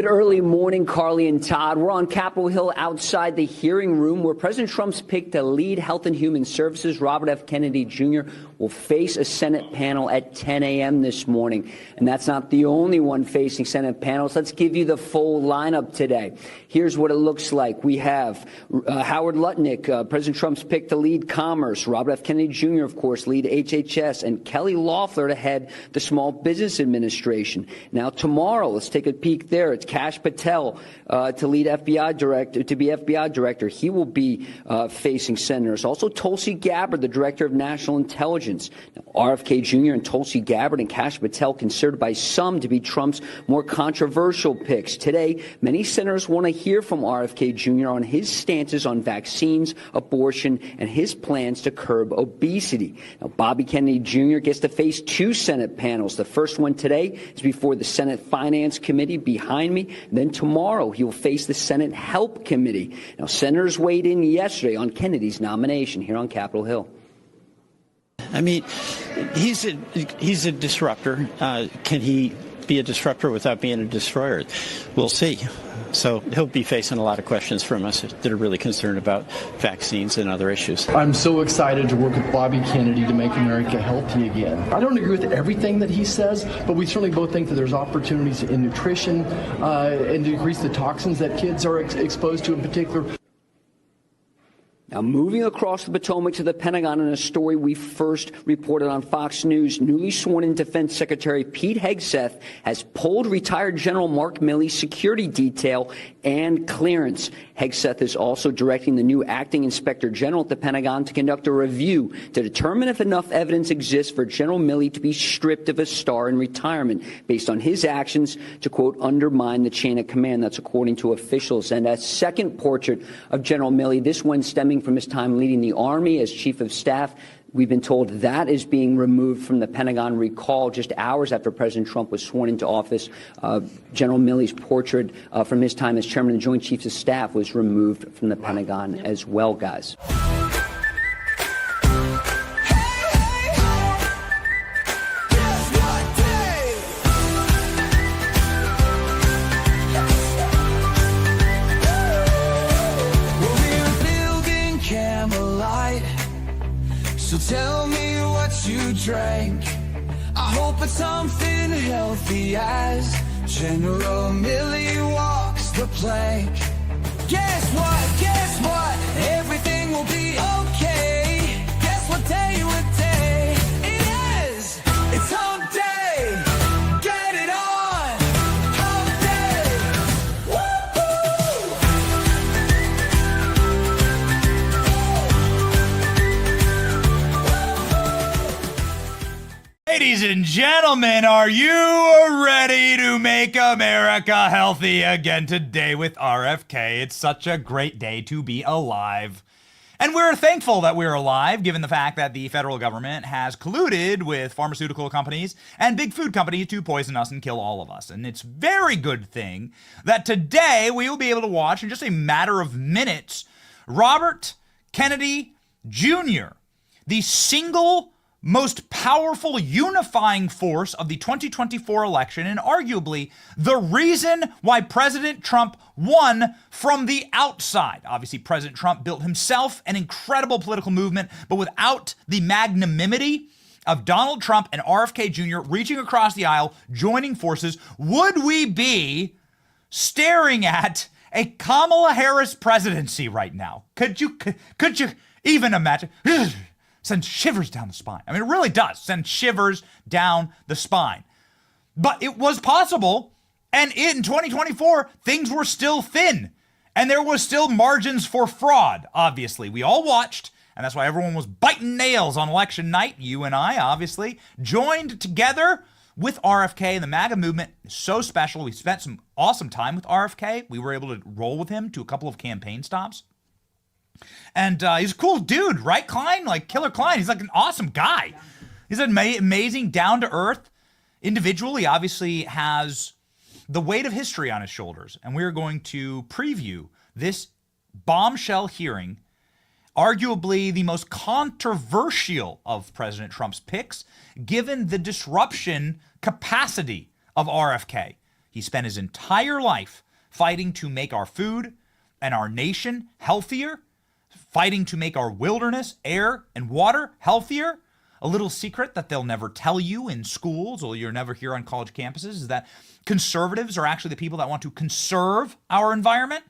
early morning, Carly and Todd. We're on Capitol Hill outside the hearing room where President Trump's pick to lead Health and Human Services, Robert F. Kennedy Jr., will face a Senate panel at 10 a.m. this morning. And that's not the only one facing Senate panels. Let's give you the full lineup today. Here's what it looks like. We have Howard Lutnick, President Trump's pick to lead Commerce, Robert F. Kennedy Jr., of course, lead HHS, and Kelly Loeffler to head the Small Business Administration. Now, tomorrow, let's take a peek there. It's Kash Patel to lead FBI director, to be FBI director. He will be facing senators. Also, Tulsi Gabbard, the director of national intelligence. Now, RFK Jr. and Tulsi Gabbard and Kash Patel considered by some to be Trump's more controversial picks. Today, many senators want to hear from RFK Jr. on his stances on vaccines, abortion, and his plans to curb obesity. Now, Bobby Kennedy Jr. gets to face two Senate panels. The first one today is before the Senate Finance Committee behind me. Then tomorrow he will face the Senate Help Committee. Now, senators weighed in yesterday on Kennedy's nomination here on Capitol Hill. I mean, he's a disruptor. Can he be a disruptor without being a destroyer? We'll see. So he'll be facing a lot of questions from us that are really concerned about vaccines and other issues. I'm so excited to work with Bobby Kennedy to make America healthy again. I don't agree with everything that he says, but we certainly both think that there's opportunities in nutrition and to decrease the toxins that kids are exposed to in particular. Now, moving across the Potomac to the Pentagon in a story we first reported on Fox News, newly sworn-in Defense Secretary Pete Hegseth has pulled retired General Mark Milley's security detail and clearance. Hegseth is also directing the new acting inspector general at the Pentagon to conduct a review to determine if enough evidence exists for General Milley to be stripped of a star in retirement based on his actions to, quote, undermine the chain of command. That's according to officials. And a second portrait of General Milley, this one stemming from his time leading the Army as chief of staff. We've been told that is being removed from the Pentagon recall just hours after President Trump was sworn into office. General Milley's portrait from his time as chairman of the Joint Chiefs of Staff was removed from the Pentagon as well, guys. So tell me what you drank. I hope it's something healthy as General Milley walks the plank. Guess what? Guess what? Everything will be okay. Guess what day what day it is? It's hump day. Get it on. Hump day. Woo-hoo! Ladies and gentlemen, are you ready to make America healthy again today with RFK? It's such a great day to be alive. And we're thankful that we're alive, given the fact that the federal government has colluded with pharmaceutical companies and big food companies to poison us and kill all of us. And it's a very good thing that today we will be able to watch, in just a matter of minutes, Robert Kennedy Jr., the single most powerful unifying force of the 2024 election, and arguably the reason why President Trump won from the outside. Obviously, President Trump built himself an incredible political movement, but without the magnanimity of Donald Trump and RFK Jr. reaching across the aisle, joining forces, would we be staring at a Kamala Harris presidency right now? Could you even imagine? Sends shivers down the spine. I mean, it really does send shivers down the spine. But it was possible, and in 2024, things were still thin, and there was still margins for fraud, obviously. We all watched, and that's why everyone was biting nails on election night. You and I, obviously, joined together with RFK. The MAGA movement is so special. We spent some awesome time with RFK. We were able to roll with him to a couple of campaign stops. And he's a cool dude, right, Klein? Like Killer Klein. He's like an awesome guy. He's an amazing, down-to-earth individual. He obviously has the weight of history on his shoulders. And we're going to preview this bombshell hearing, arguably the most controversial of President Trump's picks, given the disruption capacity of RFK. He spent his entire life fighting to make our food and our nation healthier, fighting to make our wilderness, air, and water healthier. A little secret that they'll never tell you in schools or you'll never hear on college campuses is that conservatives are actually the people that want to conserve our environment.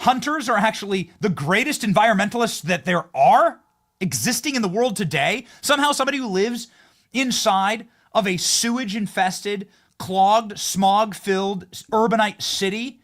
Hunters are actually the greatest environmentalists that there are existing in the world today. Somehow somebody who lives inside of a sewage-infested, clogged, smog-filled urbanite city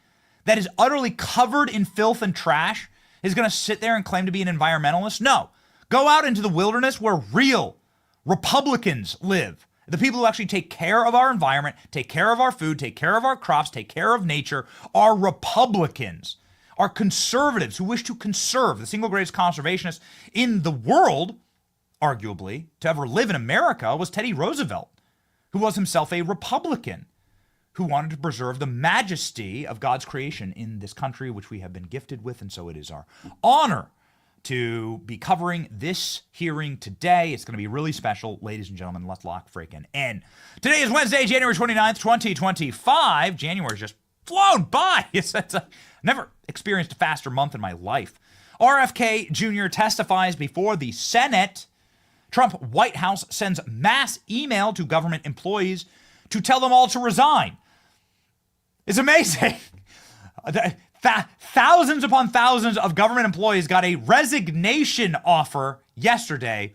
that is utterly covered in filth and trash is going to sit there and claim to be an environmentalist? No. Go out into the wilderness where real Republicans live. The people who actually take care of our environment, take care of our food, take care of our crops, take care of nature are Republicans, are conservatives who wish to conserve. The single greatest conservationist in the world, arguably, to ever live in America was Teddy Roosevelt, who was himself a Republican, who wanted to preserve the majesty of God's creation in this country, which we have been gifted with, and so it is our honor to be covering this hearing today. It's going to be really special. Ladies and gentlemen, let's lock freaking in. Today is Wednesday, January 29th, 2025. January's just flown by. Never experienced a faster month in my life. RFK Jr. testifies before the Senate. Trump White House sends mass email to government employees to tell them all to resign. It's amazing. Thousands upon thousands of government employees got a resignation offer yesterday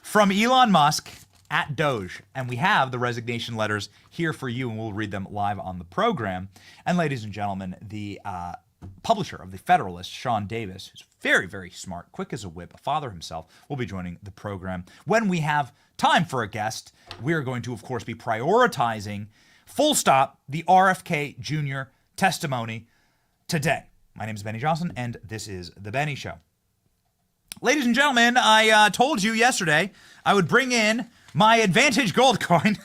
from Elon Musk at Doge. And we have the resignation letters here for you, and we'll read them live on the program. And ladies and gentlemen, the publisher of The Federalist, Sean Davis, who's very, very smart, quick as a whip, a father himself, will be joining the program. When we have time for a guest, we're going to, of course, be prioritizing, full stop, the RFK Jr. testimony today. My name is Benny Johnson, and this is The Benny Show. Ladies and gentlemen, I told you yesterday I would bring in my Advantage Gold coin.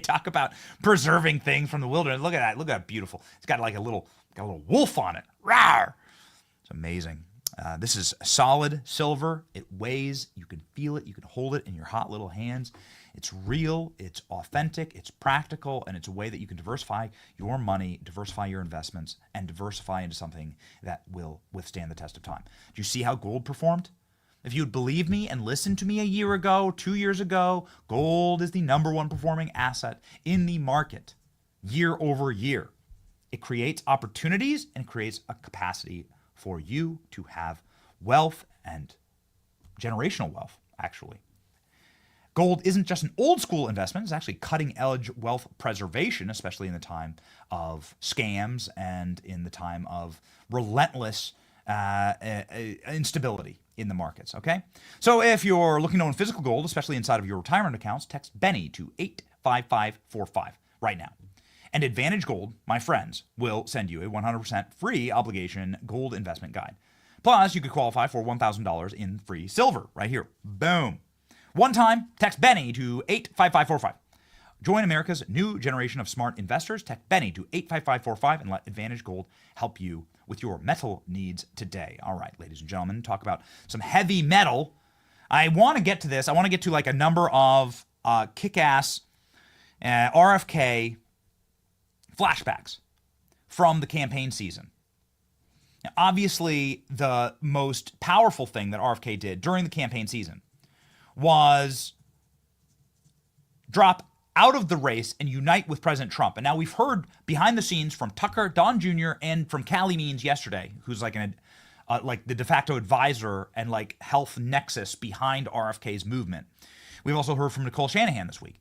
Talk about preserving things from the wilderness. Look at that. Look at that. Beautiful. It's got like a little wolf on it. Rawr! It's amazing. This is solid silver. It weighs. You can feel it. You can hold it in your hot little hands. It's real, it's authentic, it's practical, and it's a way that you can diversify your money, diversify your investments, and diversify into something that will withstand the test of time. Do you see how gold performed? If you would believe me and listen to me a year ago, 2 years ago, gold is the number one performing asset in the market year over year. It creates opportunities and creates a capacity for you to have wealth and generational wealth, actually. Gold isn't just an old school investment, it's actually cutting edge wealth preservation, especially in the time of scams and in the time of relentless instability in the markets, okay? So if you're looking to own physical gold, especially inside of your retirement accounts, text Benny to 85545 right now. And Advantage Gold, my friends, will send you a 100% free obligation gold investment guide. Plus, you could qualify for $1,000 in free silver right here. Boom. One time, text Benny to 85545. Join America's new generation of smart investors. Text Benny to 85545 and let Advantage Gold help you with your metal needs today. All right, ladies and gentlemen, talk about some heavy metal. I want to get to this. I want to get to like a number of kick-ass RFK flashbacks from the campaign season. Now, obviously, the most powerful thing that RFK did during the campaign season was drop out of the race and unite with President Trump. And now we've heard behind the scenes from Tucker, Don Jr., and from Callie Means yesterday, who's like like the de facto advisor and like health nexus behind RFK's movement. We've also heard from Nicole Shanahan this week,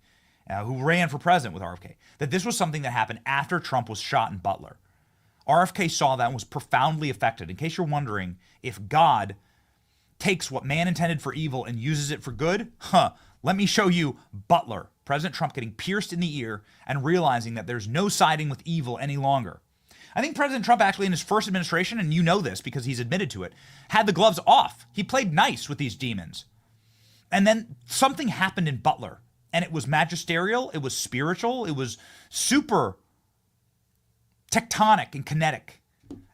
who ran for president with RFK, that this was something that happened after Trump was shot in Butler. RFK saw that and was profoundly affected. In case you're wondering if God takes what man intended for evil and uses it for good, let me show you Butler, President Trump getting pierced in the ear and realizing that there's no siding with evil any longer. I think President Trump actually in his first administration, and you know this because he's admitted to it, had the gloves off. He played nice with these demons. And then something happened in Butler, and it was magisterial, it was spiritual, it was super tectonic and kinetic.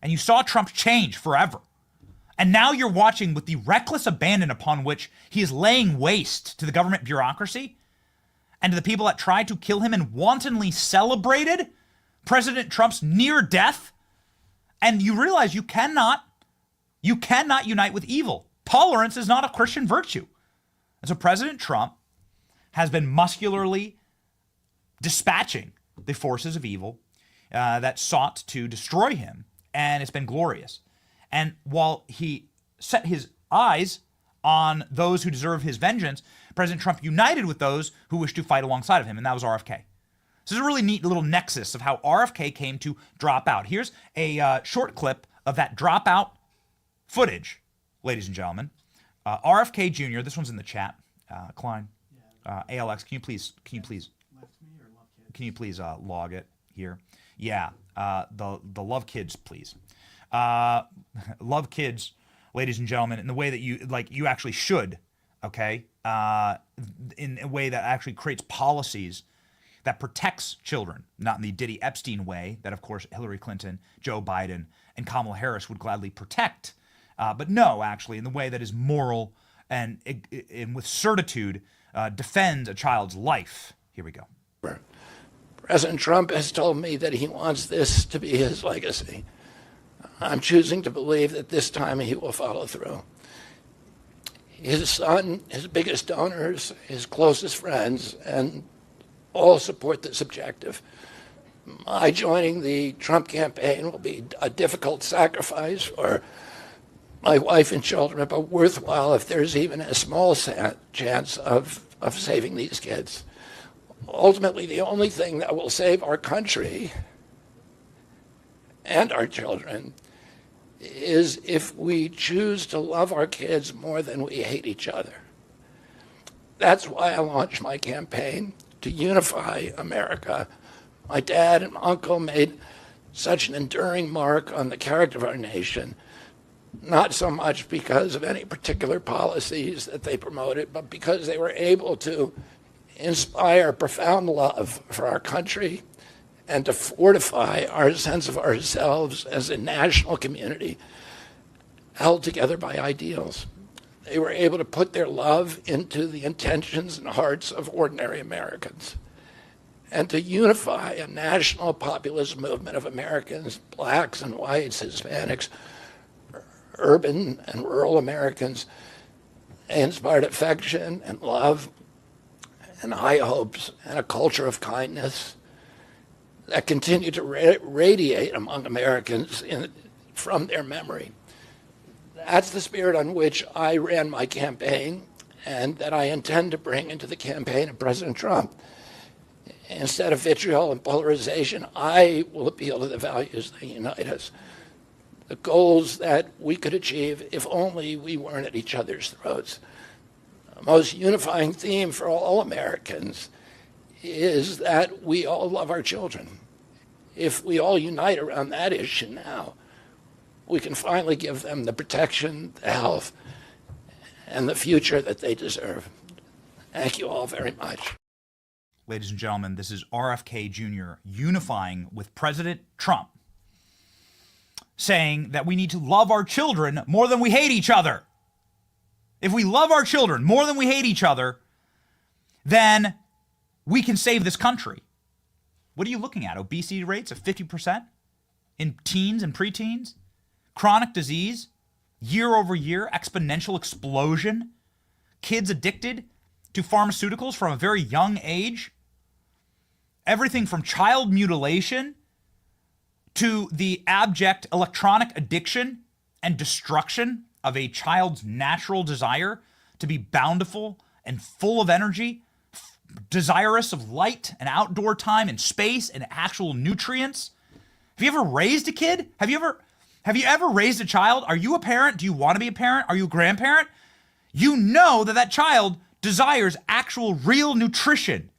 And you saw Trump change forever. And now you're watching with the reckless abandon upon which he is laying waste to the government bureaucracy and to the people that tried to kill him and wantonly celebrated President Trump's near death, and you realize you cannot unite with evil. Tolerance is not a Christian virtue. And so President Trump has been muscularly dispatching the forces of evil that sought to destroy him, and it's been glorious. And while he set his eyes on those who deserve his vengeance, President Trump united with those who wish to fight alongside of him, and that was RFK. This is a really neat little nexus of how RFK came to drop out. Here's a short clip of that dropout footage, ladies and gentlemen. RFK Jr., this one's in the chat. Klein, ALX, can you please log it here? Yeah, the love kids, please. Love kids, ladies and gentlemen, in the way that you actually should, okay? In a way that actually creates policies that protects children, not in the Diddy Epstein way that, of course, Hillary Clinton, Joe Biden, and Kamala Harris would gladly protect. But no, actually, in the way that is moral and with certitude defends a child's life. Here we go. President Trump has told me that he wants this to be his legacy. I'm choosing to believe that this time he will follow through. His son, his biggest donors, his closest friends, and all support this objective. My joining the Trump campaign will be a difficult sacrifice for my wife and children, but worthwhile if there's even a small chance of saving these kids. Ultimately, the only thing that will save our country and our children is if we choose to love our kids more than we hate each other. That's why I launched my campaign to unify America. My dad and uncle made such an enduring mark on the character of our nation, not so much because of any particular policies that they promoted, but because they were able to inspire profound love for our country and to fortify our sense of ourselves as a national community held together by ideals. They were able to put their love into the intentions and hearts of ordinary Americans and to unify a national populist movement of Americans, blacks and whites, Hispanics, urban and rural Americans. They inspired affection and love and high hopes and a culture of kindness that continue to radiate among Americans from their memory. That's the spirit on which I ran my campaign and that I intend to bring into the campaign of President Trump. Instead of vitriol and polarization, I will appeal to the values that unite us, the goals that we could achieve if only we weren't at each other's throats. The most unifying theme for all Americans is that we all love our children. If we all unite around that issue now, we can finally give them the protection, the health, and the future that they deserve. Thank you all very much. Ladies and gentlemen, this is RFK Jr. unifying with President Trump, saying that we need to love our children more than we hate each other. If we love our children more than we hate each other, then we can save this country. What are you looking at? Obesity rates of 50% in teens and preteens? Chronic disease, year over year, exponential explosion. Kids addicted to pharmaceuticals from a very young age. Everything from child mutilation to the abject electronic addiction and destruction of a child's natural desire to be bountiful and full of energy, desirous of light and outdoor time and space and actual nutrients. Have you ever raised a kid? Have you ever raised a child? Are you a parent? Do you want to be a parent? Are you a grandparent? You know that child desires actual real nutrition,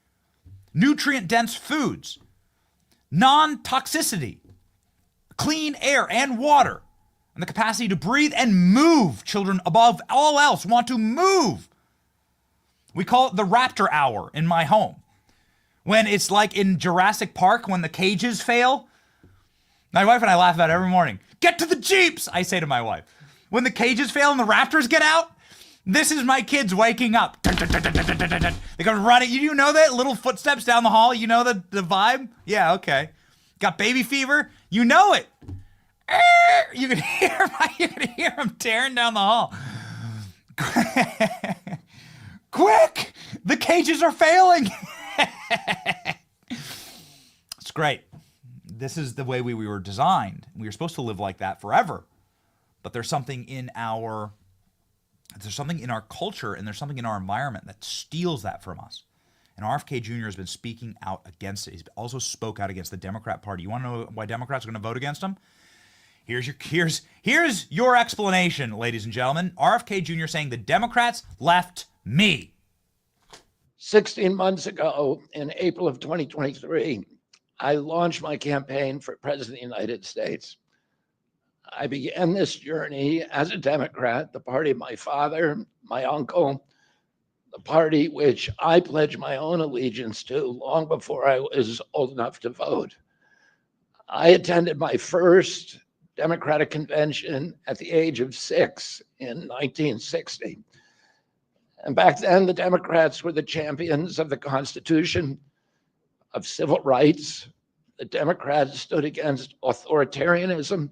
nutrient-dense foods, non-toxicity, clean air and water, and the capacity to breathe and move. Children, above all else, want to move. We call it the raptor hour in my home. When it's like in Jurassic Park when the cages fail. My wife and I laugh about it every morning. Get to the Jeeps, I say to my wife. When the cages fail and the raptors get out, this is my kids waking up. They go running. You know that? Little footsteps down the hall. You know the vibe? Yeah, okay. got baby fever, you know it. You can hear him tearing down the hall. Quick! The cages are failing. It's great. This is the way we were designed. We were supposed to live like that forever. But there's something in our culture and there's something in our environment that steals that from us. And RFK Jr. has been speaking out against it. He's also spoke out against the Democrat Party. You want to know why Democrats are going to vote against him? Here's your explanation, ladies and gentlemen. RFK Jr. saying the Democrats left me. 16 months ago, in April of 2023, I launched my campaign for President of the United States. I began this journey as a Democrat, the party of my father, my uncle, the party which I pledged my own allegiance to long before I was old enough to vote. I attended my first Democratic convention at the age of 6 in 1960. And back then, the Democrats were the champions of the Constitution, of civil rights. The Democrats stood against authoritarianism,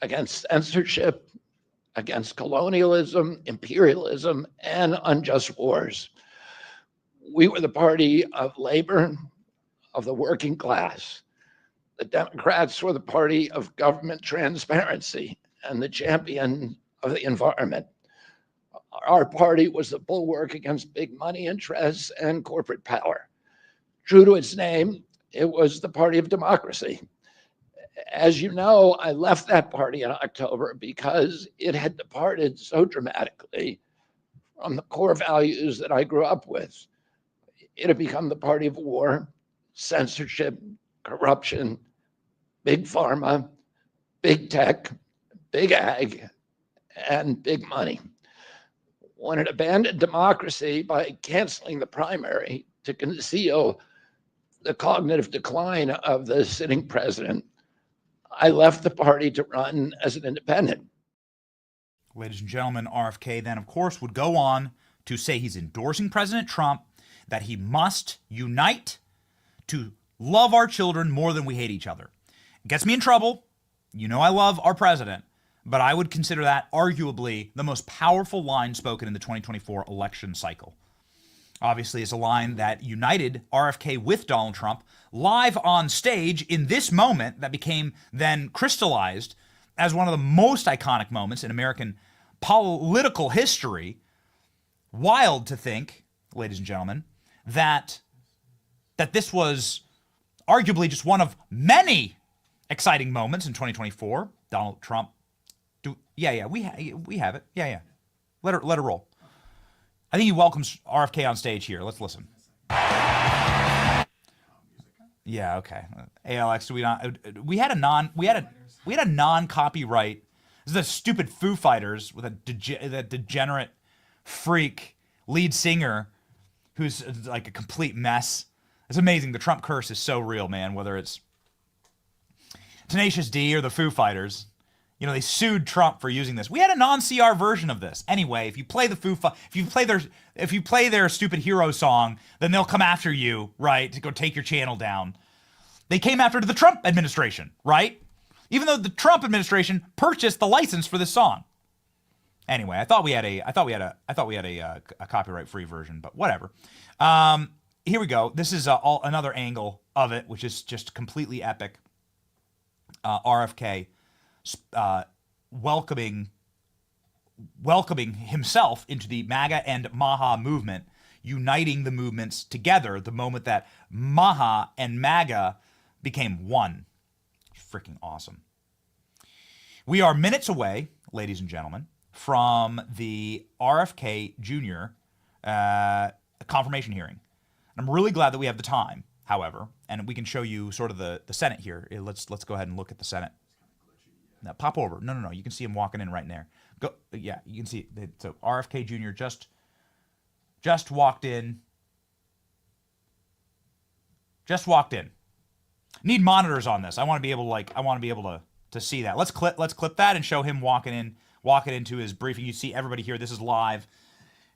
against censorship, against colonialism, imperialism, and unjust wars. We were the party of labor, of the working class. The Democrats were the party of government transparency and the champion of the environment. Our party was the bulwark against big money interests and corporate power. True to its name, it was the party of democracy. As you know, I left that party in October because it had departed so dramatically from the core values that I grew up with. It had become the party of war, censorship, corruption, big pharma, big tech, big ag, and big money. When it abandoned democracy by canceling the primary to conceal the cognitive decline of the sitting president, I left the party to run as an independent. Ladies and gentlemen, RFK then, of course, would go on to say he's endorsing President Trump, that he must unite to love our children more than we hate each other. It gets me in trouble. You know I love our president, but I would consider that arguably the most powerful line spoken in the 2024 election cycle. Obviously, it's a line that united RFK with Donald Trump live on stage in this moment that became then crystallized as one of the most iconic moments in American political history. Wild to think, ladies and gentlemen, that this was arguably just one of many exciting moments in 2024. Donald Trump, we have it. Yeah. Let her roll. I think he welcomes RFK on stage here. Let's listen. Yeah, okay. ALX, do we not? We had a non-copyright. This is the stupid Foo Fighters with that degenerate freak lead singer who's like a complete mess. It's amazing. The Trump curse is so real, man. Whether it's Tenacious D or the Foo Fighters. You know, they sued Trump for using this. We had a non-CR version of this. Anyway, if you play their stupid hero song, then they'll come after you, right, to go take your channel down. They came after the Trump administration, right? Even though the Trump administration purchased the license for this song. Anyway, I thought we had a copyright-free version, but whatever. Here we go. This is another angle of it, which is just completely epic. RFK. Welcoming himself into the MAGA and Maha movement, uniting the movements together the moment that Maha and MAGA became one. Freaking awesome. We are minutes away, ladies and gentlemen, from the RFK Jr. Confirmation hearing. I'm really glad that we have the time, however, and we can show you sort of the Senate here. Let's go ahead and look at the Senate. Now, pop over. No. You can see him walking in right there. Go. Yeah, you can see. So RFK Jr. just walked in. Just walked in. Need monitors on this. I want to be able to see that. Let's clip that and show him walking into his briefing. You see everybody here. This is live.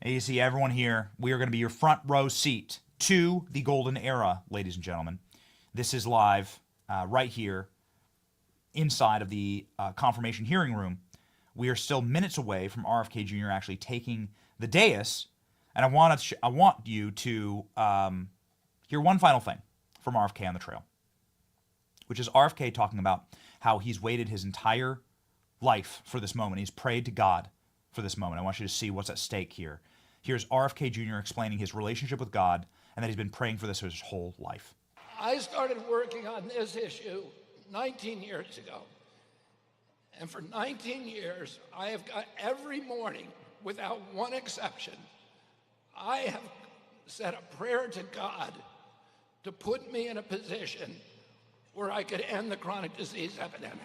And you see everyone here. We are going to be your front row seat to the golden era, ladies and gentlemen. This is live. right here inside of the confirmation hearing room. We are still minutes away from RFK Jr. actually taking the dais, and I want you to hear one final thing from RFK on the trail, which is RFK talking about how he's waited his entire life for this moment. He's prayed to God for this moment. I want you to see what's at stake here. Here's RFK Jr. explaining his relationship with God and that he's been praying for this his whole life. I started working on this issue 19 years ago. And for 19 years, I have got every morning, without one exception, I have said a prayer to God to put me in a position where I could end the chronic disease epidemic.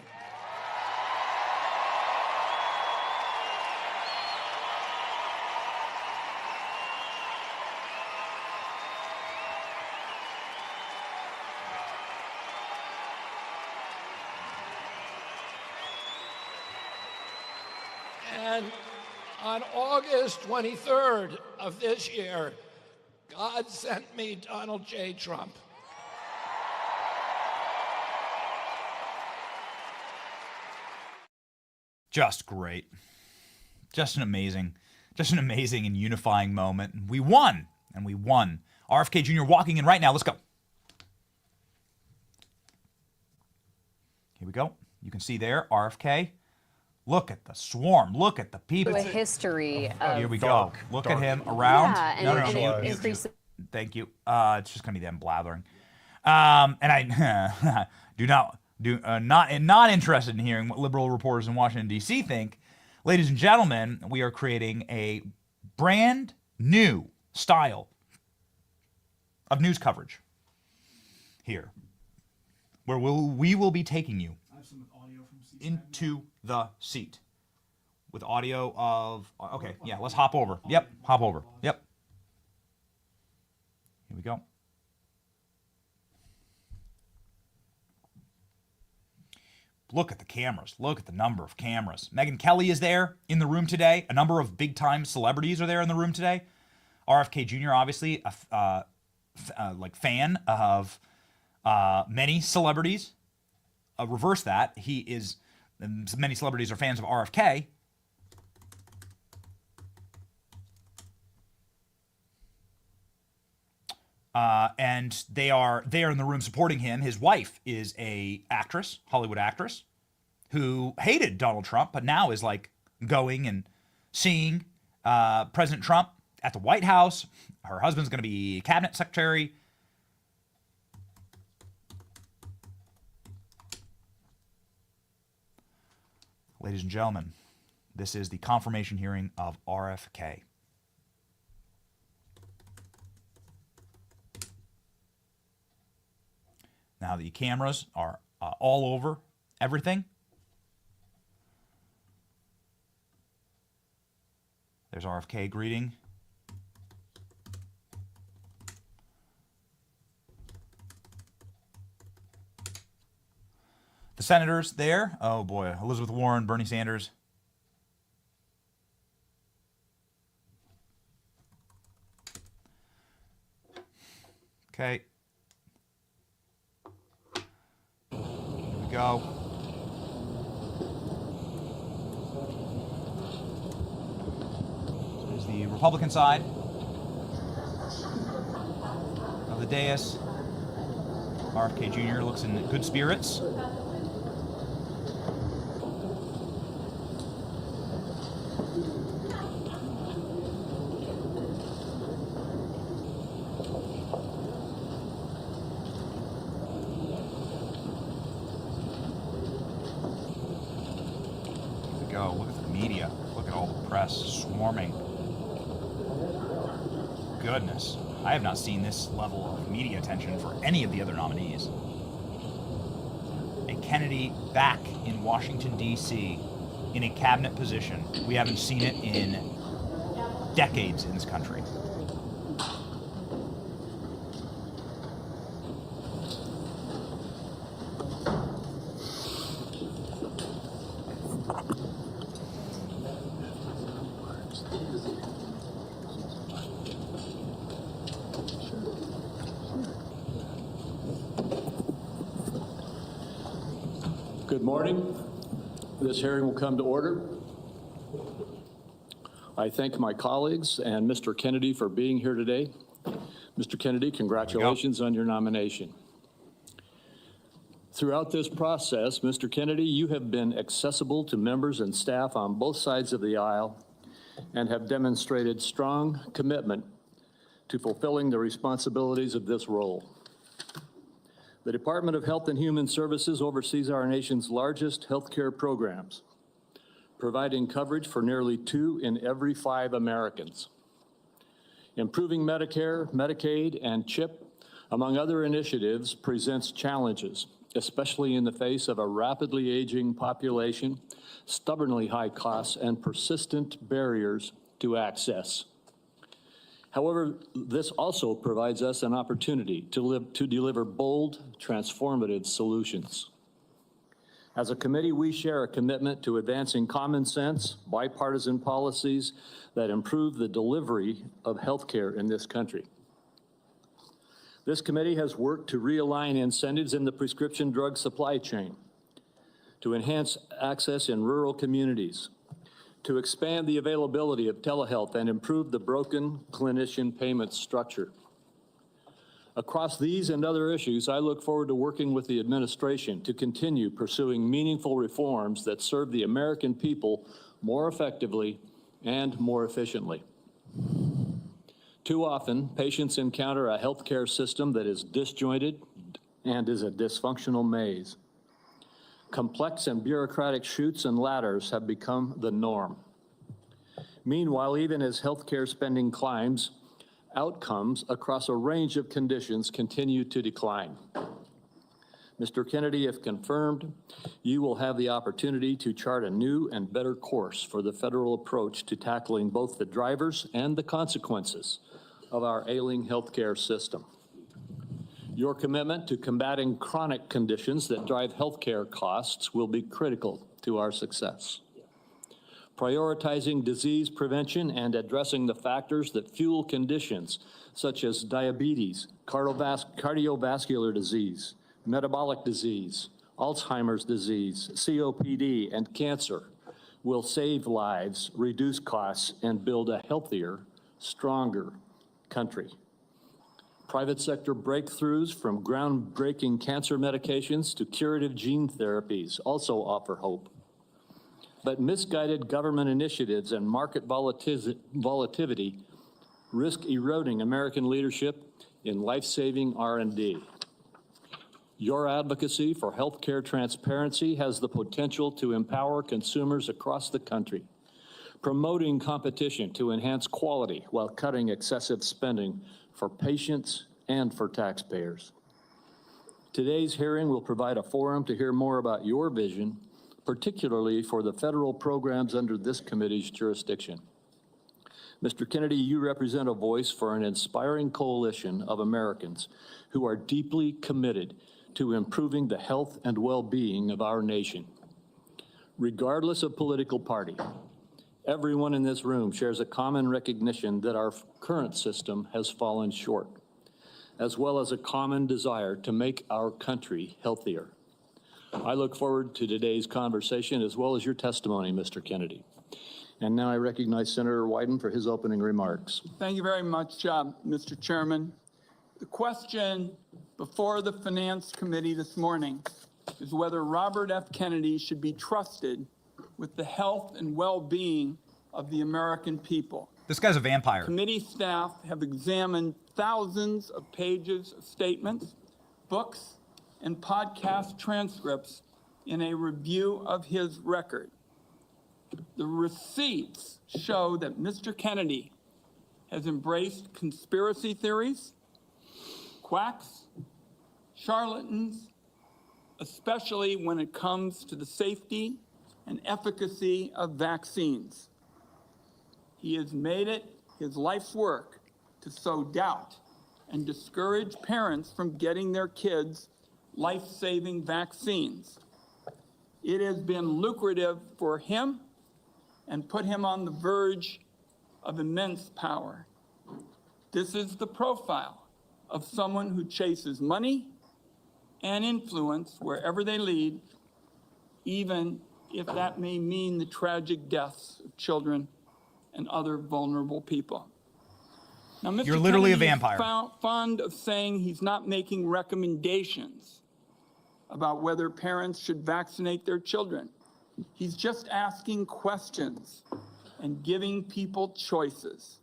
And on August 23rd of this year, God sent me Donald J. Trump. Just great. Just an amazing and unifying moment. We won, and we won. RFK Jr. walking in right now. Let's go. Here we go. You can see there, RFK. Look at the swarm. Look at the people. A history of... Here we go. Look at him around. Yeah, No. increase... Thank you. It's just going to be them blathering. And I not interested in hearing what liberal reporters in Washington, D.C. think. Ladies and gentlemen, we are creating a brand new style of news coverage here, where we will be taking you into the seat with audio of, okay, yeah, let's hop over. Yep, hop over. Yep. Here we go. Look at the cameras. Look at the number of cameras. Megyn Kelly is there in the room today. A number of big-time celebrities are there in the room today. RFK Jr., obviously, a fan of many celebrities. Reverse that. He is... Many celebrities are fans of RFK. And they are in the room supporting him. His wife is a actress, Hollywood actress, who hated Donald Trump, but now is like going and seeing President Trump at the White House. Her husband's going to be cabinet secretary. Ladies and gentlemen, this is the confirmation hearing of RFK. Now the cameras are all over everything. There's RFK greeting. The senators there. Oh boy, Elizabeth Warren, Bernie Sanders. Okay. Here we go. So there's the Republican side of the dais. RFK Jr. looks in good spirits. Look at the media. Look at all the press swarming. Goodness. I have not seen this level of media attention for any of the other nominees. A Kennedy back in Washington, D.C. in a cabinet position. We haven't seen it in decades in this country. Good morning. This hearing will come to order. I thank my colleagues and Mr. Kennedy for being here today. Mr. Kennedy, congratulations on your nomination. Throughout this process, Mr. Kennedy, you have been accessible to members and staff on both sides of the aisle and have demonstrated strong commitment to fulfilling the responsibilities of this role. The Department of Health and Human Services oversees our nation's largest healthcare programs, providing coverage for nearly 2 in every 5 Americans. Improving Medicare, Medicaid, and CHIP, among other initiatives, presents challenges, especially in the face of a rapidly aging population, stubbornly high costs, and persistent barriers to access. However, this also provides us an opportunity to deliver bold, transformative solutions. As a committee, we share a commitment to advancing common sense, bipartisan policies that improve the delivery of health care in this country. This committee has worked to realign incentives in the prescription drug supply chain, to enhance access in rural communities, to expand the availability of telehealth and improve the broken clinician payment structure. Across these and other issues, I look forward to working with the administration to continue pursuing meaningful reforms that serve the American people more effectively and more efficiently. Too often, patients encounter a healthcare system that is disjointed and is a dysfunctional maze. Complex and bureaucratic chutes and ladders have become the norm. Meanwhile, even as healthcare spending climbs, outcomes across a range of conditions continue to decline. Mr. Kennedy, if confirmed, you will have the opportunity to chart a new and better course for the federal approach to tackling both the drivers and the consequences of our ailing healthcare system. Your commitment to combating chronic conditions that drive healthcare costs will be critical to our success. Prioritizing disease prevention and addressing the factors that fuel conditions such as diabetes, cardiovascular disease, metabolic disease, Alzheimer's disease, COPD, and cancer will save lives, reduce costs, and build a healthier, stronger country. Private sector breakthroughs from groundbreaking cancer medications to curative gene therapies also offer hope. But misguided government initiatives and market volatility risk eroding American leadership in life-saving R&D. Your advocacy for healthcare transparency has the potential to empower consumers across the country, promoting competition to enhance quality while cutting excessive spending for patients and for taxpayers. Today's hearing will provide a forum to hear more about your vision, particularly for the federal programs under this committee's jurisdiction. Mr. Kennedy, you represent a voice for an inspiring coalition of Americans who are deeply committed to improving the health and well-being of our nation. Regardless of political party, everyone in this room shares a common recognition that our current system has fallen short, as well as a common desire to make our country healthier. I look forward to today's conversation as well as your testimony, Mr. Kennedy. And now I recognize Senator Wyden for his opening remarks. Thank you very much, Mr. Chairman. The question before the Finance Committee this morning is whether Robert F. Kennedy should be trusted with the health and well-being of the American people. This guy's a vampire. Committee staff have examined thousands of pages of statements, books, and podcast transcripts in a review of his record. The receipts show that Mr. Kennedy has embraced conspiracy theories, quacks, charlatans, especially when it comes to the safety and efficacy of vaccines. He has made it his life's work to sow doubt and discourage parents from getting their kids life-saving vaccines. It has been lucrative for him and put him on the verge of immense power. This is the profile of someone who chases money and influence wherever they lead even if that may mean the tragic deaths of children and other vulnerable people. Now, Mr. You're literally Kennedy a vampire. is fond of saying he's not making recommendations about whether parents should vaccinate their children. He's just asking questions and giving people choices.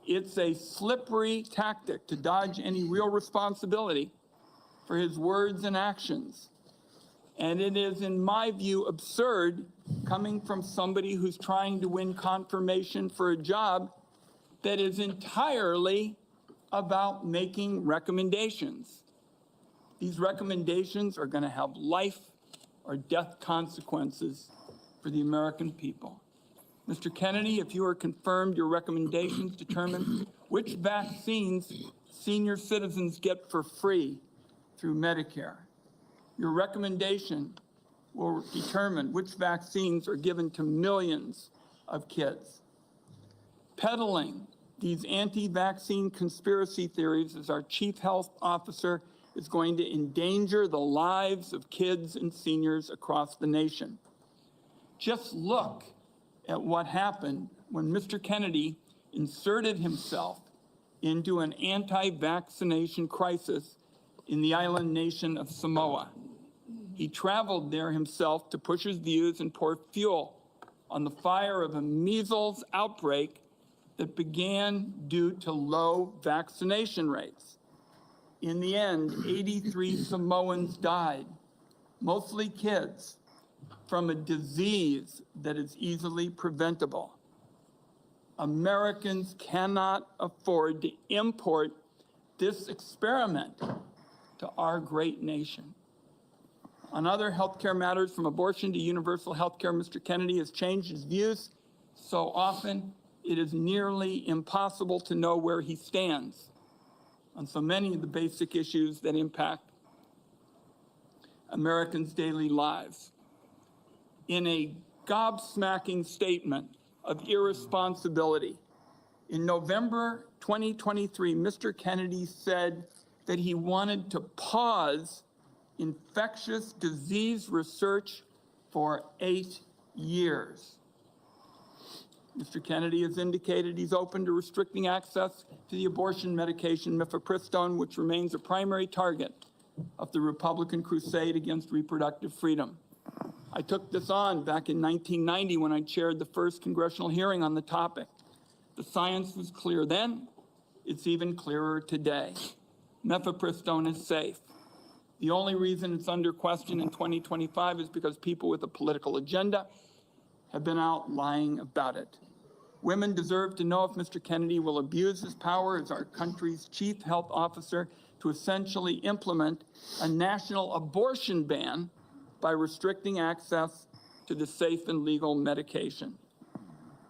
It's a slippery tactic to dodge any real responsibility for his words and actions. And it is, in my view, absurd coming from somebody who's trying to win confirmation for a job that is entirely about making recommendations. These recommendations are going to have life or death consequences for the American people. Mr. Kennedy, if you are confirmed, your recommendations determine which vaccines senior citizens get for free through Medicare. Your recommendation will determine which vaccines are given to millions of kids. Peddling these anti-vaccine conspiracy theories as our chief health officer is going to endanger the lives of kids and seniors across the nation. Just look at what happened when Mr. Kennedy inserted himself into an anti-vaccination crisis in the island nation of Samoa. He traveled there himself to push his views and pour fuel on the fire of a measles outbreak that began due to low vaccination rates. In the end, 83 Samoans died, mostly kids, from a disease that is easily preventable. Americans cannot afford to import this experiment to our great nation. On other healthcare matters, from abortion to universal healthcare, Mr. Kennedy has changed his views so often it is nearly impossible to know where he stands on so many of the basic issues that impact Americans' daily lives. In a gobsmacking statement of irresponsibility, in November 2023, Mr. Kennedy said that he wanted to pause infectious disease research for 8 years. Mr. Kennedy has indicated he's open to restricting access to the abortion medication mifepristone, which remains a primary target of the Republican crusade against reproductive freedom. I took this on back in 1990 when I chaired the first congressional hearing on the topic. The science was clear then. It's even clearer today. Mifepristone is safe. The only reason it's under question in 2025 is because people with a political agenda have been out lying about it. Women deserve to know if Mr. Kennedy will abuse his power as our country's chief health officer to essentially implement a national abortion ban by restricting access to the safe and legal medication.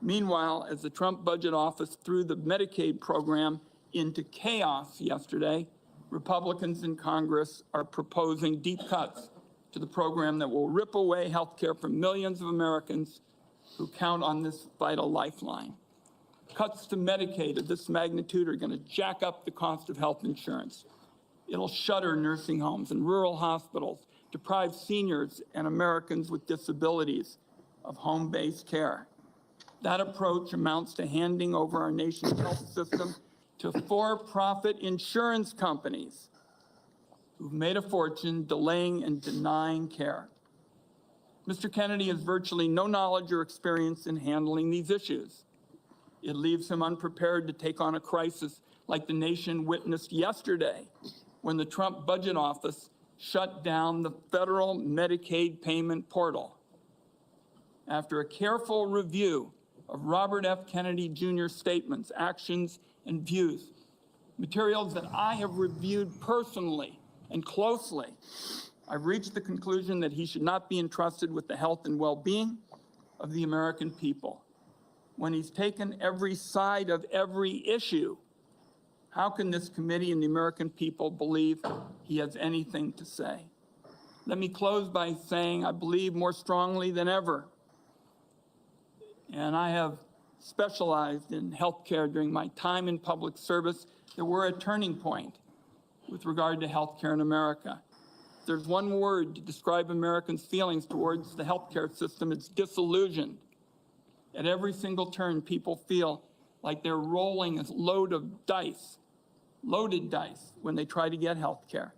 Meanwhile, as the Trump budget office threw the Medicaid program into chaos yesterday, Republicans in Congress are proposing deep cuts to the program that will rip away health care for millions of Americans who count on this vital lifeline. Cuts to Medicaid of this magnitude are going to jack up the cost of health insurance. It'll shutter nursing homes and rural hospitals, deprive seniors and Americans with disabilities of home-based care. That approach amounts to handing over our nation's health system to for-profit insurance companies who've made a fortune delaying and denying care. Mr. Kennedy has virtually no knowledge or experience in handling these issues. It leaves him unprepared to take on a crisis like the nation witnessed yesterday when the Trump budget office shut down the federal Medicaid payment portal. After a careful review of Robert F. Kennedy Jr.'s statements, actions, and views, materials that I have reviewed personally and closely, I've reached the conclusion that he should not be entrusted with the health and well-being of the American people. When he's taken every side of every issue, how can this committee and the American people believe he has anything to say? Let me close by saying I believe more strongly than ever, and I have specialized in healthcare during my time in public service, that we're at a turning point with regard to healthcare in America. If there's one word to describe Americans' feelings towards the healthcare system, it's disillusioned. At every single turn, people feel like they're rolling a load of dice, loaded dice, when they try to get health care.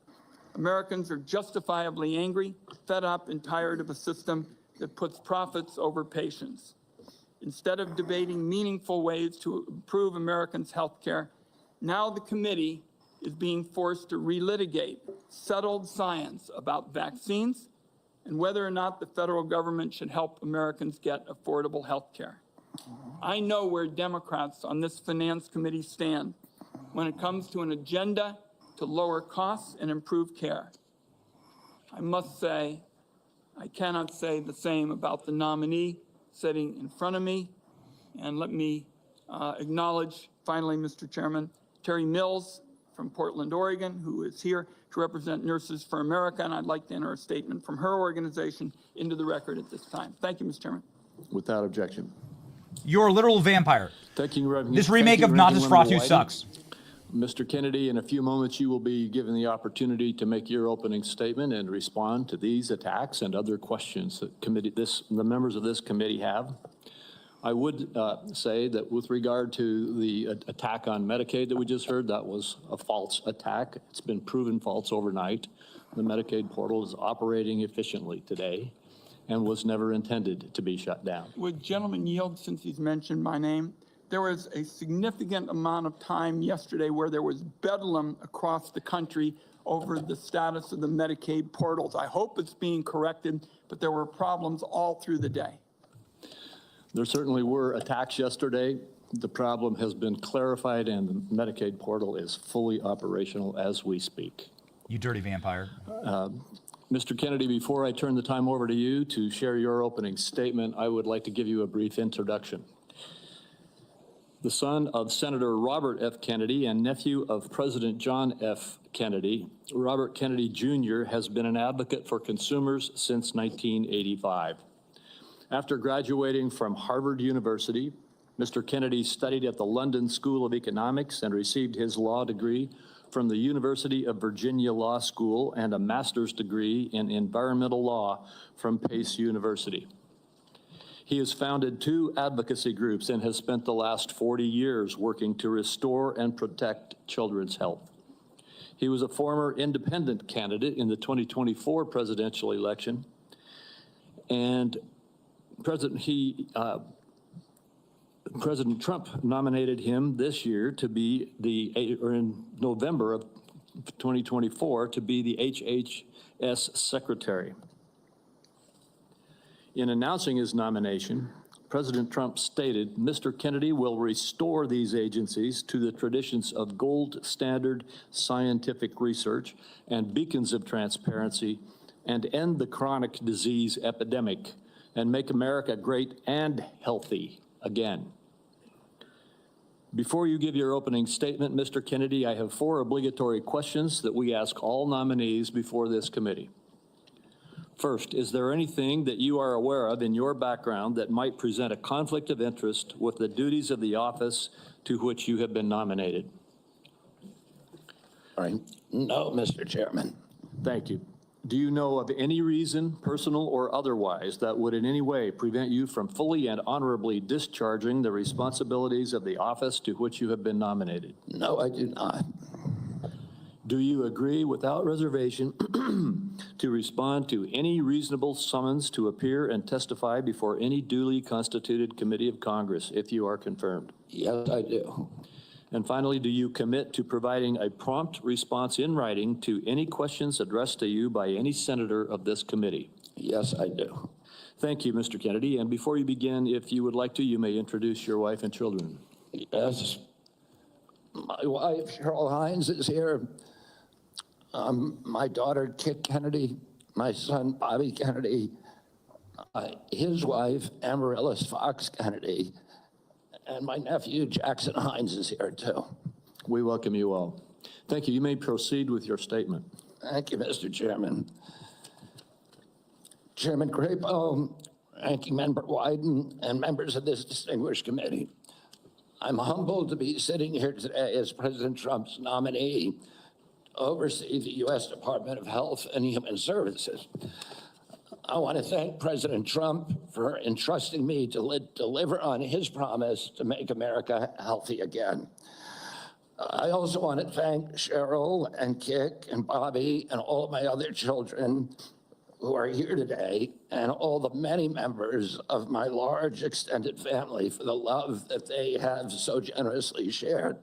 Americans are justifiably angry, fed up, and tired of a system that puts profits over patients. Instead of debating meaningful ways to improve Americans' health care, now the committee is being forced to relitigate settled science about vaccines and whether or not the federal government should help Americans get affordable health care. I know where Democrats on this Finance Committee stand when it comes to an agenda to lower costs and improve care. I must say, I cannot say the same about the nominee sitting in front of me. And let me acknowledge, finally, Mr. Chairman, Terry Mills from Portland, Oregon, who is here to represent Nurses for America, and I'd like to enter a statement from her organization into the record at this time. Thank you, Mr. Chairman. Without objection. You're a literal vampire. Thank you, Reverend. This remake of Not Nosferatu sucks. Mr. Kennedy, in a few moments, you will be given the opportunity to make your opening statement and respond to these attacks and other questions that the members of this committee have. I would say that with regard to the attack on Medicaid that we just heard, that was a false attack. It's been proven false overnight. The Medicaid portal is operating efficiently today and was never intended to be shut down. Would gentleman yield, since he's mentioned my name? There was a significant amount of time yesterday where there was bedlam across the country over the status of the Medicaid portals. I hope it's being corrected, but there were problems all through the day. There certainly were attacks yesterday. The problem has been clarified and the Medicaid portal is fully operational as we speak. You dirty vampire. Mr. Kennedy, before I turn the time over to you to share your opening statement, I would like to give you a brief introduction. The son of Senator Robert F. Kennedy and nephew of President John F. Kennedy, Robert Kennedy Jr. has been an advocate for consumers since 1985. After graduating from Harvard University, Mr. Kennedy studied at the London School of Economics and received his law degree from the University of Virginia Law School and a master's degree in environmental law from Pace University. He has founded 2 advocacy groups and has spent the last 40 years working to restore and protect children's health. He was a former independent candidate in the 2024 presidential election, and President Trump nominated him this year to be in November of 2024 to be the HHS secretary. In announcing his nomination, President Trump stated, "Mr. Kennedy will restore these agencies to the traditions of gold standard scientific research and beacons of transparency and end the chronic disease epidemic and make America great and healthy again." Before you give your opening statement, Mr. Kennedy, I have 4 obligatory questions that we ask all nominees before this committee. First, is there anything that you are aware of in your background that might present a conflict of interest with the duties of the office to which you have been nominated? All right. No, Mr. Chairman. Thank you. Do you know of any reason, personal or otherwise, that would in any way prevent you from fully and honorably discharging the responsibilities of the office to which you have been nominated? No, I do not. Do you agree without reservation to respond to any reasonable summons to appear and testify before any duly constituted committee of Congress if you are confirmed? Yes, I do. And finally, do you commit to providing a prompt response in writing to any questions addressed to you by any senator of this committee? Yes, I do. Thank you, Mr. Kennedy. And before you begin, if you would like to, you may introduce your wife and children. Yes. My wife, Cheryl Hines, is here. My daughter, Kit Kennedy, my son, Bobby Kennedy, his wife, Amaryllis Fox Kennedy, and my nephew, Jackson Hines, is here too. We welcome you all. Thank you. You may proceed with your statement. Thank you, Mr. Chairman. Chairman Crapo, Ranking Member Wyden, and members of this distinguished committee. I'm humbled to be sitting here today as President Trump's nominee oversee the U.S. Department of Health and Human Services. I want to thank President Trump for entrusting me to deliver on his promise to make America healthy again. I also want to thank Cheryl and Kik and Bobby and all of my other children who are here today, and all the many members of my large extended family for the love that they have so generously shared.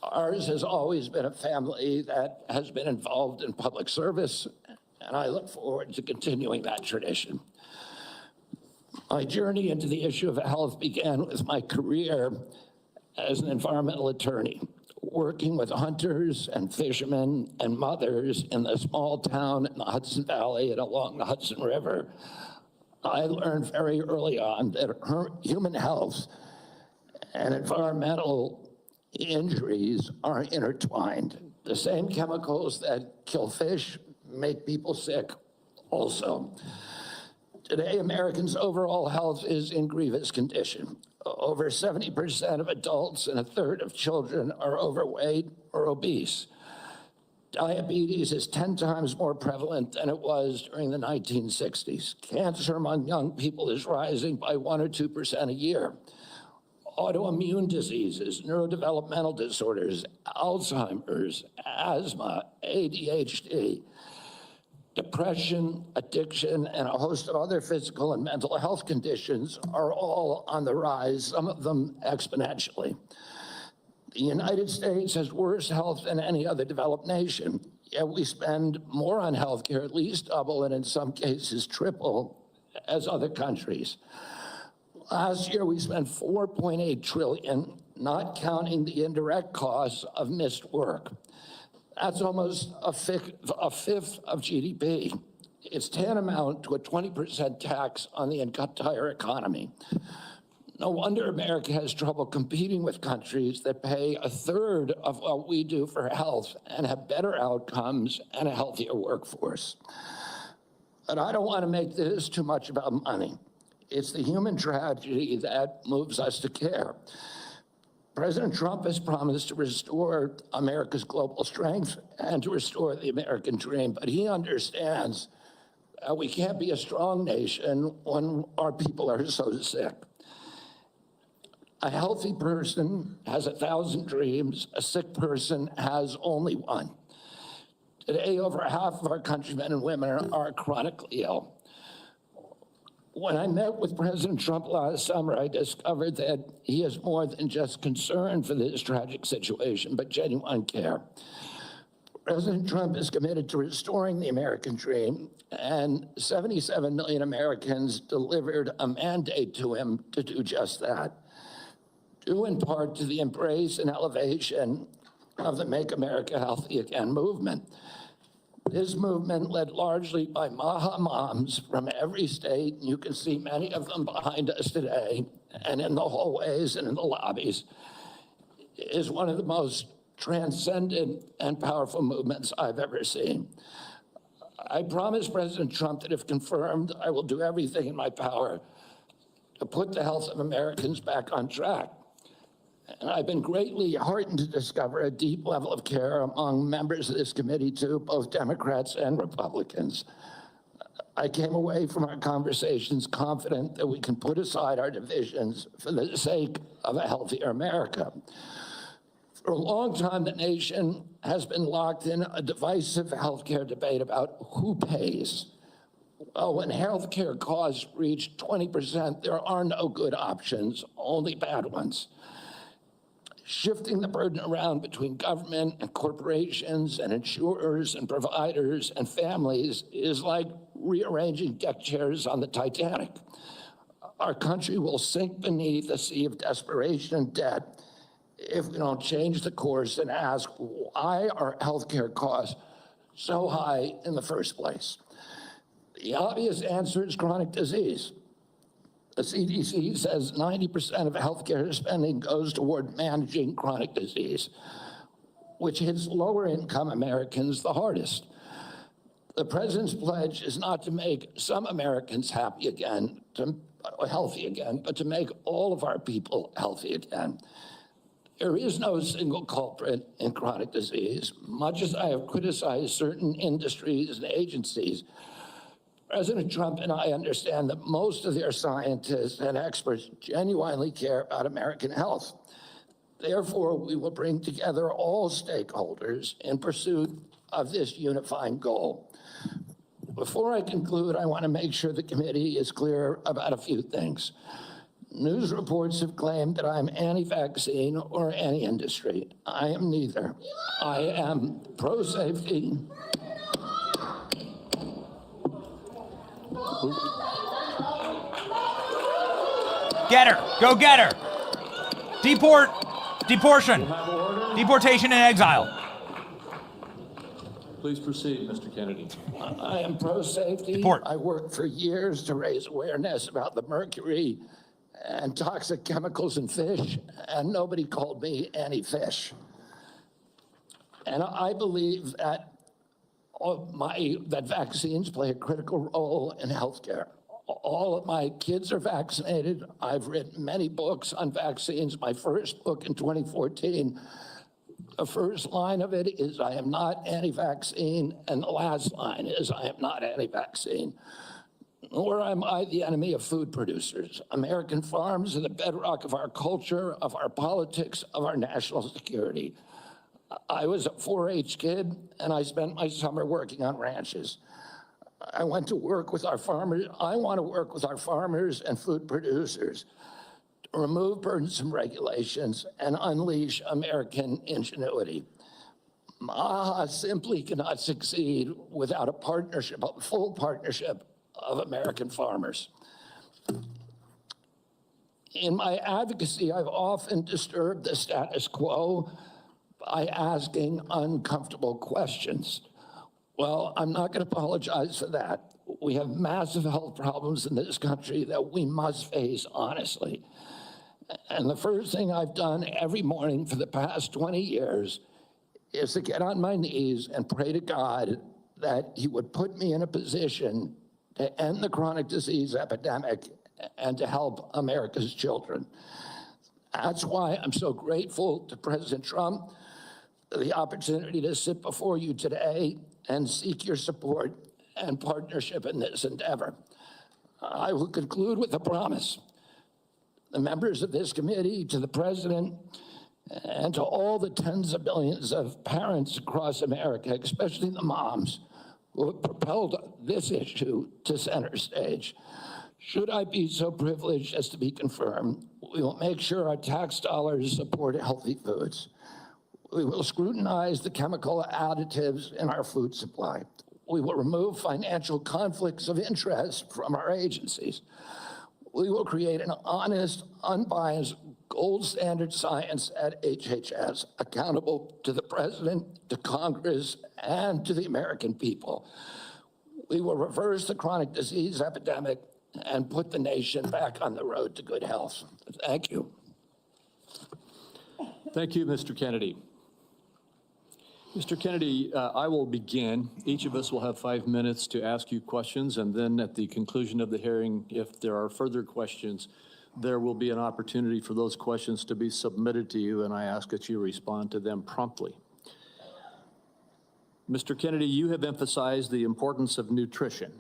Ours has always been a family that has been involved in public service, and I look forward to continuing that tradition. My journey into the issue of health began with my career as an environmental attorney, working with hunters and fishermen and mothers in the small town in the Hudson Valley and along the Hudson River. I learned very early on that human health and environmental injuries are intertwined. The same chemicals that kill fish make people sick also. Today, Americans' overall health is in grievous condition. Over 70% of adults and a third of children are overweight or obese. Diabetes is 10 times more prevalent than it was during the 1960s. Cancer among young people is rising by 1 or 2% a year. Autoimmune diseases, neurodevelopmental disorders, Alzheimer's, asthma, ADHD, depression, addiction, and a host of other physical and mental health conditions are all on the rise, some of them exponentially. The United States has worse health than any other developed nation, yet we spend more on healthcare, at least double, and in some cases triple, as other countries. Last year, we spent $4.8 trillion, not counting the indirect costs of missed work. That's almost a fifth of GDP. It's tantamount to a 20% tax on the entire economy. No wonder America has trouble competing with countries that pay a third of what we do for health and have better outcomes and a healthier workforce. But I don't want to make this too much about money. It's the human tragedy that moves us to care. President Trump has promised to restore America's global strength and to restore the American dream, but he understands we can't be a strong nation when our people are so sick. A healthy person has 1,000 dreams. A sick person has only one. Today, over half of our countrymen and women are chronically ill. When I met with President Trump last summer, I discovered that he is more than just concern for this tragic situation, but genuine care. President Trump is committed to restoring the American dream, and 77 million Americans delivered a mandate to him to do just that, due in part to the embrace and elevation of the Make America Healthy Again movement. This movement, led largely by Maha moms from every state, and you can see many of them behind us today, and in the hallways and in the lobbies, is one of the most transcendent and powerful movements I've ever seen. I promise President Trump that if confirmed, I will do everything in my power to put the health of Americans back on track. And I've been greatly heartened to discover a deep level of care among members of this committee, too, both Democrats and Republicans. I came away from our conversations confident that we can put aside our divisions for the sake of a healthier America. For a long time, the nation has been locked in a divisive healthcare debate about who pays. Well, when healthcare costs reach 20%, there are no good options, only bad ones. Shifting the burden around between government and corporations and insurers and providers and families is like rearranging deck chairs on the Titanic. Our country will sink beneath a sea of desperation and debt if we don't change the course and ask, why are healthcare costs so high in the first place? The obvious answer is chronic disease. The CDC says 90% of healthcare spending goes toward managing chronic disease, which hits lower income Americans the hardest. The president's pledge is not to make some Americans healthy again, but to make all of our people healthy again. There is no single culprit in chronic disease. Much as I have criticized certain industries and agencies, President Trump and I understand that most of their scientists and experts genuinely care about American health. Therefore, we will bring together all stakeholders in pursuit of this unifying goal. Before I conclude, I want to make sure the committee is clear about a few things. News reports have claimed that I'm anti-vaccine or anti-industry. I am neither. I am pro-safety. Get her. Go get her. Deportation and exile. Please proceed, Mr. Kennedy. I am pro-safety. I worked for years to raise awareness about the mercury and toxic chemicals in fish, and nobody called me anti-fish. And I believe that that vaccines play a critical role in healthcare. All of my kids are vaccinated. I've written many books on vaccines. My first book in 2014, the first line of it is, I am not anti-vaccine, and the last line is, I am not anti-vaccine. Nor am I the enemy of food producers. American farms are the bedrock of our culture, of our politics, of our national security. I was a 4-H kid, and I spent my summer working on ranches. I went to work with our farmers. I want to work with our farmers and food producers to remove burdensome regulations and unleash American ingenuity. MAHA simply cannot succeed without a partnership, a full partnership of American farmers. In my advocacy, I've often disturbed the status quo by asking uncomfortable questions. Well, I'm not going to apologize for that. We have massive health problems in this country that we must face honestly. And the first thing I've done every morning for the past 20 years is to get on my knees and pray to God that he would put me in a position to end the chronic disease epidemic and to help America's children. That's why I'm so grateful to President Trump for the opportunity to sit before you today and seek your support and partnership in this endeavor. I will conclude with a promise. The members of this committee, to the president, and to all the tens of millions of parents across America, especially the moms, who have propelled this issue to center stage. Should I be so privileged as to be confirmed, we will make sure our tax dollars support healthy foods. We will scrutinize the chemical additives in our food supply. We will remove financial conflicts of interest from our agencies. We will create an honest, unbiased, gold standard science at HHS, accountable to the president, to Congress, and to the American people. We will reverse the chronic disease epidemic and put the nation back on the road to good health. Thank you. Thank you, Mr. Kennedy. Mr. Kennedy, I will begin. Each of us will have 5 minutes to ask you questions, and then at the conclusion of the hearing, if there are further questions, there will be an opportunity for those questions to be submitted to you, and I ask that you respond to them promptly. Mr. Kennedy, you have emphasized the importance of nutrition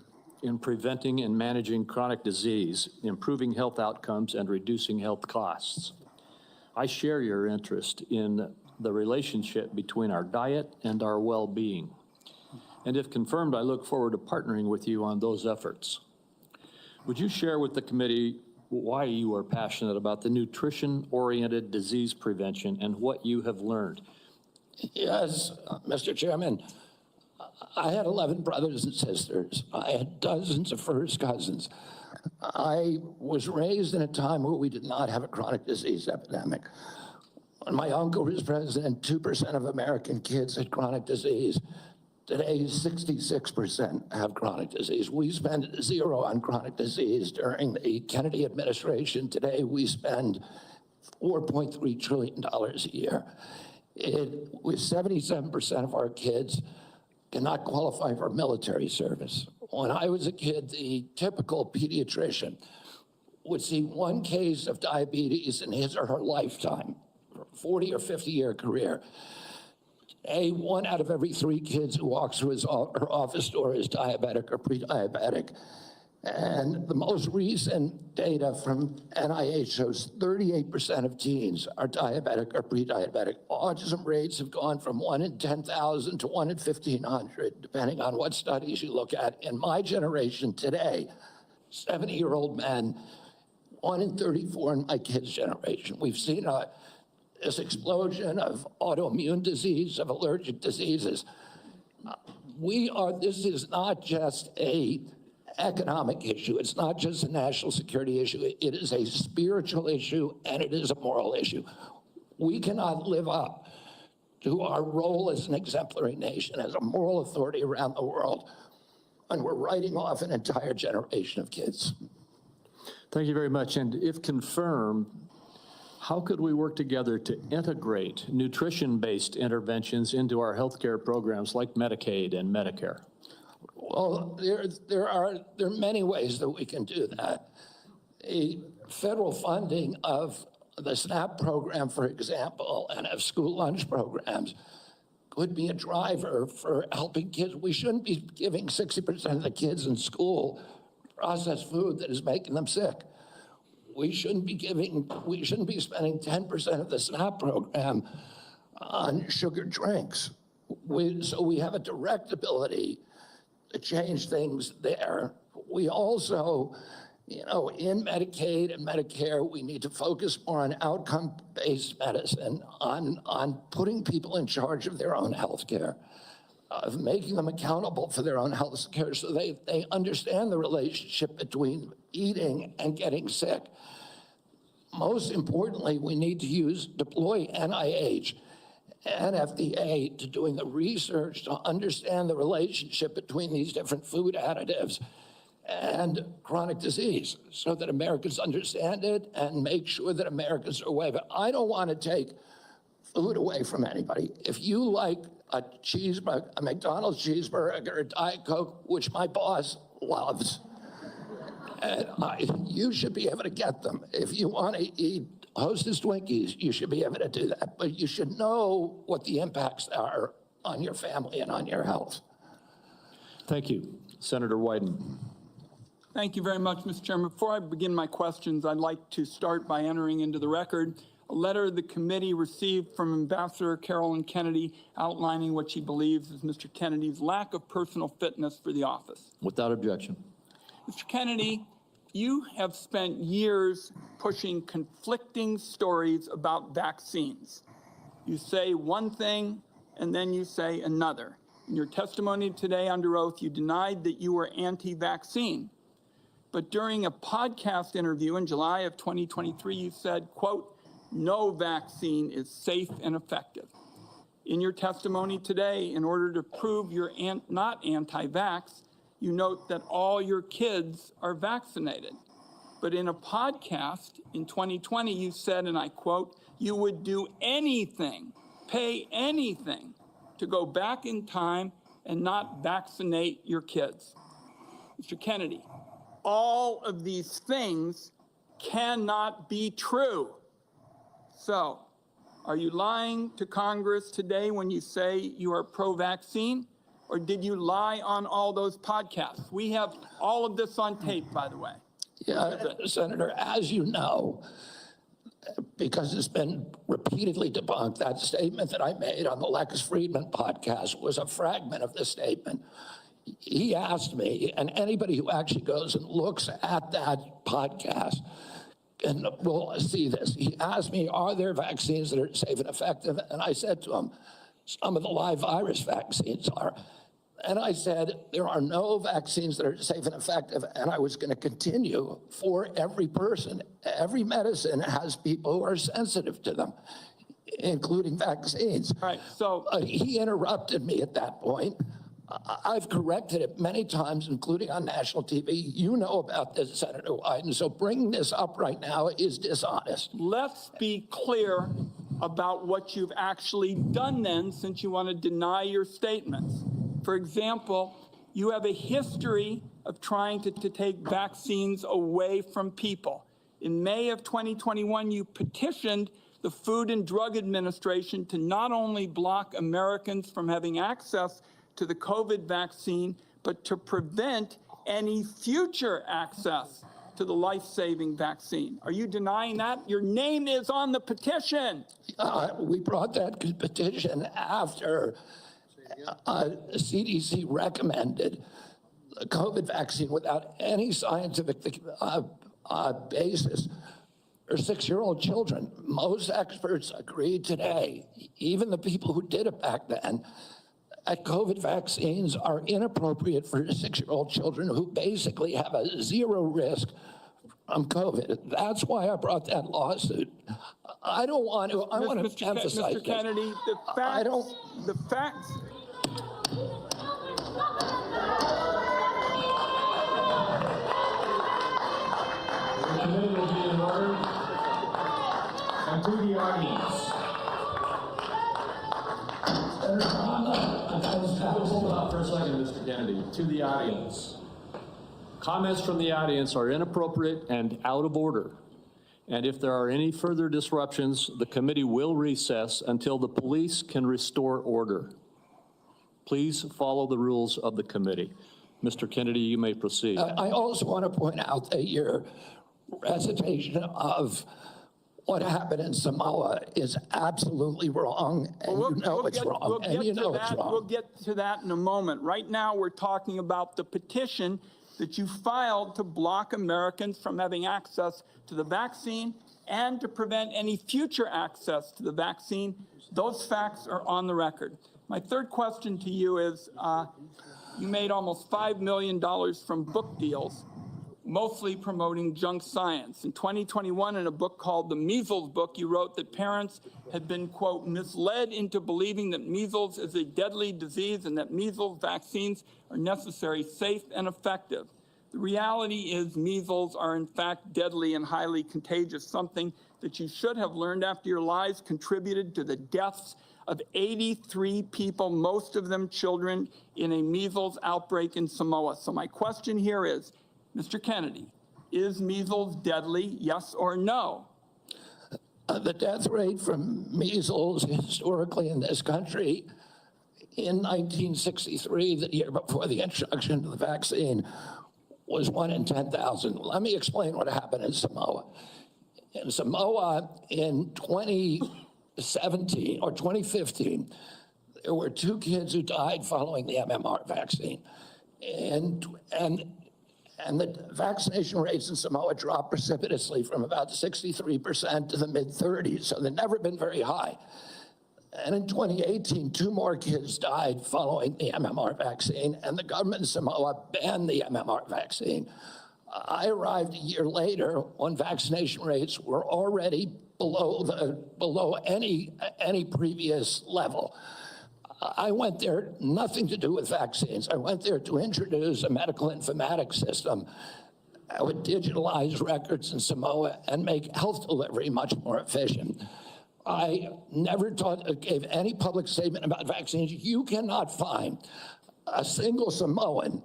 in preventing and managing chronic disease, improving health outcomes, and reducing health costs. I share your interest in the relationship between our diet and our well-being. And if confirmed, I look forward to partnering with you on those efforts. Would you share with the committee why you are passionate about the nutrition-oriented disease prevention and what you have learned? Yes, Mr. Chairman. I had 11 brothers and sisters. I had dozens of first cousins. I was raised in a time where we did not have a chronic disease epidemic. When my uncle was president, 2% of American kids had chronic disease. Today, 66% have chronic disease. We spend zero on chronic disease during the Kennedy administration. Today, we spend $4.3 trillion a year. With 77% of our kids cannot qualify for military service. When I was a kid, the typical pediatrician would see one case of diabetes in his or her lifetime. 40 or 50-year career. 1 out of every 3 kids who walks through her office door is diabetic or pre-diabetic. And the most recent data from NIH shows 38% of teens are diabetic or pre-diabetic. Autism rates have gone from 1 in 10,000 to 1 in 1,500, depending on what studies you look at. In my generation today, 70-year-old men, 1 in 34 in my kids' generation. We've seen this explosion of autoimmune disease, of allergic diseases. This is not just a economic issue. It's not just a national security issue. It is a spiritual issue, and it is a moral issue. We cannot live up to our role as an exemplary nation, as a moral authority around the world, and we're writing off an entire generation of kids. Thank you very much. And if confirmed, how could we work together to integrate nutrition-based interventions into our healthcare programs like Medicaid and Medicare? Well, there are many ways that we can do that. A federal funding of the SNAP program, for example, and of school lunch programs could be a driver for helping kids. We shouldn't be giving 60% of the kids in school processed food that is making them sick. We shouldn't be spending 10% of the SNAP program on sugar drinks. So we have a direct ability to change things there. We also, in Medicaid and Medicare, we need to focus more on outcome-based medicine, on putting people in charge of their own health care, of making them accountable for their own health care so they understand the relationship between eating and getting sick. Most importantly, we need to deploy NIH and FDA to doing the research to understand the relationship between these different food additives and chronic disease so that Americans understand it and make sure that Americans are aware of it. I don't want to take food away from anybody. If you like a cheeseburger, a McDonald's cheeseburger, a Diet Coke, which my boss loves, and you should be able to get them. If you want to eat Hostess Twinkies, you should be able to do that. But you should know what the impacts are on your family and on your health. Thank you. Senator Wyden. Thank you very much, Mr. Chairman. Before I begin my questions, I'd like to start by entering into the record a letter the committee received from Ambassador Carolyn Kennedy outlining what she believes is Mr. Kennedy's lack of personal fitness for the office. Without objection. Mr. Kennedy, you have spent years pushing conflicting stories about vaccines. You say one thing and then you say another. In your testimony today under oath, you denied that you were anti-vaccine. But during a podcast interview in July of 2023, you said, quote, "No vaccine is safe and effective." In your testimony today, in order to prove you're not anti-vax, you note that all your kids are vaccinated. But in a podcast in 2020, you said, and I quote, "You would do anything, pay anything to go back in time and not vaccinate your kids." Mr. Kennedy, all of these things cannot be true. So, are you lying to Congress today when you say you are pro-vaccine? Or did you lie on all those podcasts? We have all of this on tape, by the way. Yeah, Senator, as you know, because it's been repeatedly debunked, that statement that I made on the Lex Friedman podcast was a fragment of the statement. He asked me, and anybody who actually goes and looks at that podcast and will see this. He asked me, are there vaccines that are safe and effective? And I said to him, some of the live virus vaccines are. And I said, there are no vaccines that are safe and effective. And I was going to continue for every person. Every medicine has people who are sensitive to them, including vaccines. All right, so he interrupted me at that point. I've corrected it many times, including on national TV. You know about this, Senator Wyden. So bringing this up right now is dishonest. Let's be clear about what you've actually done then, since you want to deny your statements. For example, you have a history of trying to take vaccines away from people. In May of 2021, you petitioned the Food and Drug Administration to not only block Americans from having access to the COVID vaccine, but to prevent any future access to the life-saving vaccine. Are you denying that? Your name is on the petition. We brought that petition after CDC recommended the COVID vaccine without any scientific basis for 6-year-old children. Most experts agree today, even the people who did it back then, that COVID vaccines are inappropriate for 6-year-old children who basically have a zero risk from COVID. That's why I brought that lawsuit. I don't want to, I want to emphasize Mr. Kennedy, the facts. The committee will be in order. And to the audience. Hold on for a second, Mr. Kennedy. To the audience. Comments from the audience are inappropriate and out of order. And if there are any further disruptions, the committee will recess until the police can restore order. Please follow the rules of the committee. Mr. Kennedy, you may proceed. I also want to point out that your recitation of what happened in Samoa is absolutely wrong, and you know it's wrong, and you know it's wrong. We'll get to that in a moment. Right now, we're talking about the petition that you filed to block Americans from having access to the vaccine and to prevent any future access to the vaccine. Those facts are on the record. My third question to you is, you made almost $5 million from book deals, mostly promoting junk science. In 2021, in a book called The Measles Book, you wrote that parents had been, quote, misled into believing that measles is a deadly disease and that measles vaccines are necessary, safe, and effective. The reality is measles are in fact deadly and highly contagious, something that you should have learned after your lies contributed to the deaths of 83 people, most of them children, in a measles outbreak in Samoa. So my question here is, Mr. Kennedy, is measles deadly, yes or no? The death rate from measles historically in this country in 1963, the year before the introduction of the vaccine, was 1 in 10,000. Let me explain what happened in Samoa. In Samoa in 2017 or 2015, there were 2 kids who died following the MMR vaccine. And the vaccination rates in Samoa dropped precipitously from about 63% to the mid-30s, so they've never been very high. And in 2018, 2 more kids died following the MMR vaccine, and the government of Samoa banned the MMR vaccine. I arrived a year later when vaccination rates were already below any previous level. I went there, nothing to do with vaccines. I went there to introduce a medical informatics system that would digitalize records in Samoa and make health delivery much more efficient. I never gave any public statement about vaccines. You cannot find a single Samoan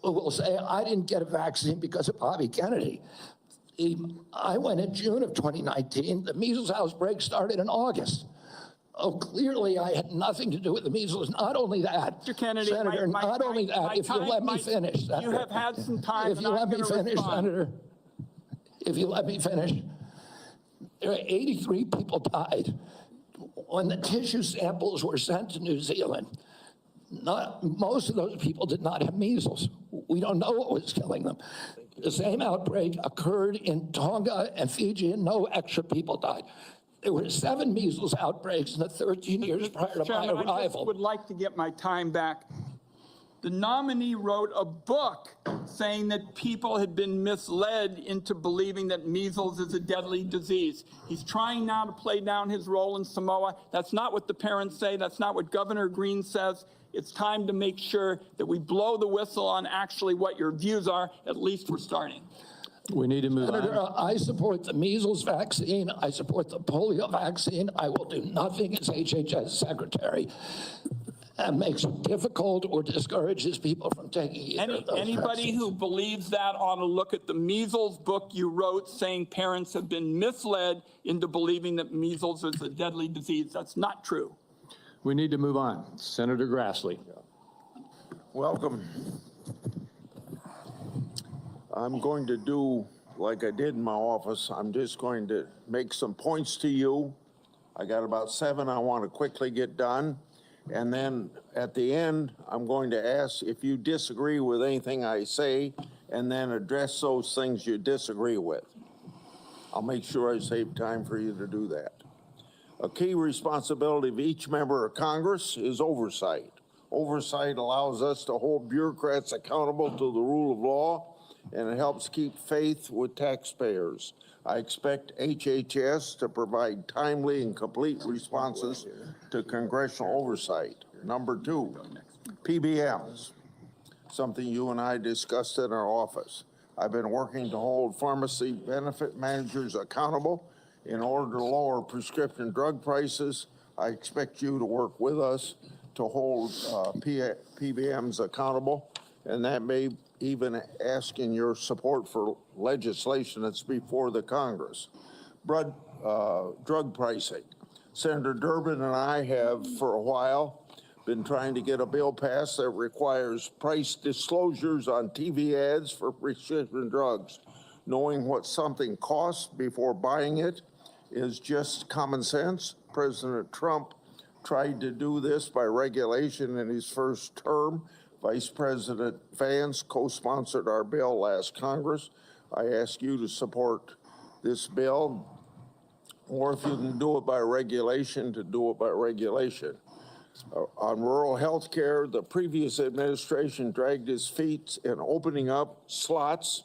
who will say, I didn't get a vaccine because of Bobby Kennedy. I went in June of 2019. The measles outbreak started in August. Oh, clearly I had nothing to do with the measles. Not only that, Mr. Kennedy, Senator, if you let me finish, Senator. You have had some time. If you let me finish, Senator, if you let me finish. There are 83 people died. When the tissue samples were sent to New Zealand, most of those people did not have measles. We don't know what was killing them. The same outbreak occurred in Tonga and Fiji, and no extra people died. There were 7 measles outbreaks in the 13 years prior to my arrival. I just would like to get my time back. The nominee wrote a book saying that people had been misled into believing that measles is a deadly disease. He's trying now to play down his role in Samoa. That's not what the parents say. That's not what Governor Green says. It's time to make sure that we blow the whistle on actually what your views are. At least we're starting. We need to move Senator, on. I support the measles vaccine. I support the polio vaccine. I will do nothing as HHS secretary makes it difficult or discourages people from taking Anybody who believes that ought to look at the measles book you wrote saying parents have been misled into believing that measles is a deadly disease. That's not true. We need to move on. Senator Grassley. Welcome. I'm going to do like I did in my office. I'm just going to make some points to you. I got about 7 I want to quickly get done. And then at the end, I'm going to ask if you disagree with anything I say, and then address those things you disagree with. I'll make sure I save time for you to do that. A key responsibility of each member of Congress is oversight. Oversight allows us to hold bureaucrats accountable to the rule of law, and it helps keep faith with taxpayers. I expect HHS to provide timely and complete responses to congressional oversight. Number 2, PBMs, something you and I discussed in our office. I've been working to hold pharmacy benefit managers accountable in order to lower prescription drug prices. I expect you to work with us to hold PBMs accountable, and that may even asking your support for legislation that's before the Congress. Drug pricing. Senator Durbin and I have for a while been trying to get a bill passed that requires price disclosures on TV ads for prescription drugs. Knowing what something costs before buying it is just common sense. President Trump tried to do this by regulation in his first term. Vice President Vance co-sponsored our bill last Congress. I ask you to support this bill, or if you can do it by regulation, to do it by regulation. On rural health care, the previous administration dragged its feet in opening up slots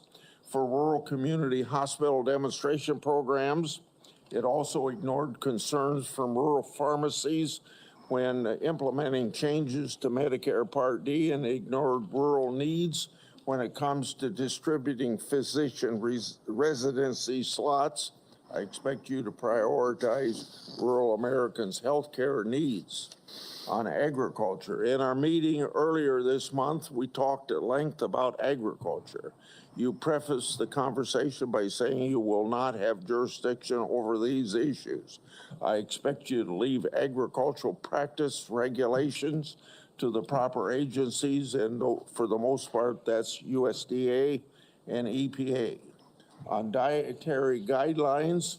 for rural community hospital demonstration programs. It also ignored concerns from rural pharmacies when implementing changes to Medicare Part D, and ignored rural needs when it comes to distributing physician residency slots. I expect you to prioritize rural Americans' health care needs. On agriculture, in our meeting earlier this month, we talked at length about agriculture. You prefaced the conversation by saying you will not have jurisdiction over these issues. I expect you to leave agricultural practice regulations to the proper agencies, and for the most part, that's USDA and EPA. On dietary guidelines,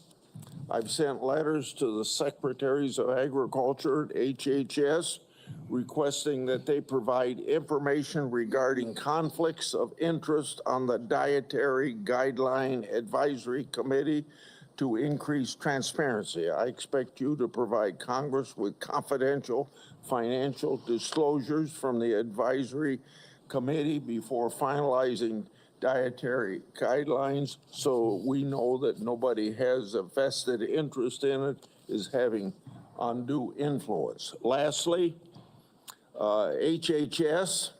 I've sent letters to the Secretaries of Agriculture at HHS requesting that they provide information regarding conflicts of interest on the Dietary Guideline Advisory Committee to increase transparency. I expect you to provide Congress with confidential financial disclosures from the Advisory Committee before finalizing dietary guidelines, so we know that nobody has a vested interest in it, is having undue influence. Lastly, HHS,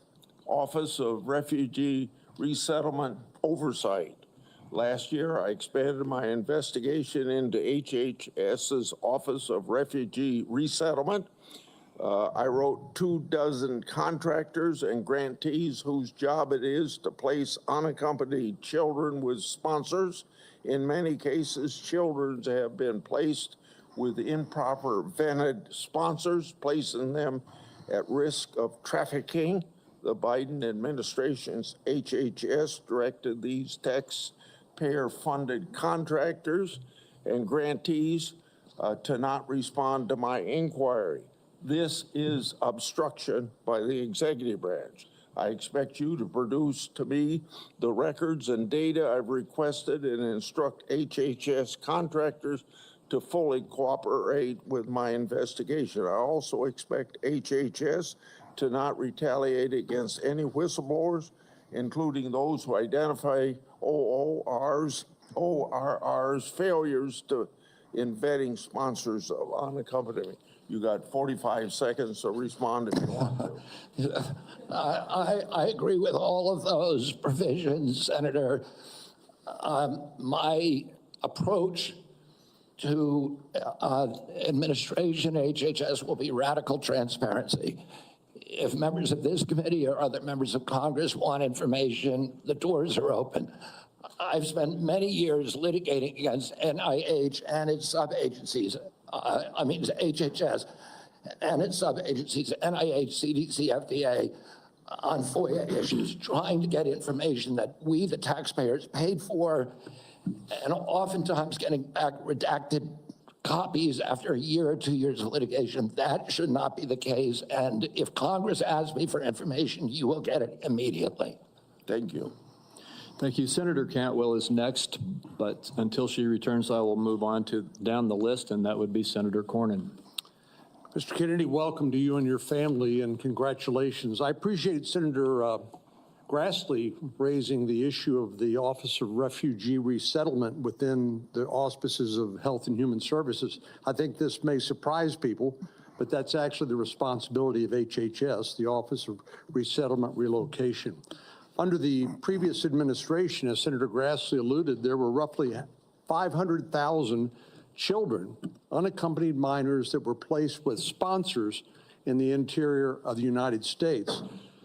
Office of Refugee Resettlement Oversight. Last year, I expanded my investigation into HHS's Office of Refugee Resettlement. I wrote 24 contractors and grantees whose job it is to place unaccompanied children with sponsors. In many cases, children have been placed with improper vetted sponsors, placing them at risk of trafficking. The Biden administration's HHS directed these taxpayer-funded contractors and grantees to not respond to my inquiry. This is obstruction by the executive branch. I expect you to produce to me the records and data I've requested and instruct HHS contractors to fully cooperate with my investigation. I also expect HHS to not retaliate against any whistleblowers, including those who identify ORR's failures in vetting sponsors of unaccompanied. You got 45 seconds to respond if you want to. I agree with all of those provisions, Senator. My approach to administration HHS will be radical transparency. if members of this committee or other members of Congress want information, the doors are open. I've spent many years litigating against NIH and its sub-agencies, HHS and its sub-agencies, NIH, CDC, FDA, on FOIA issues, trying to get information that we, the taxpayers, paid for, and oftentimes getting back redacted copies after a year or 2 years of litigation. That should not be the case. And if Congress asks me for information, you will get it immediately. Thank you. Thank you. Senator Cantwell is next, but until she returns, I will move on to down the list, and that would be Senator Cornyn. Mr. Kennedy, welcome to you and your family, and congratulations. I appreciate Senator Grassley raising the issue of the Office of Refugee Resettlement within the auspices of Health and Human Services. I think this may surprise people, but that's actually the responsibility of HHS, the Office of Resettlement Relocation. Under the previous administration, as Senator Grassley alluded, there were roughly 500,000 children, unaccompanied minors, that were placed with sponsors in the interior of the United States.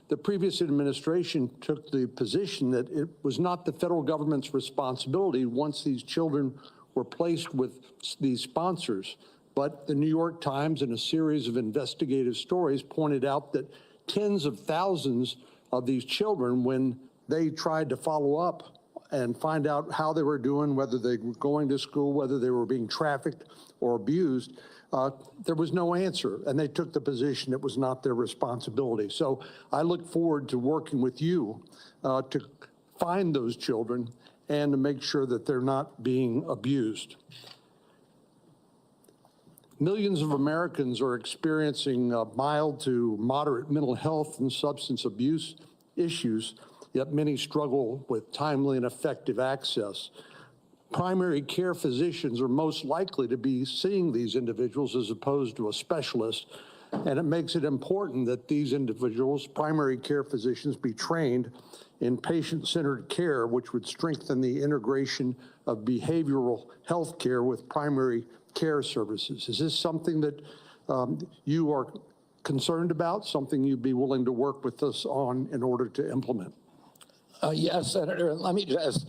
The previous administration took the position that it was not the federal government's responsibility once these children were placed with these sponsors. But the New York Times, in a series of investigative stories, pointed out that tens of thousands of these children, when they tried to follow up and find out how they were doing, whether they were going to school, whether they were being trafficked or abused, there was no answer, and they took the position it was not their responsibility. So I look forward to working with you to find those children and to make sure that they're not being abused. Millions of Americans are experiencing mild to moderate mental health and substance abuse issues, yet many struggle with timely and effective access. Primary care physicians are most likely to be seeing these individuals as opposed to a specialist, and it makes it important that these individuals, primary care physicians, be trained in patient-centered care, which would strengthen the integration of behavioral health care with primary care services. Is this something that you are concerned about, something you'd be willing to work with us on in order to implement? Yes, Senator. Let me just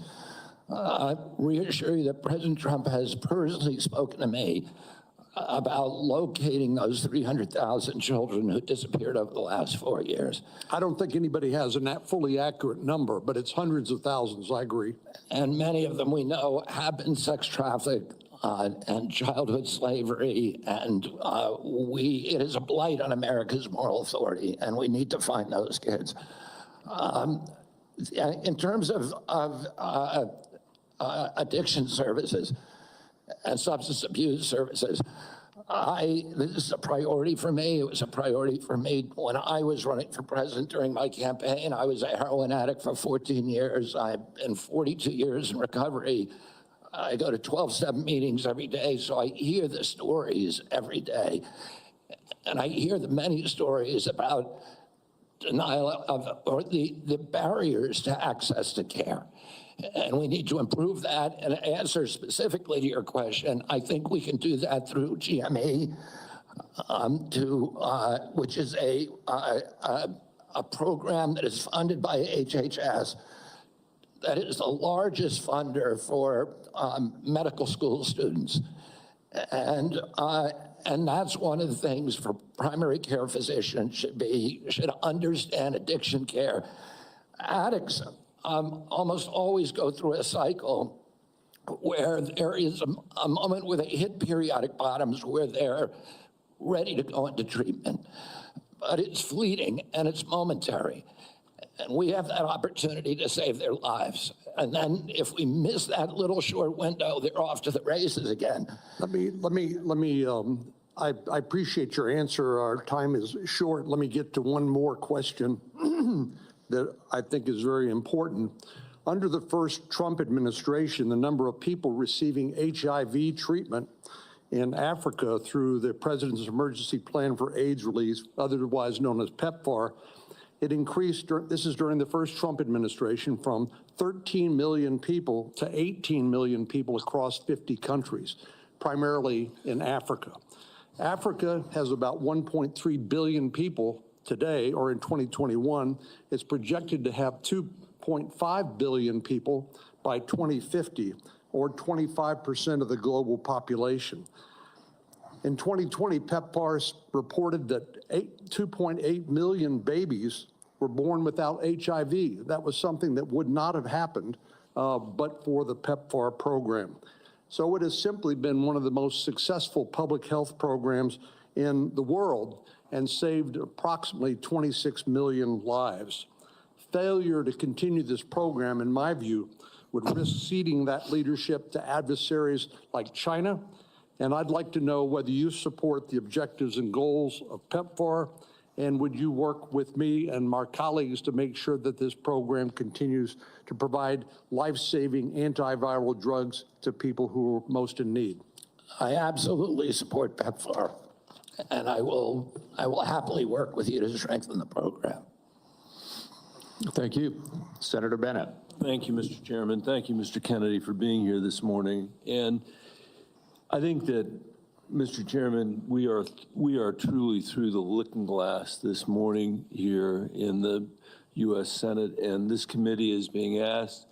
reassure you that President Trump has personally spoken to me about locating those 300,000 children who disappeared over the last 4 years. I don't think anybody has a fully accurate number, but it's hundreds of thousands, I agree. And many of them we know have been sex trafficked and childhood slavery, and it is a blight on America's moral authority, and we need to find those kids. In terms of addiction services and substance abuse services, this is a priority for me. It was a priority for me when I was running for president during my campaign. I was a heroin addict for 14 years. I've been 42 years in recovery. I go to 12-step meetings every day, so I hear the stories every day. And I hear the many stories about denial of, or the barriers to access to care. And we need to improve that. And to answer specifically to your question, I think we can do that through GME, which is a program that is funded by HHS, that is the largest funder for medical school students. And that's one of the things for primary care physicians should understand addiction care. Addicts almost always go through a cycle where there is a moment where they hit periodic bottoms where they're ready to go into treatment. But it's fleeting and it's momentary. And we have that opportunity to save their lives. And then if we miss that little short window, they're off to the races again. I appreciate your answer. Our time is short. Let me get to one more question that I think is very important. Under the first Trump administration, the number of people receiving HIV treatment in Africa through the President's Emergency Plan for AIDS Relief, otherwise known as PEPFAR, it increased, this is during the first Trump administration, from 13 million people to 18 million people across 50 countries, primarily in Africa. Africa has about 1.3 billion people today, or in 2021, it's projected to have 2.5 billion people by 2050, or 25% of the global population. In 2020, PEPFAR reported that 2.8 million babies were born without HIV. That was something that would not have happened but for the PEPFAR program. So it has simply been one of the most successful public health programs in the world and saved approximately 26 million lives. Failure to continue this program, in my view, would risk ceding that leadership to adversaries like China. And I'd like to know whether you support the objectives and goals of PEPFAR, and would you work with me and my colleagues to make sure that this program continues to provide life-saving antiviral drugs to people who are most in need? I absolutely support PEPFAR, and I will happily work with you to strengthen the program. Thank you. Senator Bennett. Thank you, Mr. Chairman. Thank you, Mr. Kennedy, for being here this morning. And I think that, Mr. Chairman, we are truly through the looking glass this morning here in the U.S. Senate, and this committee is being asked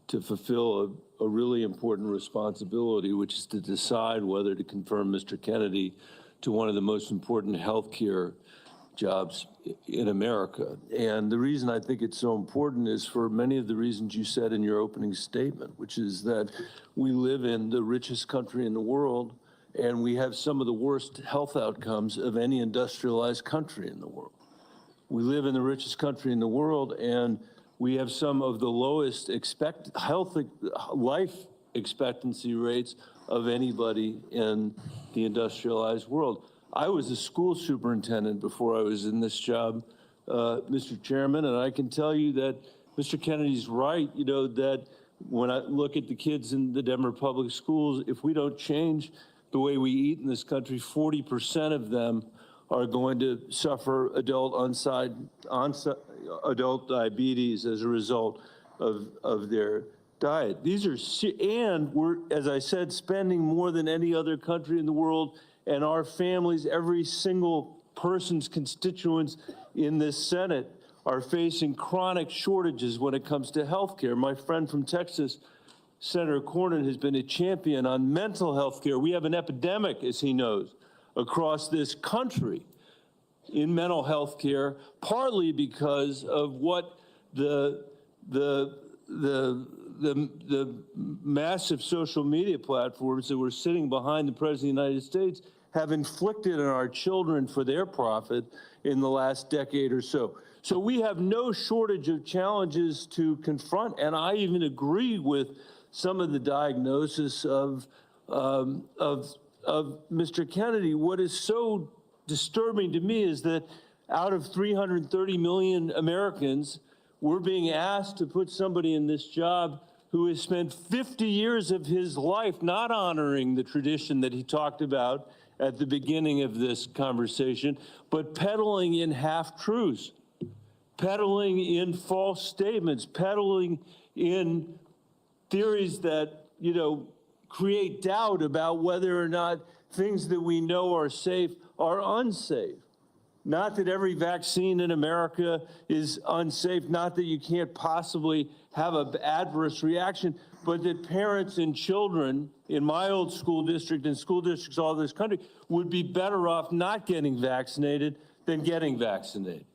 to fulfill a really important responsibility, which is to decide whether to confirm Mr. Kennedy to one of the most important health care jobs in America. And the reason I think it's so important is for many of the reasons you said in your opening statement, which is that we live in the richest country in the world, and we have some of the worst health outcomes of any industrialized country in the world. We live in the richest country in the world, and we have some of the lowest life expectancy rates of anybody in the industrialized world. I was a school superintendent before I was in this job, Mr. Chairman, and I can tell you that Mr. Kennedy's right, that when I look at the kids in the Denver public schools, if we don't change the way we eat in this country, 40% of them are going to suffer adult diabetes as a result of their diet. These are, and we're, as I said, spending more than any other country in the world, and our families, every single person's constituents in this Senate are facing chronic shortages when it comes to health care. My friend from Texas, Senator Cornyn, has been a champion on mental health care. We have an epidemic, as he knows, across this country in mental health care, partly because of what the massive social media platforms that were sitting behind the President of the United States have inflicted on our children for their profit in the last decade or so. So we have no shortage of challenges to confront, and I even agree with some of the diagnosis of Mr. Kennedy. What is so disturbing to me is that out of 330 million Americans, we're being asked to put somebody in this job who has spent 50 years of his life not honoring the tradition that he talked about at the beginning of this conversation, but peddling in half-truths, peddling in false statements, peddling in theories that, create doubt about whether or not things that we know are safe are unsafe. Not that every vaccine in America is unsafe, not that you can't possibly have an adverse reaction, but that parents and children in my old school district and school districts all over this country would be better off not getting vaccinated than getting vaccinated.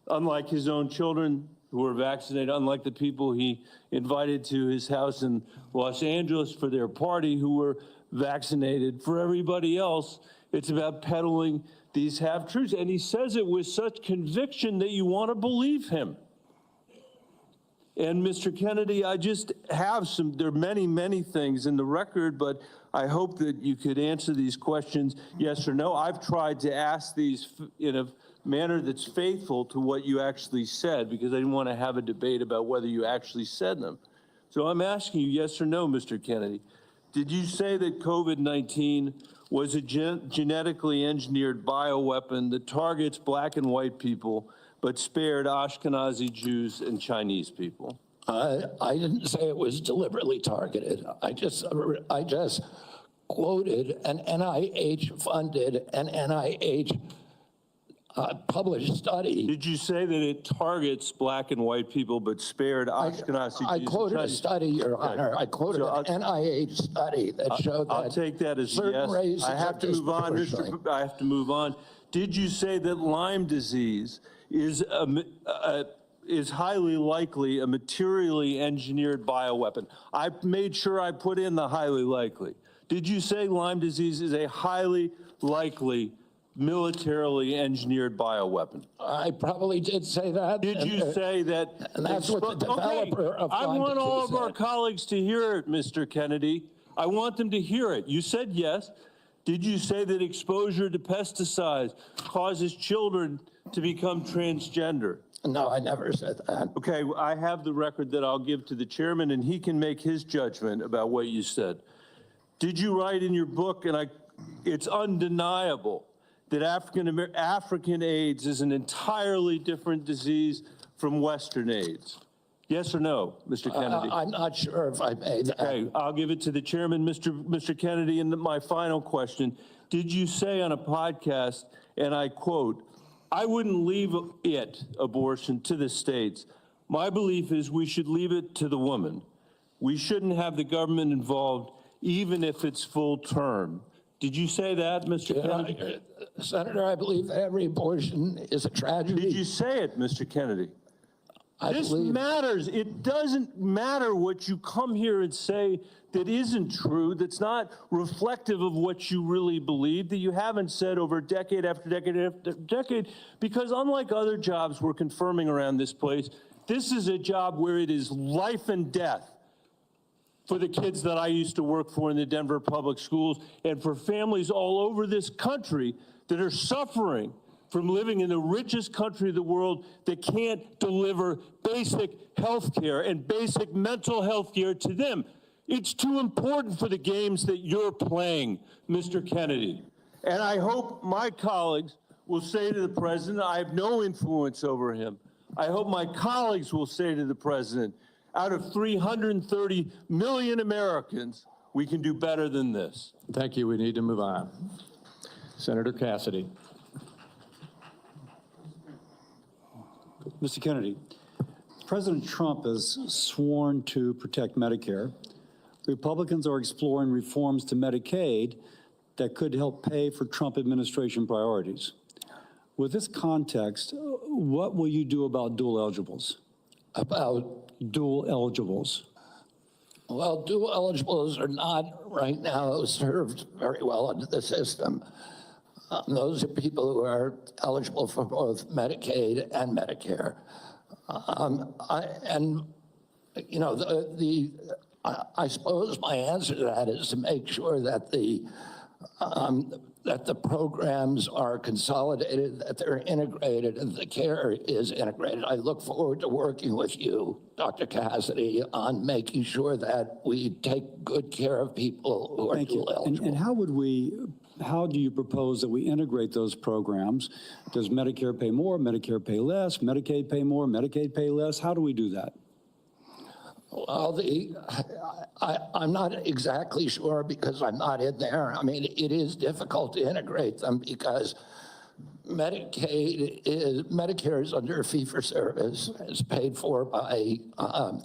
Unlike his own children who were vaccinated, unlike the people he invited to his house in Los Angeles for their party who were vaccinated. For everybody else, it's about peddling these half-truths. And he says it with such conviction that you want to believe him. And Mr. Kennedy, I just have there are many, many things in the record, but I hope that you could answer these questions, yes or no. I've tried to ask these in a manner that's faithful to what you actually said, because I didn't want to have a debate about whether you actually said them. So I'm asking you yes or no, Mr. Kennedy. Did you say that COVID-19 was a genetically engineered bioweapon that targets black and white people, but spared Ashkenazi Jews and Chinese people? I didn't say it was deliberately targeted. I just quoted an NIH-funded and NIH published study. Did you say that it targets black and white people but spared Ashkenazi Jews? I quoted a study, Your Honor. I quoted an NIH study that showed that. I'll take that as a yes. I have to move on, I have to move on. Did you say that Lyme disease is highly likely a materially engineered bioweapon? I made sure I put in the highly likely. Did you say Lyme disease is a highly likely militarily engineered bioweapon? I probably did say that. Did you say that? And that's what the developer of I Lyme want all of disease our said. colleagues to hear it, Mr. Kennedy. I want them to hear it. You said yes. Did you say that exposure to pesticides causes children to become transgender? No, I never said that. Okay, I have the record that I'll give to the chairman, and he can make his judgment about what you said. Did you write in your book, and it's undeniable, that African AIDS is an entirely different disease from Western AIDS? Yes or no, Mr. Kennedy? I'm not sure if I made that. Okay, I'll give it to the chairman, Mr. Kennedy. And my final question, did you say on a podcast, and I quote, "I wouldn't leave abortion, to the states. My belief is we should leave it to the woman. We shouldn't have the government involved, even if it's full term." Did you say that, Mr. Kennedy? Senator, I believe that every abortion is a tragedy. Did you say it, Mr. Kennedy? This believe matters. It doesn't matter what you come here and say that isn't true, that's not reflective of what you really believe, that you haven't said over decade after decade after decade, because unlike other jobs we're confirming around this place, this is a job where it is life and death for the kids that I used to work for in the Denver public schools, and for families all over this country that are suffering from living in the richest country of the world that can't deliver basic health care and basic mental health care to them. It's too important for the games that you're playing, Mr. Kennedy. And I hope my colleagues will say to the president, I have no influence over him. I hope my colleagues will say to the president, out of 330 million Americans, we can do better than this. Thank you. We need to move on. Senator Cassidy. Mr. Kennedy, President Trump has sworn to protect Medicare. Republicans are exploring reforms to Medicaid that could help pay for Trump administration priorities. With this context, what will you do about dual eligibles? About dual eligibles? Well, dual eligibles are not right now served very well under the system. Those are people who are eligible for both Medicaid and Medicare. I suppose my answer to that is to make sure that the programs are consolidated, that they're integrated, and the care is integrated. I look forward to working with you, Dr. Cassidy, on making sure that we take good care of people who are dual eligible. And how do you propose that we integrate those programs? Does Medicare pay more, Medicare pay less, Medicaid pay more, Medicaid pay less? How do we do that? Well, I'm not exactly sure because I'm not in there. I mean, it is difficult to integrate them because Medicare is under fee-for-service. It's paid for by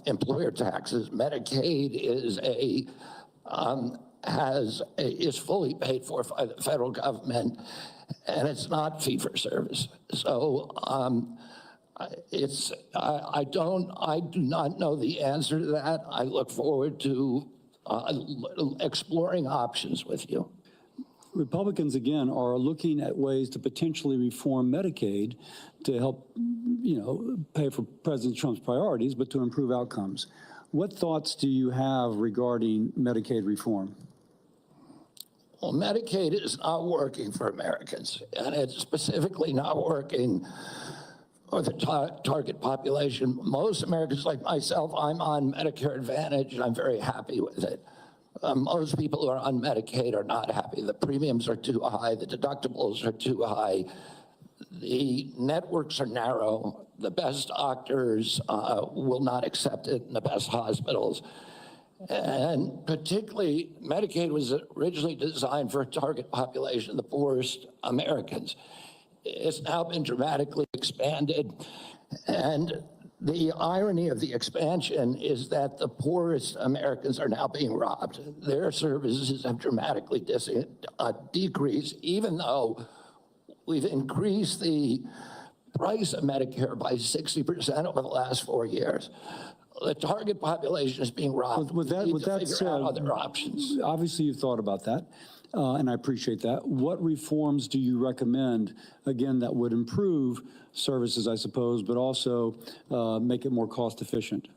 employer taxes. Medicaid is fully paid for by the federal government, and it's not fee-for-service. So I do not know the answer to that. I look forward to exploring options with you. Republicans, again, are looking at ways to potentially reform Medicaid to help, pay for President Trump's priorities, but to improve outcomes. What thoughts do you have regarding Medicaid reform? Well, Medicaid is not working for Americans, and it's specifically not working for the target population. Most Americans like myself, I'm on Medicare Advantage, and I'm very happy with it. Most people who are on Medicaid are not happy. The premiums are too high. The deductibles are too high. The networks are narrow. The best doctors will not accept it in the best hospitals. And particularly, Medicaid was originally designed for a target population, the poorest Americans. it's now been dramatically expanded. And the irony of the expansion is that the poorest Americans are now being robbed. Their services have dramatically decreased, even though we've increased the price of Medicare by 60% over the last 4 years. The target population is being robbed. With that said, other options. Obviously, you've thought about that, and I appreciate that. What reforms do you recommend, again, that would improve services, I suppose, but also make it more cost efficient?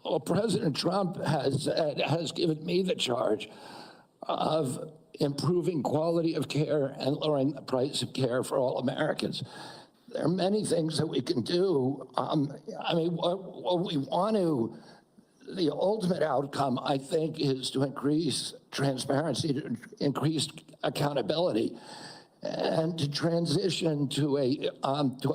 Well, President Trump has given me the charge of improving quality of care and lowering the price of care for all Americans. There are many things that we can do. I mean, what we want to, the ultimate outcome, I think, is to increase transparency, to increase accountability, and to transition to a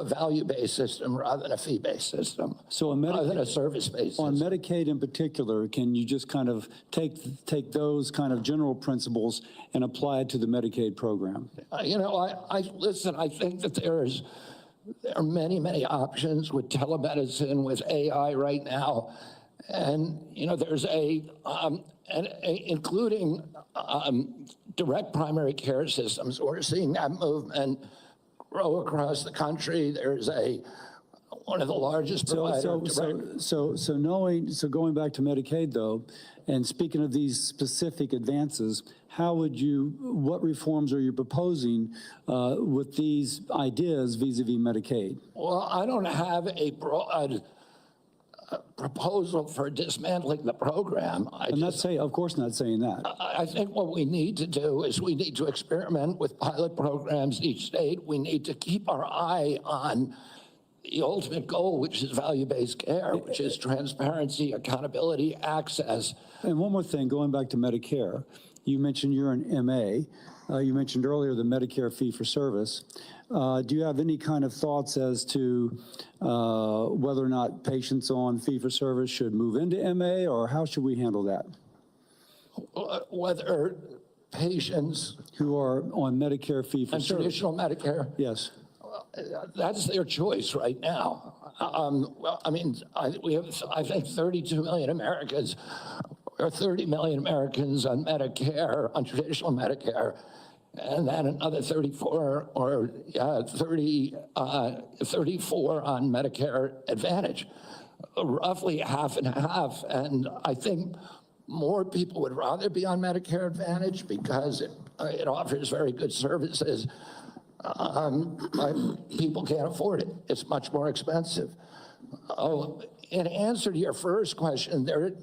value-based system rather than a fee-based system, rather than a service-based on system. Medicaid in particular, can you just kind of take those kind of general principles and apply it to the Medicaid program? You know, listen, I think that there are many, many options with telemedicine, with AI right now. And, you know, there's including direct primary care systems. We're seeing that movement grow across the country. There's one of the largest providers. So going back to Medicaid, though, and speaking of these specific advances, what reforms are you proposing with these ideas vis-a-vis Medicaid? Well, I don't have a broad proposal for dismantling the program. Of course not saying that. I think what we need to do is we need to experiment with pilot programs in each state. We need to keep our eye on the ultimate goal, which is value-based care, which is transparency, accountability, access. And one more thing, going back to Medicare, you mentioned you're an MA. You mentioned earlier the Medicare fee-for-service. Do you have any kind of thoughts as to whether or not patients on fee-for-service should move into MA, or how should we handle that? Whether patients who are on Medicare fee-for-service. And traditional Medicare? Yes. That's their choice right now. Well, I mean, we have, I think, 32 million Americans, or 30 million Americans on Medicare, on traditional Medicare, and then another 34 on Medicare Advantage, roughly half and half. And I think more people would rather be on Medicare Advantage because it offers very good services. But people can't afford it. It's much more expensive. In answer to your first question, there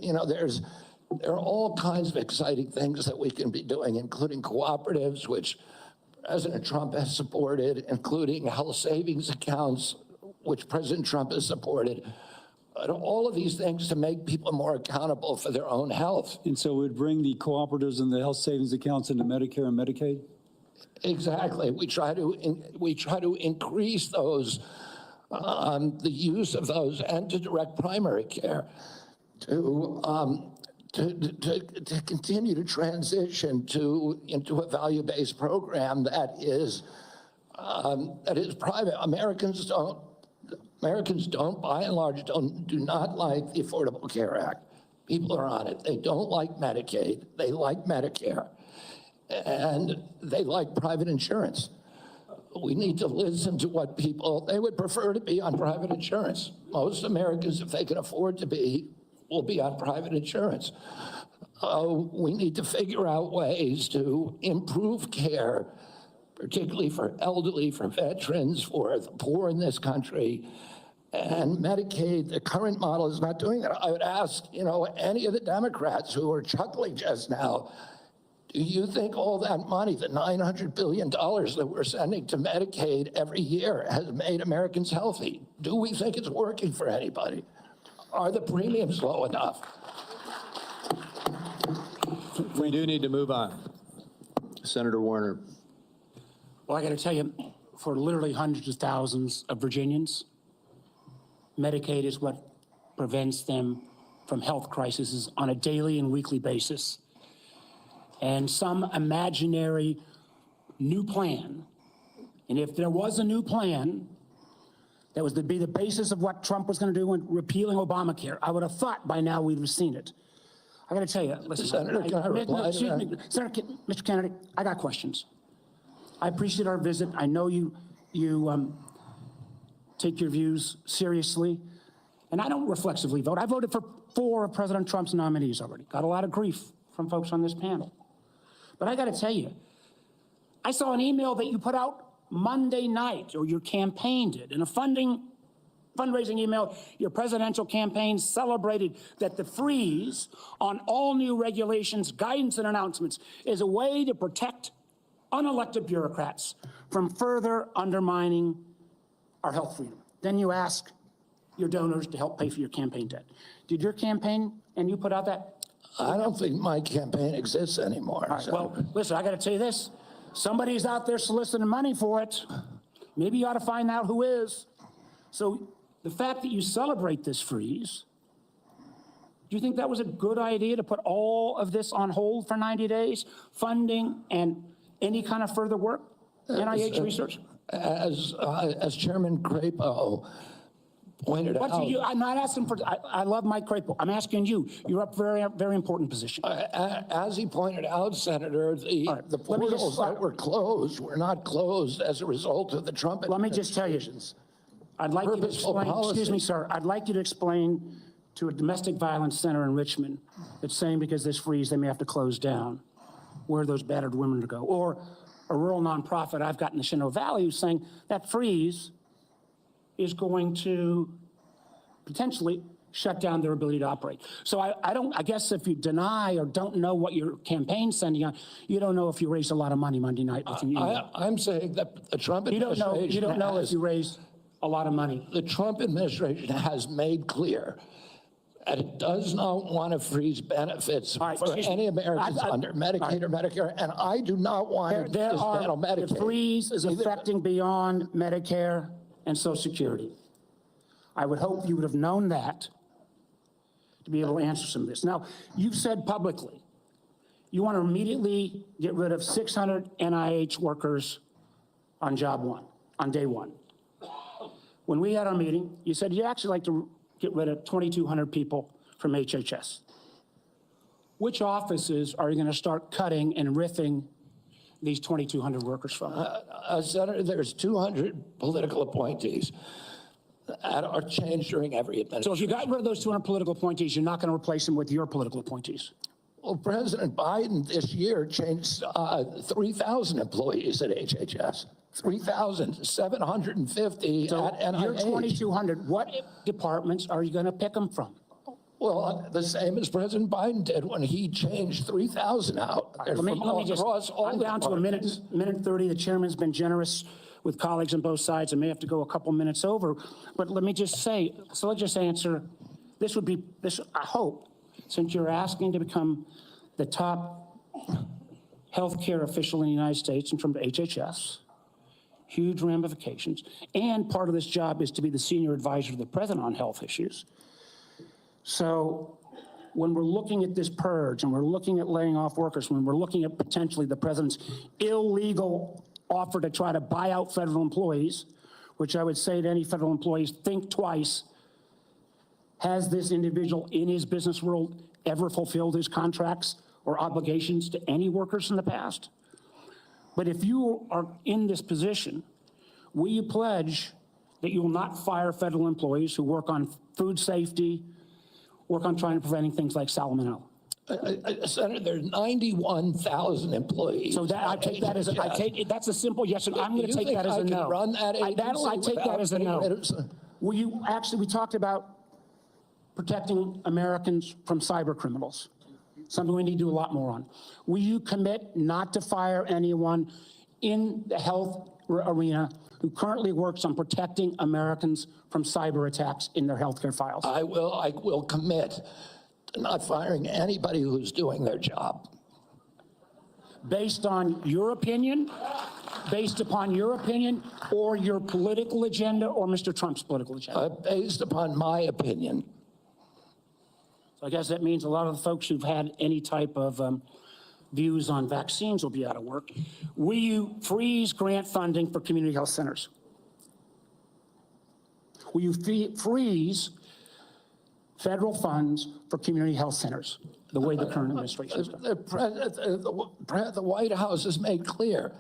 are all kinds of exciting things that we can be doing, including cooperatives, which President Trump has supported, including health savings accounts, which President Trump has supported. All of these things to make people more accountable for their own health. And so we'd bring the cooperatives and the health savings accounts into Medicare and Medicaid? Exactly. We try to increase those, the use of those, and to direct primary care, to continue to transition into a value-based program that is private. Americans don't, by and large, do not like the Affordable Care Act. People are on it. They don't like Medicaid. They like Medicare. And they like private insurance. We need to listen to what they would prefer to be on private insurance. Most Americans, if they can afford to be, will be on private insurance. We need to figure out ways to improve care, particularly for elderly, for veterans, for the poor in this country. And Medicaid, the current model is not doing that. I would ask, any of the Democrats who are chuckling just now, do you think all that money, the $900 billion that we're sending to Medicaid every year, has made Americans healthy? Do we think it's working for anybody? Are the premiums low enough? We do need to move on. Senator Warner. Well, I got to tell you, for literally hundreds of thousands of Virginians, Medicaid is what prevents them from health crises on a daily and weekly basis. And some imaginary new plan And if there was a new plan that was to be the basis of what Trump was going to do when repealing Obamacare, I would have thought by now we'd have seen it. I got to tell you, listen, Senator, can I reply to that? Senator, Mr. Kennedy, I got questions. I appreciate our visit. I know you take your views seriously, and I don't reflexively vote. I voted for 4 of President Trump's nominees already. Got a lot of grief from folks on this panel. But I got to tell you, I saw an email that you put out Monday night, or your campaign did, in a fundraising email. Your presidential campaign celebrated that the freeze on all new regulations, guidance, and announcements is a way to protect unelected bureaucrats from further undermining our health freedom. Then you ask your donors to help pay for your campaign debt. Did your campaign and you put out that? I don't think my campaign exists anymore. All right, well, listen, I got to tell you this. Somebody's out there soliciting money for it. Maybe you ought to find out who is. So the fact that you celebrate this freeze, do you think that was a good idea to put all of this on hold for 90 days? Funding and any kind of further work? NIH research? As Chairman Crapo pointed out. I'm not asking for, I love Mike Crapo. I'm asking you. You're up for a very important position. As he pointed out, Senator, the portals that were closed were not closed as a result of the Trump administration. Let me just tell you, I'd like you to explain, excuse me, sir, I'd like you to explain to a domestic violence center in Richmond that's saying because this freeze, they may have to close down, where those battered women to go. Or a rural nonprofit I've got in the Shenandoah Valley who's saying that freeze is going to potentially shut down their ability to operate. So I guess if you deny or don't know what your campaign's sending on, you don't know if you raised a lot of money Monday night. I'm saying that the Trump administration you don't know if you raised a lot of money. The Trump administration has made clear that it does not want to freeze benefits for any Americans under Medicaid or Medicare, and I do not want to dismantle Medicaid. The freeze is affecting beyond Medicare and Social Security. I would hope you would have known that to be able to answer some of this. Now, you've said publicly you want to immediately get rid of 600 NIH workers on day one. When we had our meeting, you said you'd actually like to get rid of 2,200 people from HHS. Which offices are you going to start cutting and riffing these 2,200 workers from? Senator, there's 200 political appointees that are changed during every administration. So if you got rid of those 200 political appointees, you're not going to replace them with your political appointees? Well, President Biden this year changed 3,000 employees at HHS. 3,750 at NIH. You're 2,200. What departments are you going to pick them from? Well, the same as President Biden did when he changed 3,000 out. Let me just, I'm down to a minute 30. The chairman's been generous with colleagues on both sides. I may have to go a couple minutes over, but let me just say, so let's just answer. This would be, I hope, since you're asking to become the top healthcare official in the United States in terms of HHS, huge ramifications, and part of this job is to be the senior advisor to the president on health issues. So when we're looking at this purge and we're looking at laying off workers, when we're looking at potentially the president's illegal offer to try to buy out federal employees, which I would say to any federal employees, think twice. Has this individual in his business world ever fulfilled his contracts or obligations to any workers in the past? But if you are in this position, will you pledge that you will not fire federal employees who work on food safety, work on trying to preventing things like salmonella? Senator, there's 91,000 employees. So that I take that as that's a simple yes. And I'm going to take that as a no. Run that agency I take that as a no. Will you actually? We talked about protecting Americans from cyber criminals. Something we need to do a lot more on. Will you commit not to fire anyone in the health arena who currently works on protecting Americans from cyber attacks in their healthcare files? I will commit to not firing anybody who's doing their job. Based on your opinion, based upon your opinion, or your political agenda, or Mr. Trump's political agenda? Based upon my opinion. So I guess that means a lot of the folks who've had any type of views on vaccines will be out of work. Will you freeze grant funding for community health centers? Will you freeze federal funds for community health centers, the way the current administration has done? The White House has made clear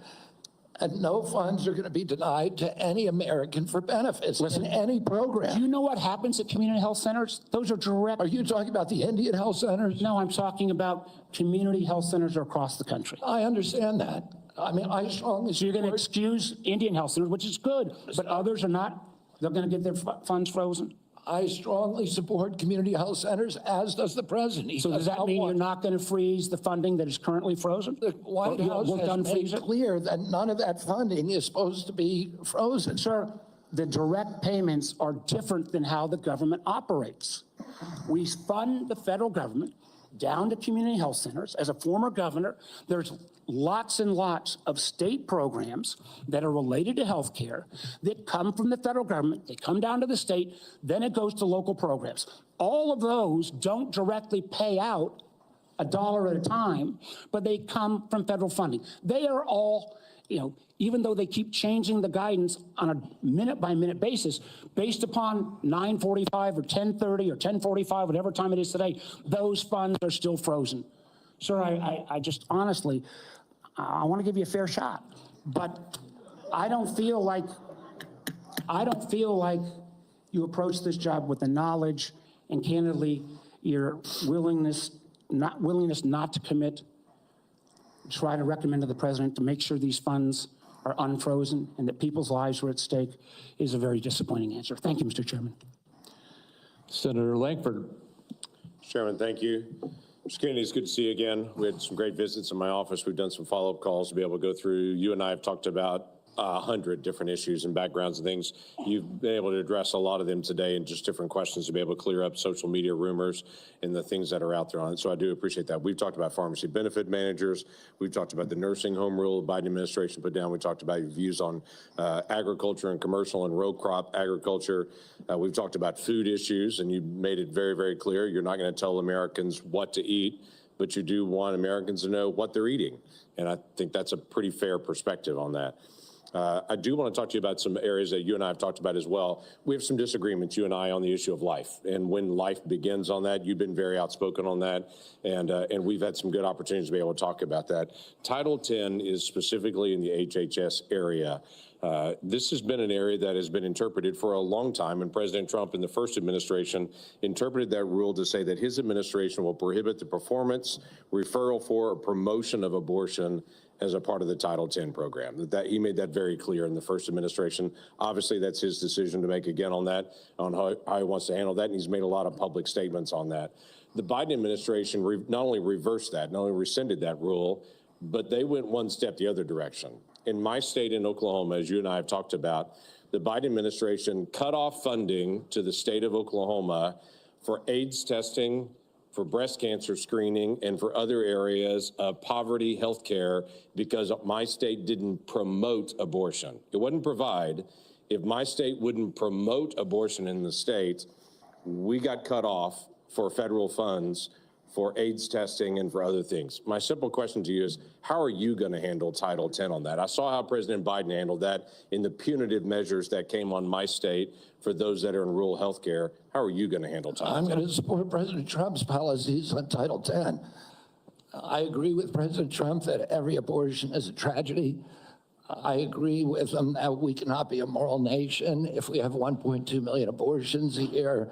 that no funds are going to be denied to any American for benefits in any program. Do you know what happens at community health centers? Those are direct. Are you talking about the Indian health centers? No, I'm talking about community health centers across the country. I understand that. I mean, I strongly. So you're going to excuse Indian health centers, which is good, but others are not. They're going to get their funds frozen. I strongly support community health centers, as does the president. So does that mean you're not going to freeze the funding that is currently frozen? The White House has made clear that none of that funding is supposed to be frozen. Sir, the direct payments are different than how the government operates. We fund the federal government down to community health centers. As a former governor, there's lots and lots of state programs that are related to health care that come from the federal government. They come down to the state, then it goes to local programs. All of those don't directly pay out $1 at a time, but they come from federal funding. They are all, even though they keep changing the guidance on a minute-by-minute basis, based upon 9:45 or 10:30 or 10:45, whatever time it is today, those funds are still frozen. Sir, I just honestly, I want to give you a fair shot, but I don't feel like you approach this job with the knowledge and candidly your willingness not to commit. Try to recommend to the president to make sure these funds are unfrozen and that people's lives are at stake is a very disappointing answer. Thank you, Mr. Chairman. Senator Lankford. Chairman, thank you. Mr. Kennedy, it's good to see you again. We had some great visits in my office. We've done some follow-up calls to be able to go through. You and I have talked about 100 different issues and backgrounds and things. You've been able to address a lot of them today and just different questions to be able to clear up social media rumors and the things that are out there on it. So I do appreciate that. We've talked about pharmacy benefit managers. We've talked about the nursing home rule the Biden administration put down. We talked about your views on agriculture and commercial and row crop agriculture. We've talked about food issues, and you made it very, very clear. You're not going to tell Americans what to eat, but you do want Americans to know what they're eating. And I think that's a pretty fair perspective on that. I do want to talk to you about some areas that you and I have talked about as well. We have some disagreements, you and I, on the issue of life. And when life begins on that, you've been very outspoken on that. And we've had some good opportunities to be able to talk about that. Title 10 is specifically in the HHS area. This has been an area that has been interpreted for a long time, and President Trump in the first administration interpreted that rule to say that his administration will prohibit the performance, referral for, or promotion of abortion as a part of the Title 10 program. That he made that very clear in the first administration. Obviously, that's his decision to make again on that, on how he wants to handle that, and he's made a lot of public statements on that. The Biden administration not only reversed that, not only rescinded that rule, but they went one step the other direction. In my state in Oklahoma, as you and I have talked about, the Biden administration cut off funding to the state of Oklahoma for AIDS testing, for breast cancer screening, and for other areas of poverty health care because my state didn't promote abortion. It wouldn't provide. If my state wouldn't promote abortion in the state, we got cut off for federal funds for AIDS testing and for other things. My simple question to you is, how are you going to handle Title 10 on that? I saw how President Biden handled that in the punitive measures that came on my state for those that are in rural health care. How are you going to handle Title 10? I'm going to support President Trump's policies on Title 10. I agree with President Trump that every abortion is a tragedy. I agree with him that we cannot be a moral nation if we have 1.2 million abortions a year.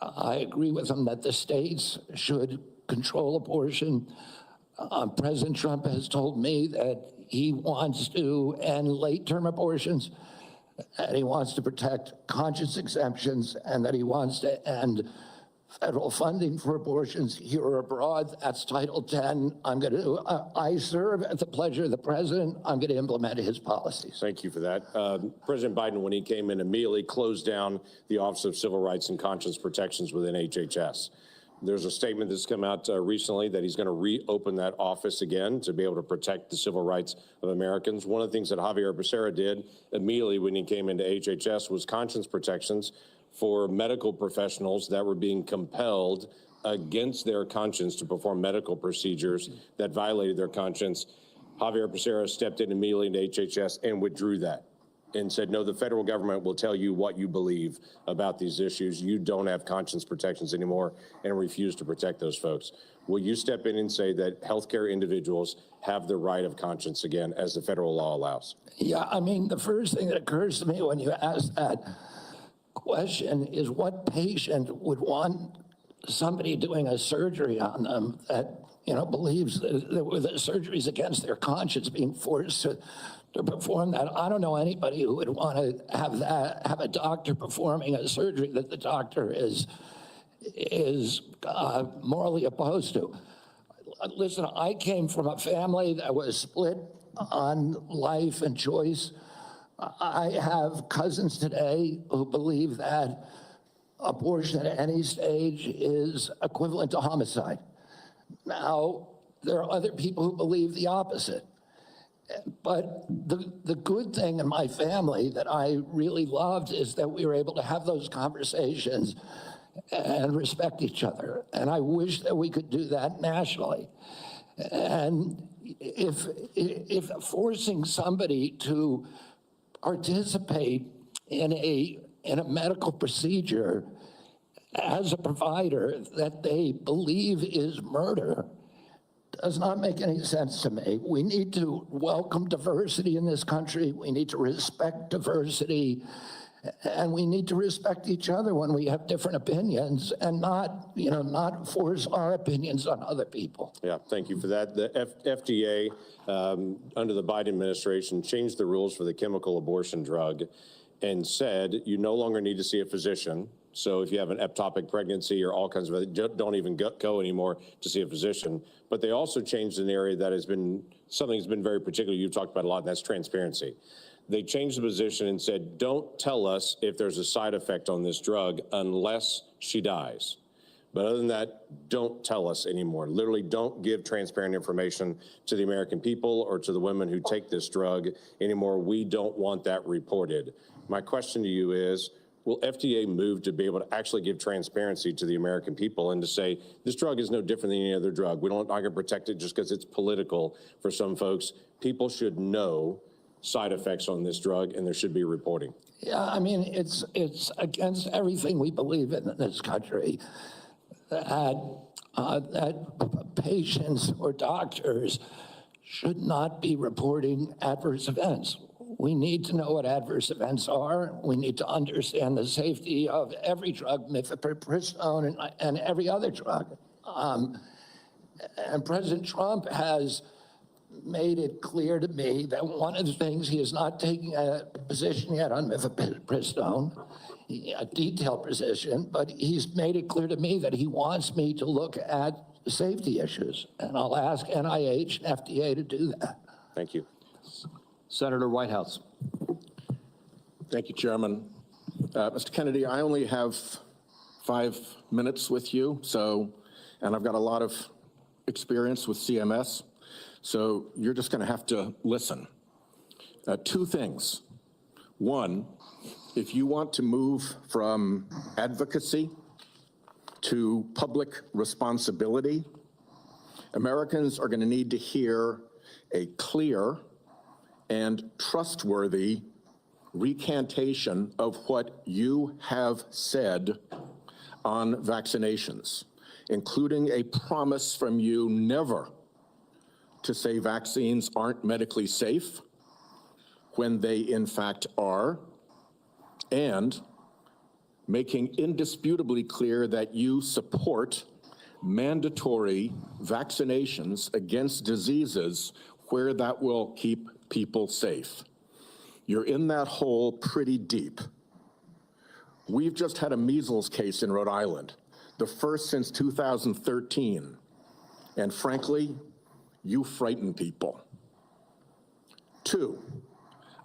I agree with him that the states should control abortion. President Trump has told me that he wants to end late-term abortions, and he wants to protect conscience exemptions, and that he wants to end federal funding for abortions here or abroad. That's Title 10. I serve at the pleasure of the president. I'm going to implement his policies. Thank you for that. President Biden, when he came in, immediately closed down the Office of Civil Rights and Conscience Protections within HHS. There's a statement that's come out recently that he's going to reopen that office again to be able to protect the civil rights of Americans. One of the things that Javier Becerra did immediately when he came into HHS was conscience protections for medical professionals that were being compelled against their conscience to perform medical procedures that violated their conscience. Javier Becerra stepped in immediately into HHS and withdrew that and said, no, the federal government will tell you what you believe about these issues. You don't have conscience protections anymore, and refuse to protect those folks. Will you step in and say that healthcare individuals have the right of conscience again, as the federal law allows? Yeah, I mean, the first thing that occurs to me when you ask that question is, what patient would want somebody doing a surgery on them that, believes that the surgery is against their conscience being forced to perform that? I don't know anybody who would want to have a doctor performing a surgery that the doctor is morally opposed to. Listen, I came from a family that was split on life and choice. I have cousins today who believe that abortion at any stage is equivalent to homicide. Now, there are other people who believe the opposite. But the good thing in my family that I really loved is that we were able to have those conversations and respect each other. And I wish that we could do that nationally. And if forcing somebody to participate in a medical procedure as a provider that they believe is murder does not make any sense to me. We need to welcome diversity in this country. We need to respect diversity, and we need to respect each other when we have different opinions, and not force our opinions on other people. Yeah, thank you for that. The FDA, under the Biden administration, changed the rules for the chemical abortion drug and said you no longer need to see a physician. So if you have an ectopic pregnancy or all kinds of, don't even go anymore to see a physician. But they also changed an area that has been something that's been very particular. You've talked about a lot, and that's transparency. They changed the position and said, don't tell us if there's a side effect on this drug unless she dies. But other than that, don't tell us anymore. Literally, don't give transparent information to the American people or to the women who take this drug anymore. We don't want that reported. My question to you is, will FDA move to be able to actually give transparency to the American people and to say, this drug is no different than any other drug. We're not going to protect it just because it's political for some folks. People should know side effects on this drug, and there should be reporting. Yeah, I mean, it's against everything we believe in this country that patients or doctors should not be reporting adverse events. We need to know what adverse events are. We need to understand the safety of every drug, mifepristone and every other drug. And President Trump has made it clear to me that one of the things, he is not taking a position yet on mifepristone, a detailed position, but he's made it clear to me that he wants me to look at safety issues. And I'll ask NIH and FDA to do that. Thank you. Senator Whitehouse. Thank you, Chairman. Mr. Kennedy, I only have 5 minutes with you, and I've got a lot of experience with CMS, so you're just going to have to listen. 2 things. One, if you want to move from advocacy to public responsibility, Americans are going to need to hear a clear and trustworthy recantation of what you have said on vaccinations, including a promise from you never to say vaccines aren't medically safe when they in fact are, and making indisputably clear that you support mandatory vaccinations against diseases where that will keep people safe. You're in that hole pretty deep. We've just had a measles case in Rhode Island, the first since 2013. And frankly, you frighten people. 2,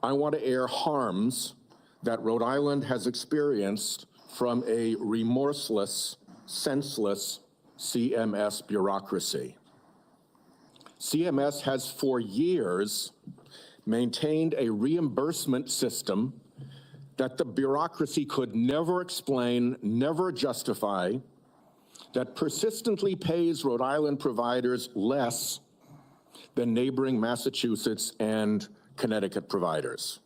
I want to air harms that Rhode Island has experienced from a remorseless, senseless CMS bureaucracy. CMS has for years maintained a reimbursement system that the bureaucracy could never explain, never justify, that persistently pays Rhode Island providers less than neighboring Massachusetts and Connecticut providers,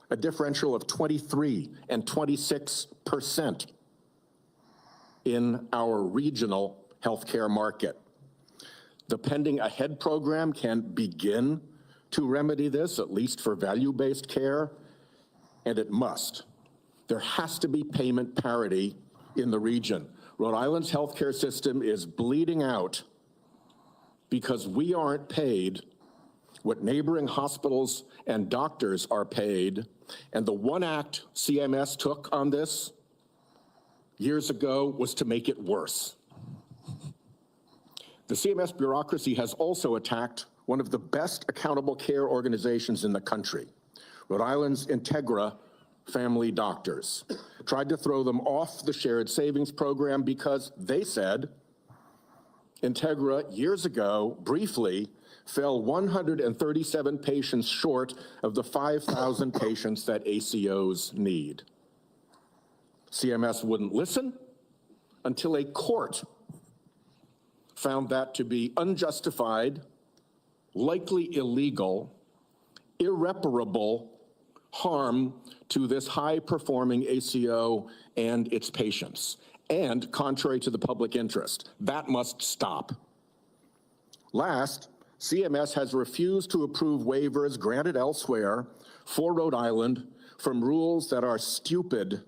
a differential of 23 and 26% in our regional healthcare market. The Pending Ahead program can begin to remedy this, at least for value-based care, and it must. There has to be payment parity in the region. Rhode Island's healthcare system is bleeding out because we aren't paid what neighboring hospitals and doctors are paid. And the one act CMS took on this years ago was to make it worse. The CMS bureaucracy has also attacked one of the best accountable care organizations in the country, Rhode Island's Integra Family Doctors. Tried to throw them off the shared savings program because they said Integra years ago briefly fell 137 patients short of the 5,000 patients that ACOs need. CMS wouldn't listen until a court found that to be unjustified, likely illegal, irreparable harm to this high-performing ACO and its patients, and contrary to the public interest. That must stop. Last, CMS has refused to approve waivers granted elsewhere for Rhode Island from rules that are stupid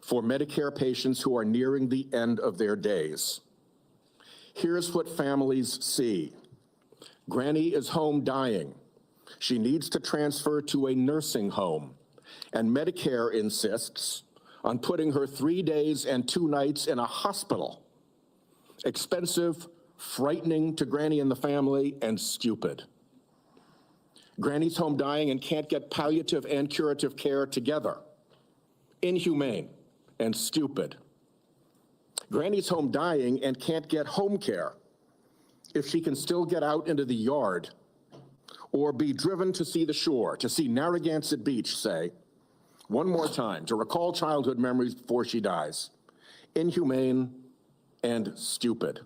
for Medicare patients who are nearing the end of their days. Here's what families see. Granny is home dying. She needs to transfer to a nursing home, and Medicare insists on putting her 3 days and 2 nights in a hospital. Expensive, frightening to Granny and the family, and stupid. Granny's home dying and can't get palliative and curative care together. Inhumane and stupid. Granny's home dying and can't get home care if she can still get out into the yard or be driven to see the shore, to see Narragansett Beach, say, one more time, to recall childhood memories before she dies. Inhumane and stupid.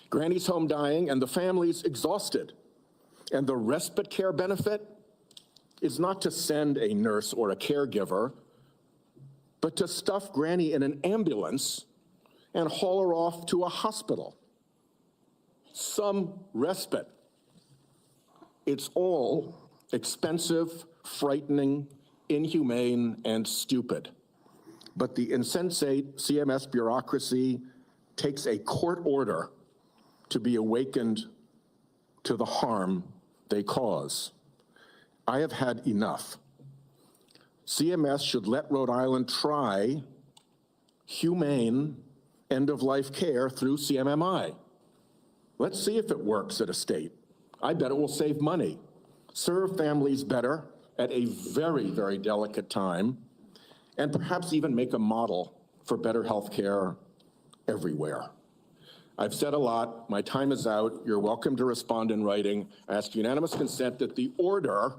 Granny's home dying and the family's exhausted. And the respite care benefit is not to send a nurse or a caregiver, but to stuff Granny in an ambulance and haul her off to a hospital. Some respite. It's all expensive, frightening, inhumane, and stupid. But the insensate CMS bureaucracy takes a court order to be awakened to the harm they cause. I have had enough. CMS should let Rhode Island try humane end-of-life care through CMMI. Let's see if it works at a state. I bet it will save money, serve families better at a very, very delicate time, and perhaps even make a model for better health care everywhere. I've said a lot. My time is out. You're welcome to respond in writing. I ask unanimous consent that the order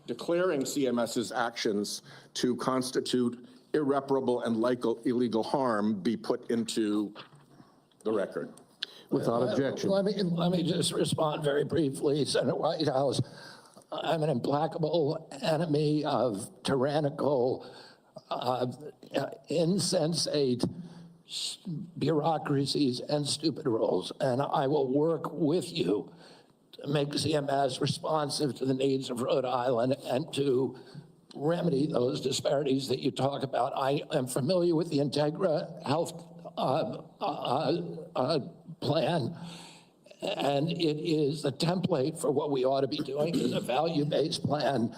declaring CMS's actions to constitute irreparable and illegal harm be put into the record. Without objection. Let me just respond very briefly, Senator Whitehouse. I'm an implacable enemy of tyrannical, insensate bureaucracies and stupid rules, and I will work with you to make CMS responsive to the needs of Rhode Island and to remedy those disparities that you talk about. I am familiar with the Integra Health plan, and it is the template for what we ought to be doing is a value-based plan.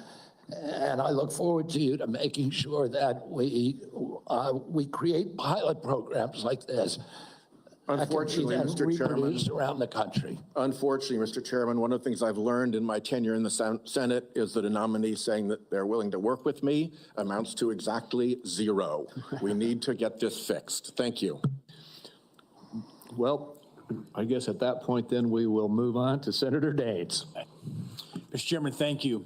And I look forward to you to making sure that we create pilot programs like this. Unfortunately, Mr. Chairman, around the country. Unfortunately, Mr. Chairman, one of the things I've learned in my tenure in the Senate is that a nominee saying that they're willing to work with me amounts to exactly zero. We need to get this fixed. Thank you. Well, I guess at that point, then we will move on to Senator Daines. Mr. Chairman, thank you.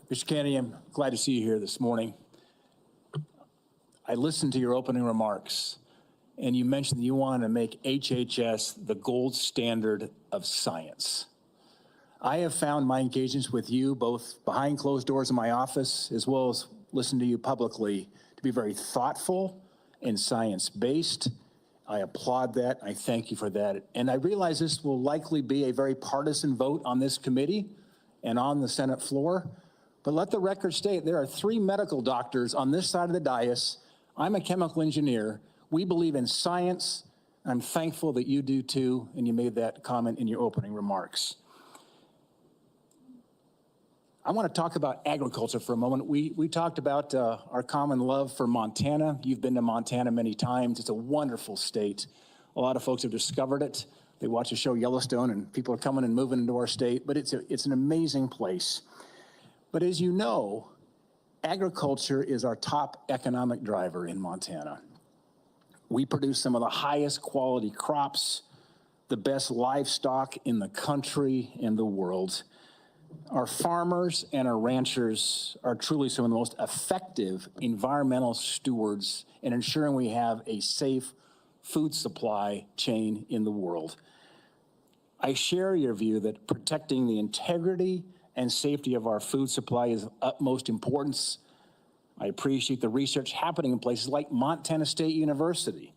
Mr. Kennedy, I'm glad to see you here this morning. I listened to your opening remarks, and you mentioned that you wanted to make HHS the gold standard of science. I have found my engagements with you, both behind closed doors in my office, as well as listening to you publicly, to be very thoughtful and science-based. I applaud that. I thank you for that. And I realize this will likely be a very partisan vote on this committee and on the Senate floor. But let the record state there are 3 medical doctors on this side of the dais. I'm a chemical engineer. We believe in science. I'm thankful that you do too, and you made that comment in your opening remarks. I want to talk about agriculture for a moment. We talked about our common love for Montana. You've been to Montana many times. It's a wonderful state. A lot of folks have discovered it. They watch the show Yellowstone, and people are coming and moving into our state, but it's an amazing place. But as you know, agriculture is our top economic driver in Montana. We produce some of the highest quality crops, the best livestock in the country and the world. Our farmers and our ranchers are truly some of the most effective environmental stewards in ensuring we have a safe food supply chain in the world. I share your view that protecting the integrity and safety of our food supply is of utmost importance. I appreciate the research happening in places like Montana State University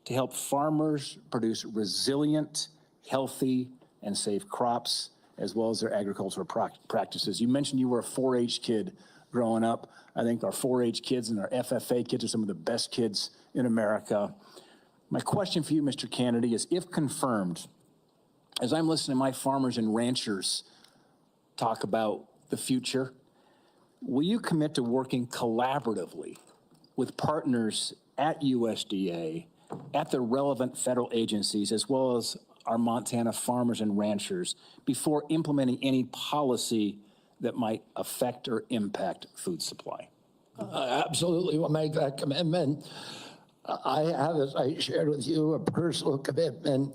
to help farmers produce resilient, healthy, and safe crops, as well as their agricultural practices. You mentioned you were a 4-H kid growing up. I think our 4-H kids and our FFA kids are some of the best kids in America. My question for you, Mr. Kennedy, is if confirmed, as I'm listening to my farmers and ranchers talk about the future, will you commit to working collaboratively with partners at USDA, at the relevant federal agencies, as well as our Montana farmers and ranchers before implementing any policy that might affect or impact food supply? Absolutely, we'll make that commitment. I have, as I shared with you, a personal commitment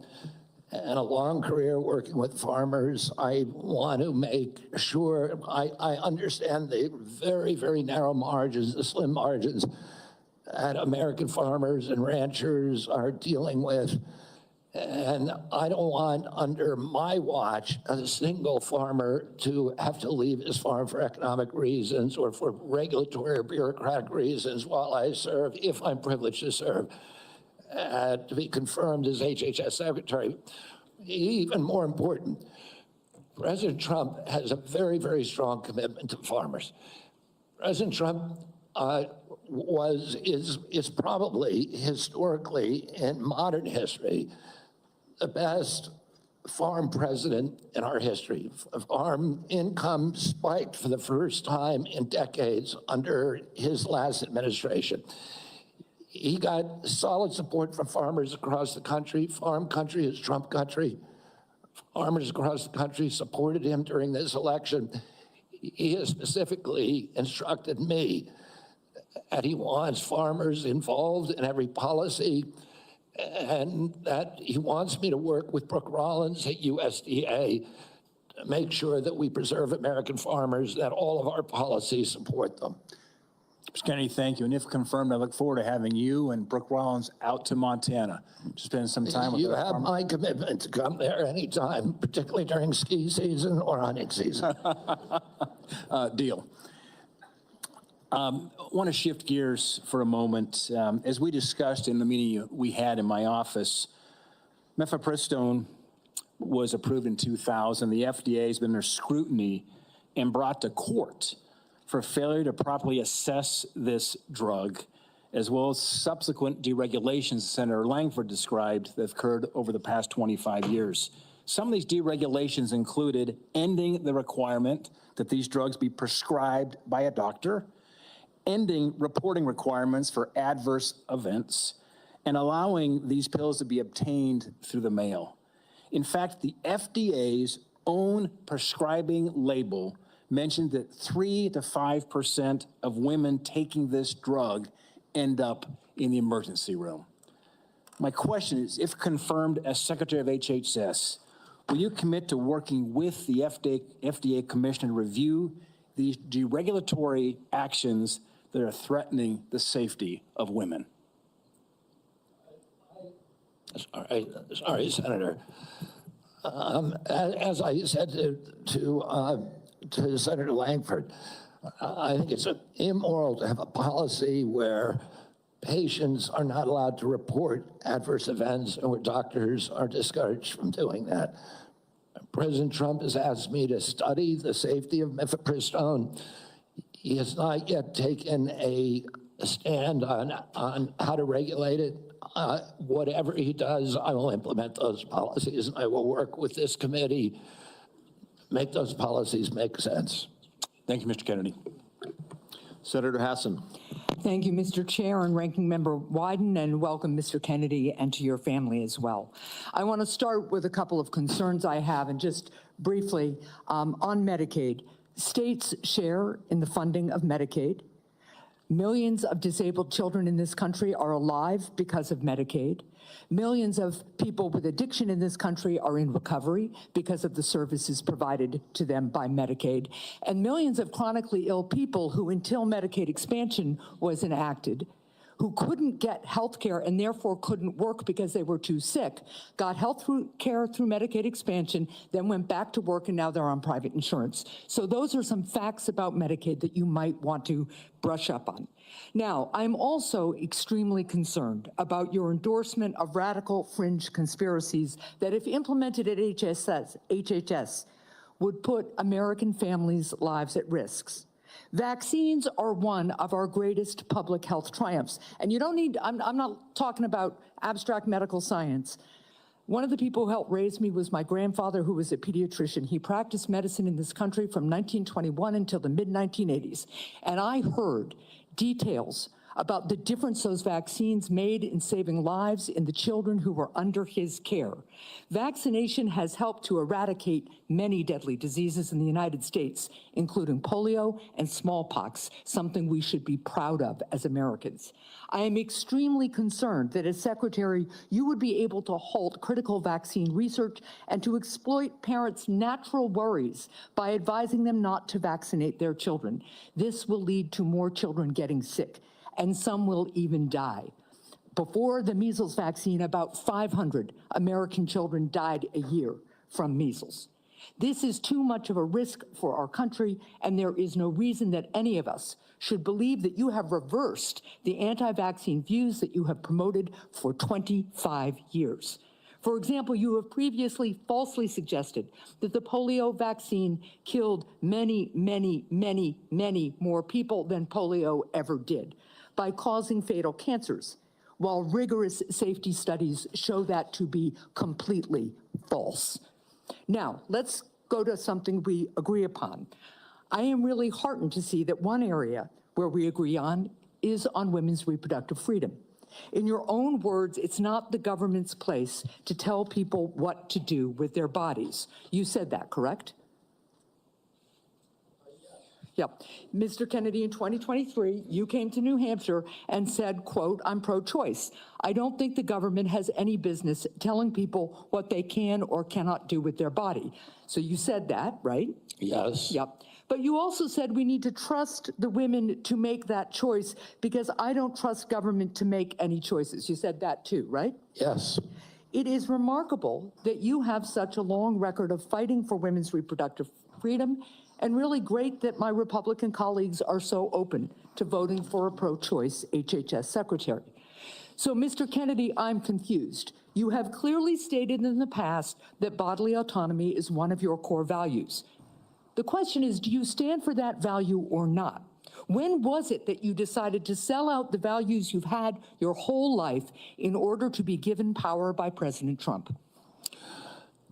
and a long career working with farmers. I want to make sure I understand the very, very narrow margins, the slim margins that American farmers and ranchers are dealing with. And I don't want, under my watch, a single farmer to have to leave his farm for economic reasons or for regulatory or bureaucratic reasons while I serve, if I'm privileged to serve, to be confirmed as HHS Secretary. Even more important, President Trump has a very, very strong commitment to farmers. President Trump is probably historically, in modern history, the best farm president in our history. Farm income spiked for the first time in decades under his last administration. He got solid support from farmers across the country. Farm country is Trump country. Farmers across the country supported him during this election. He has specifically instructed me that he wants farmers involved in every policy, and that he wants me to work with Brooke Rollins at USDA to make sure that we preserve American farmers, that all of our policies support them. Mr. Kennedy, thank you. And if confirmed, I look forward to having you and Brooke Rollins out to Montana to spend some time with you. You have my commitment to come there anytime, particularly during ski season or hunting season. Deal. I want to shift gears for a moment. As we discussed in the meeting we had in my office, mifepristone was approved in 2000. The FDA has been under scrutiny and brought to court for failure to properly assess this drug, as well as subsequent deregulations Senator Langford described that have occurred over the past 25 years. Some of these deregulations included ending the requirement that these drugs be prescribed by a doctor, ending reporting requirements for adverse events, and allowing these pills to be obtained through the mail. In fact, the FDA's own prescribing label mentioned that 3 to 5% of women taking this drug end up in the emergency room. My question is, if confirmed as Secretary of HHS, will you commit to working with the FDA Commission to review these deregulatory actions that are threatening the safety of women? I Sorry, Senator. As I said to Senator Langford, I think it's immoral to have a policy where patients are not allowed to report adverse events and where doctors are discouraged from doing that. President Trump has asked me to study the safety of mifepristone. He has not yet taken a stand on how to regulate it. Whatever he does, I will implement those policies, and I will work with this committee, make those policies make sense. Thank you, Mr. Kennedy. Senator Hassan. Thank you, Mr. Chair and Ranking Member Wyden, and welcome, Mr. Kennedy, and to your family as well. I want to start with a couple of concerns I have, and just briefly on Medicaid. States share in the funding of Medicaid. Millions of disabled children in this country are alive because of Medicaid. Millions of people with addiction in this country are in recovery because of the services provided to them by Medicaid. And millions of chronically ill people who, until Medicaid expansion was enacted, who couldn't get health care and therefore couldn't work because they were too sick, got health care through Medicaid expansion, then went back to work, and now they're on private insurance. So those are some facts about Medicaid that you might want to brush up on. Now, I'm also extremely concerned about your endorsement of radical fringe conspiracies that, if implemented at HHS, would put American families' lives at risk. Vaccines are one of our greatest public health triumphs. And you don't need, I'm not talking about abstract medical science. One of the people who helped raise me was my grandfather, who was a pediatrician. He practiced medicine in this country from 1921 until the mid-1980s. And I heard details about the difference those vaccines made in saving lives in the children who were under his care. Vaccination has helped to eradicate many deadly diseases in the United States, including polio and smallpox, something we should be proud of as Americans. I am extremely concerned that as Secretary, you would be able to halt critical vaccine research and to exploit parents' natural worries by advising them not to vaccinate their children. This will lead to more children getting sick, and some will even die. Before the measles vaccine, about 500 American children died a year from measles. This is too much of a risk for our country, and there is no reason that any of us should believe that you have reversed the anti-vaccine views that you have promoted for 25 years. For example, you have previously falsely suggested that the polio vaccine killed many, many, many, many more people than polio ever did by causing fatal cancers, while rigorous safety studies show that to be completely false. Now, let's go to something we agree upon. I am really heartened to see that one area where we agree on is on women's reproductive freedom. In your own words, it's not the government's place to tell people what to do with their bodies. You said that, correct? Yep. Mr. Kennedy, in 2023, you came to New Hampshire and said, quote, I'm pro-choice. I don't think the government has any business telling people what they can or cannot do with their body. So you said that, right? Yes. Yep. But you also said we need to trust the women to make that choice because I don't trust government to make any choices. You said that too, right? Yes. It is remarkable that you have such a long record of fighting for women's reproductive freedom, and really great that my Republican colleagues are so open to voting for a pro-choice HHS secretary. So, Mr. Kennedy, I'm confused. You have clearly stated in the past that bodily autonomy is one of your core values. The question is, do you stand for that value or not? When was it that you decided to sell out the values you've had your whole life in order to be given power by President Trump?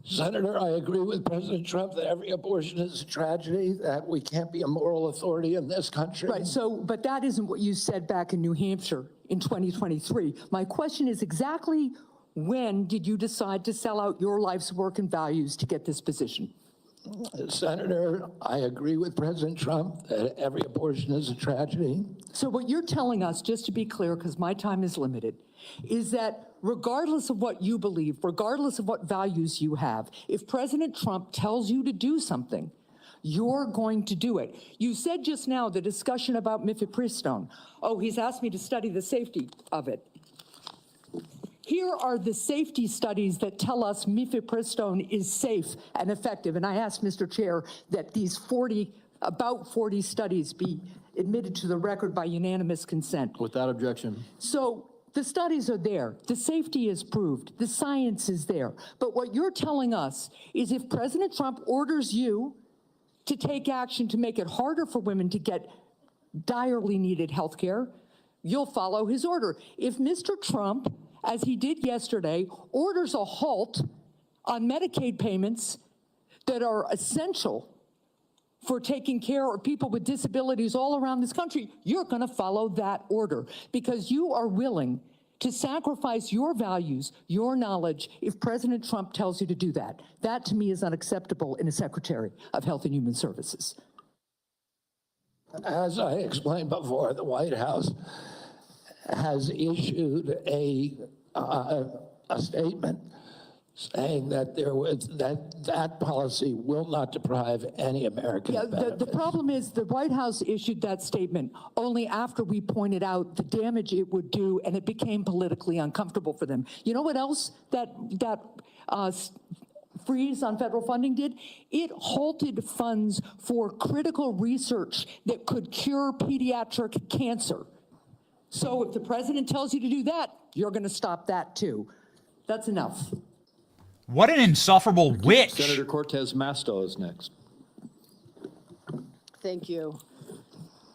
Senator, I agree with President Trump that every abortion is a tragedy, that we can't be a moral authority in this country. Right, so, but that isn't what you said back in New Hampshire in 2023. My question is exactly when did you decide to sell out your life's work and values to get this position? Senator, I agree with President Trump that every abortion is a tragedy. So what you're telling us, just to be clear, because my time is limited, is that regardless of what you believe, regardless of what values you have, if President Trump tells you to do something, you're going to do it. You said just now the discussion about mifepristone. Oh, he's asked me to study the safety of it. Here are the safety studies that tell us mifepristone is safe and effective. And I ask, Mr. Chair, that these about 40 studies be admitted to the record by unanimous consent. Without objection. So the studies are there. The safety is proved. The science is there. But what you're telling us is if President Trump orders you to take action to make it harder for women to get direly needed health care, you'll follow his order. If Mr. Trump, as he did yesterday, orders a halt on Medicaid payments that are essential for taking care of people with disabilities all around this country, you're going to follow that order because you are willing to sacrifice your values, your knowledge, if President Trump tells you to do that. That, to me, is unacceptable in a Secretary of Health and Human Services. As I explained before, the White House has issued a statement saying that that policy will not deprive any American benefits. The problem is the White House issued that statement only after we pointed out the damage it would do, and it became politically uncomfortable for them. You know what else that freeze on federal funding did? It halted funds for critical research that could cure pediatric cancer. So if the president tells you to do that, you're going to stop that too. That's enough. What an insufferable witch. Senator Cortez Masto is next. Thank you.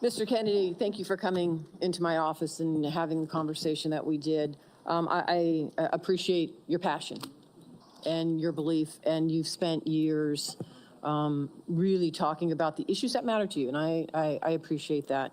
Mr. Kennedy, thank you for coming into my office and having the conversation that we did. I appreciate your passion and your belief, and you've spent years really talking about the issues that matter to you, and I appreciate that.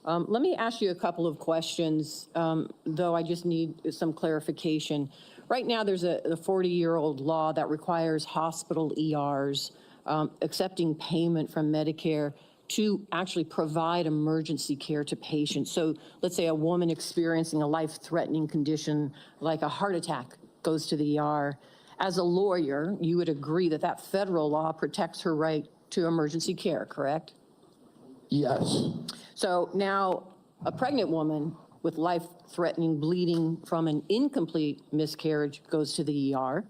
Let me ask you a couple of questions, though I just need some clarification. Right now, there's a 40-year-old law that requires hospital ERs accepting payment from Medicare to actually provide emergency care to patients. So let's say a woman experiencing a life-threatening condition like a heart attack goes to the ER. As a lawyer, you would agree that that federal law protects her right to emergency care, correct? Yes. So now a pregnant woman with life-threatening bleeding from an incomplete miscarriage goes to the ER.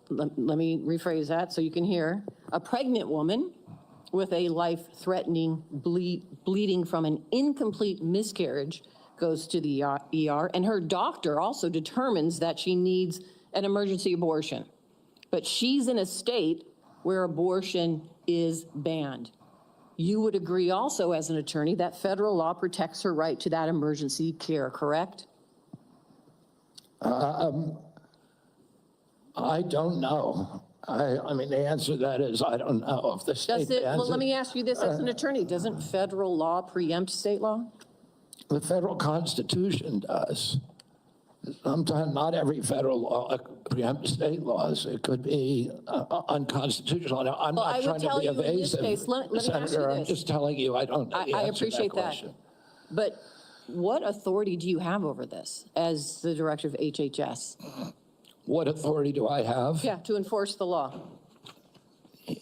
Let me rephrase that so you can hear. A pregnant woman with a life-threatening bleeding from an incomplete miscarriage goes to the ER, and her doctor also determines that she needs an emergency abortion. But she's in a state where abortion is banned. You would agree also as an attorney that federal law protects her right to that emergency care, correct? I don't know. I mean, the answer to that is I don't know if the state bans Well, let me ask you this as an attorney. Doesn't federal law preempt state law? The federal Constitution does. Sometimes not every federal law preempts state laws. It could be unconstitutional. Now, I'm not trying to be evasive, Senator. I'm just telling you I don't know the I answer to appreciate that. But what authority do you have over this as the director of HHS? What authority do I have? Yeah, to enforce the law.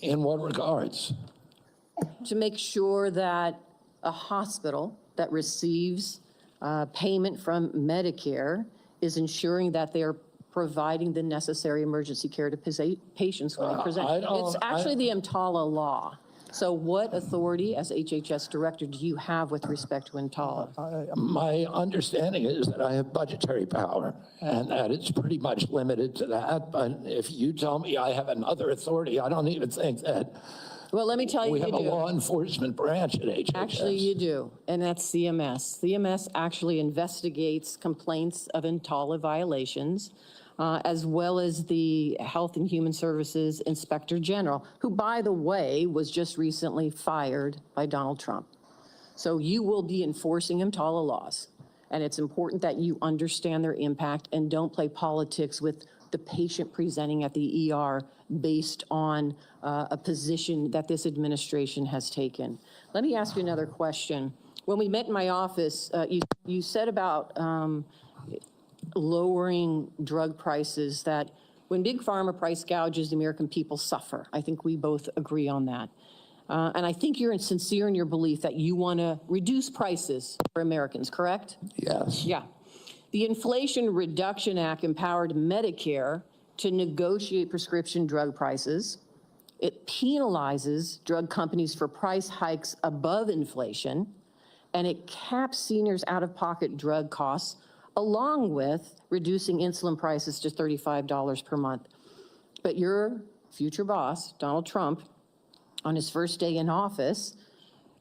In what regards? To make sure that a hospital that receives payment from Medicare is ensuring that they're providing the necessary emergency care to patients when they present. It's actually the EMTALA law. So what authority as HHS director do you have with respect to EMTALA? My understanding is that I have budgetary power and that it's pretty much limited to that. But if you tell me I have another authority, I don't even think that. Well, let me tell you, we have a law enforcement branch at HHS. Actually, you do, and that's CMS. CMS actually investigates complaints of EMTALA violations, as well as the Health and Human Services Inspector General, who, by the way, was just recently fired by Donald Trump. So you will be enforcing EMTALA laws, and it's important that you understand their impact and don't play politics with the patient presenting at the ER based on a position that this administration has taken. Let me ask you another question. When we met in my office, you said about lowering drug prices, that when Big Pharma price gouges, the American people suffer. I think we both agree on that. And I think you're sincere in your belief that you want to reduce prices for Americans, correct? Yes. Yeah. The Inflation Reduction Act empowered Medicare to negotiate prescription drug prices. It penalizes drug companies for price hikes above inflation, and it caps seniors' out-of-pocket drug costs, along with reducing insulin prices to $35 per month. But your future boss, Donald Trump, on his first day in office,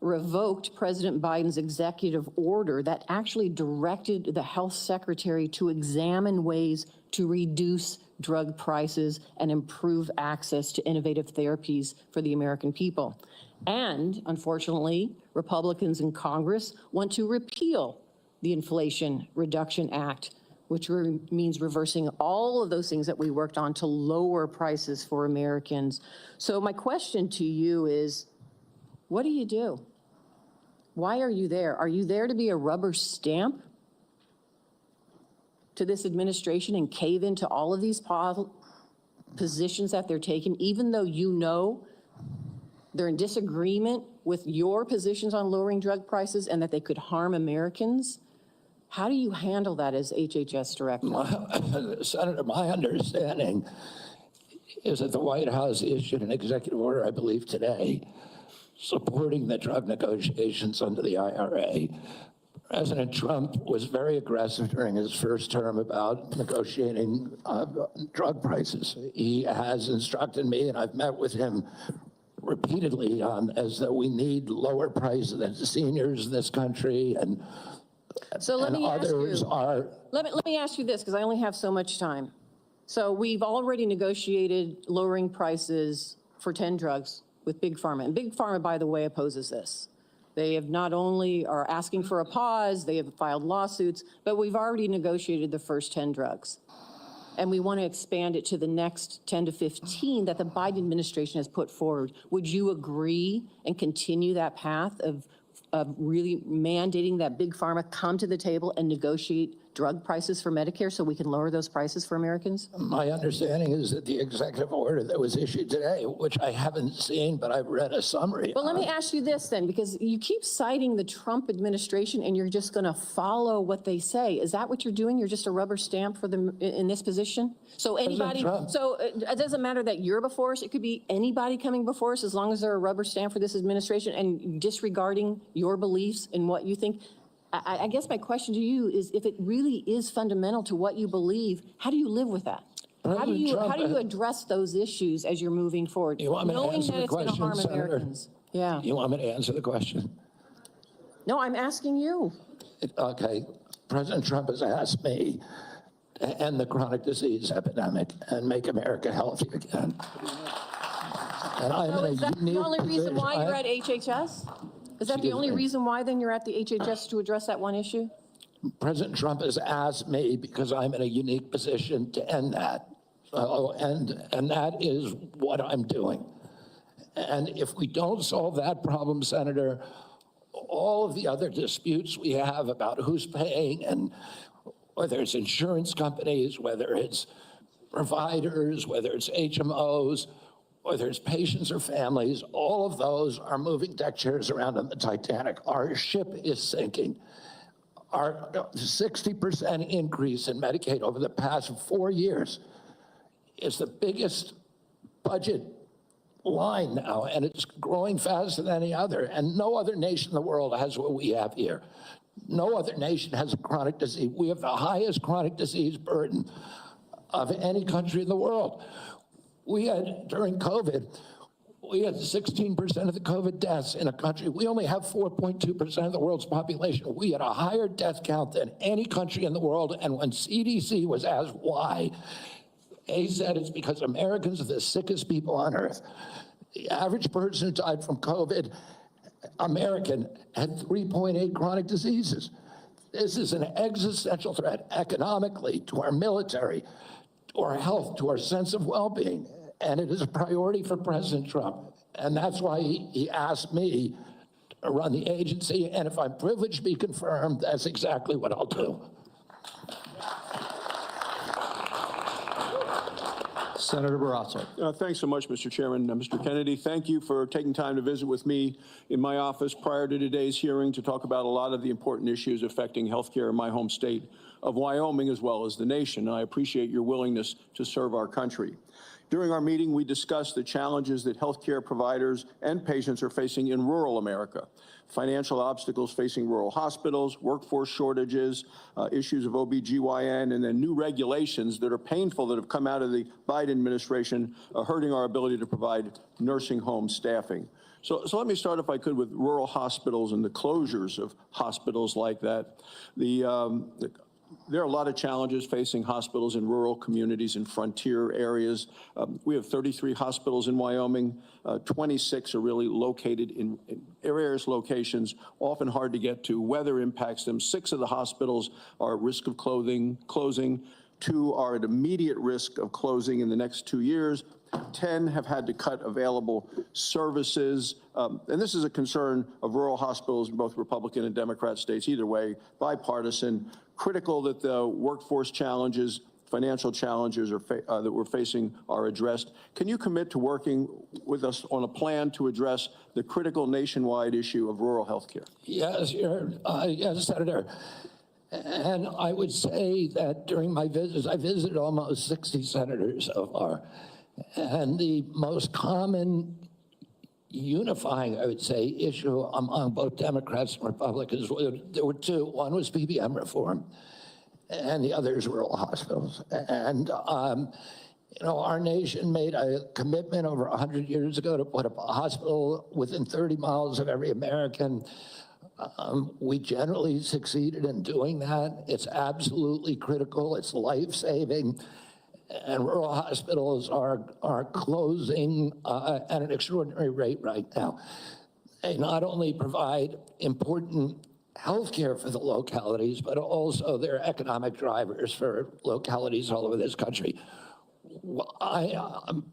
revoked President Biden's executive order that actually directed the health secretary to examine ways to reduce drug prices and improve access to innovative therapies for the American people. And unfortunately, Republicans in Congress want to repeal the Inflation Reduction Act, which means reversing all of those things that we worked on to lower prices for Americans. So my question to you is, what do you do? Why are you there? Are you there to be a rubber stamp to this administration and cave into all of these positions that they're taking, even though you know they're in disagreement with your positions on lowering drug prices and that they could harm Americans? How do you handle that as HHS director? Senator, my understanding is that the White House issued an executive order, I believe today, supporting the drug negotiations under the IRA. President Trump was very aggressive during his first term about negotiating drug prices. He has instructed me, and I've met with him repeatedly on as that we need lower prices than seniors in this country, and so let me others are. Let me ask you this, because I only have so much time. So we've already negotiated lowering prices for 10 drugs with Big Pharma. And Big Pharma, by the way, opposes this. They have not only are asking for a pause, they have filed lawsuits, but we've already negotiated the first 10 drugs. And we want to expand it to the next 10 to 15 that the Biden administration has put forward. Would you agree and continue that path of really mandating that Big Pharma come to the table and negotiate drug prices for Medicare so we can lower those prices for Americans? My understanding is that the executive order that was issued today, which I haven't seen, but I've read a summary. Well, let me ask you this then, because you keep citing the Trump administration and you're just going to follow what they say. Is that what you're doing? You're just a rubber stamp for them in this position? So anybody, so it doesn't matter that you're before us. It could be anybody coming before us as long as they're a rubber stamp for this administration and disregarding your beliefs and what you think. I guess my question to you is, if it really is fundamental to what you believe, how do you live with that? How do you address those issues as you're moving forward, knowing that it's going to harm Americans? Yeah. You want me to answer the question? No, I'm asking you. Okay. President Trump has asked me to end the chronic disease epidemic and make America healthy again. And I'm So in a is that the unique only reason why position. you're at HHS? Is that the only reason why then you're at the HHS to address that one issue? President Trump has asked me because I'm in a unique position to end that. And that is what I'm doing. And if we don't solve that problem, Senator, all of the other disputes we have about who's paying, and whether it's insurance companies, whether it's providers, whether it's HMOs, whether it's patients or families, all of those are moving deck chairs around on the Titanic. Our ship is sinking. Our 60% increase in Medicaid over the past 4 years is the biggest budget line now, and it's growing faster than any other. And no other nation in the world has what we have here. No other nation has a chronic disease. We have the highest chronic disease burden of any country in the world. We had, during COVID, we had 16% of the COVID deaths in a country. We only have 4.2% of the world's population. We had a higher death count than any country in the world. And when CDC was asked why, they said it's because Americans are the sickest people on earth. The average person who died from COVID, American, had 3.8 chronic diseases. This is an existential threat economically, to our military, to our health, to our sense of well-being. And it is a priority for President Trump. And that's why he asked me to run the agency. And if I'm privileged to be confirmed, that's exactly what I'll do. Senator Barrasso. Thanks so much, Mr. Chairman. Mr. Kennedy, thank you for taking time to visit with me in my office prior to today's hearing to talk about a lot of the important issues affecting healthcare in my home state of Wyoming as well as the nation. I appreciate your willingness to serve our country. During our meeting, we discussed the challenges that healthcare providers and patients are facing in rural America. Financial obstacles facing rural hospitals, workforce shortages, issues of OBGYN, and then new regulations that are painful that have come out of the Biden administration, hurting our ability to provide nursing home staffing. So let me start, if I could, with rural hospitals and the closures of hospitals like that. There are a lot of challenges facing hospitals in rural communities and frontier areas. We have 33 hospitals in Wyoming. 26 are really located in various locations, often hard to get to. Weather impacts them. 6 of the hospitals are at risk of closing. 2 are at immediate risk of closing in the next 2 years. 10 have had to cut available services. And this is a concern of rural hospitals in both Republican and Democrat states, either way, bipartisan. Critical that the workforce challenges, financial challenges that we're facing are addressed. Can you commit to working with us on a plan to address the critical nationwide issue of rural health care? Yes, yes, Senator. And I would say that during my visits, I visited almost 60 senators so far. And the most common unifying, I would say, issue among both Democrats and Republicans, there were 2. One was PBM reform, and the other is rural hospitals. And, you know, our nation made a commitment over 100 years ago to put up a hospital within 30 miles of every American. We generally succeeded in doing that. It's absolutely critical. It's life-saving. And rural hospitals are closing at an extraordinary rate right now. They not only provide important health care for the localities, but also they're economic drivers for localities all over this country.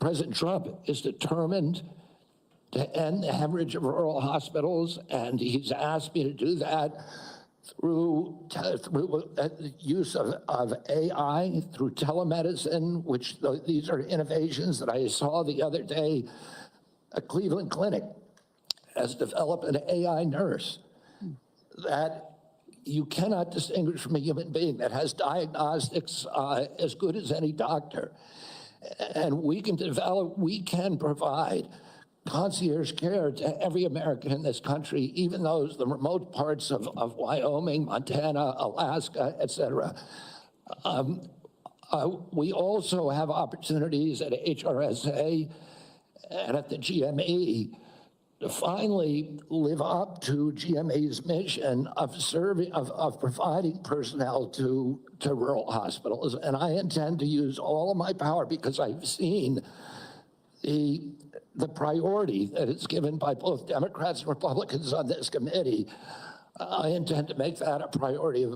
President Trump is determined to end the hemorrhage of rural hospitals, and he's asked me to do that through use of AI, through telemedicine, which these are innovations that I saw the other day. A Cleveland clinic has developed an AI nurse that you cannot distinguish from a human being, that has diagnostics as good as any doctor. And we can provide concierge care to every American in this country, even those, the remote parts of Wyoming, Montana, Alaska, et cetera. We also have opportunities at HRSA and at the GME to finally live up to GME's mission of providing personnel to rural hospitals. And I intend to use all of my power, because I've seen the priority that is given by both Democrats and Republicans on this committee. I intend to make that a priority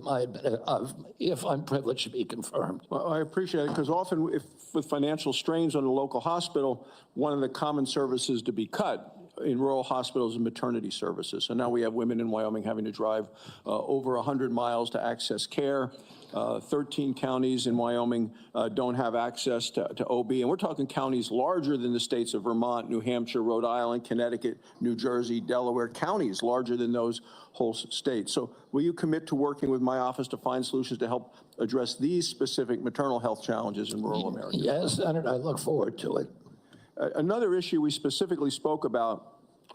if I'm privileged to be confirmed. Well, I appreciate it, because often with financial strains on a local hospital, one of the common services to be cut in rural hospitals and maternity services. So now we have women in Wyoming having to drive over 100 miles to access care. 13 counties in Wyoming don't have access to OB. And we're talking counties larger than the states of Vermont, New Hampshire, Rhode Island, Connecticut, New Jersey, Delaware, counties larger than those whole states. So will you commit to working with my office to find solutions to help address these specific maternal health challenges in rural America? Yes, Senator, I look forward to it. Another issue we specifically spoke about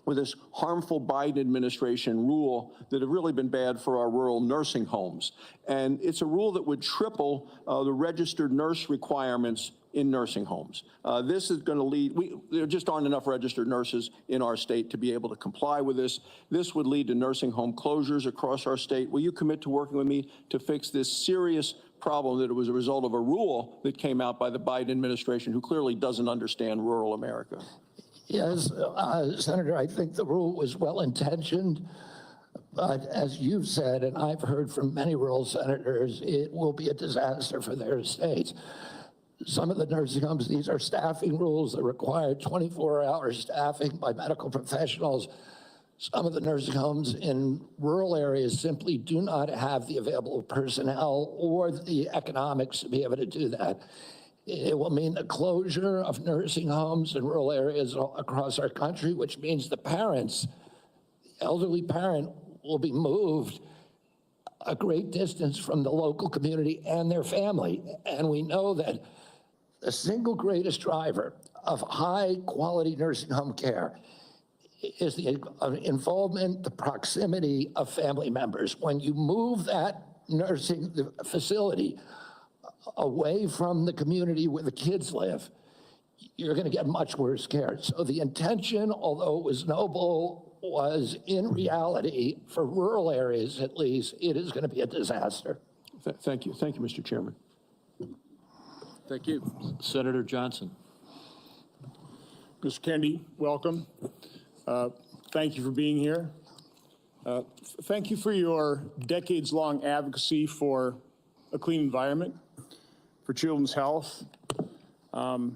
with this harmful Biden administration rule that have really been bad for our rural nursing homes. And it's a rule that would triple the registered nurse requirements in nursing homes. This is going to lead, there just aren't enough registered nurses in our state to be able to comply with this. This would lead to nursing home closures across our state. Will you commit to working with me to fix this serious problem that it was a result of a rule that came out by the Biden administration, who clearly doesn't understand rural America? Yes, Senator, I think the rule was well-intentioned, but as you've said, and I've heard from many rural senators, it will be a disaster for their states. Some of the nursing homes, these are staffing rules that require 24-hour staffing by medical professionals. Some of the nursing homes in rural areas simply do not have the available personnel or the economics to be able to do that. It will mean the closure of nursing homes in rural areas across our country, which means the parents, elderly parent, will be moved a great distance from the local community and their family. And we know that the single greatest driver of high quality nursing home care is the involvement, the proximity of family members. When you move that nursing facility away from the community where the kids live, you're going to get much worse care. So the intention, although it was noble, was in reality, for rural areas at least, it is going to be a disaster. Thank you. Thank you, Mr. Chairman. Thank you. Senator Johnson. Mr. Kennedy, welcome. Thank you for being here. Thank you for your decades-long advocacy for a clean environment, for children's health. I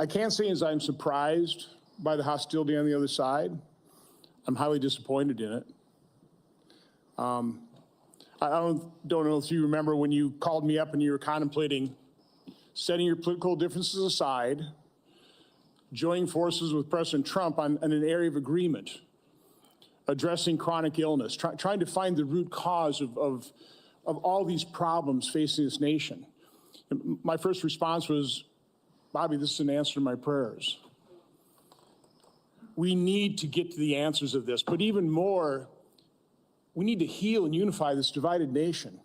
can't say as I'm surprised by the hostility on the other side. I'm highly disappointed in it. I don't know if you remember when you called me up and you were contemplating setting your political differences aside, joining forces with President Trump on an area of agreement, addressing chronic illness, trying to find the root cause of all these problems facing this nation. And my first response was, Bobby, this is an answer to my prayers. We need to get to the answers of this, but even more, we need to heal and unify this divided nation.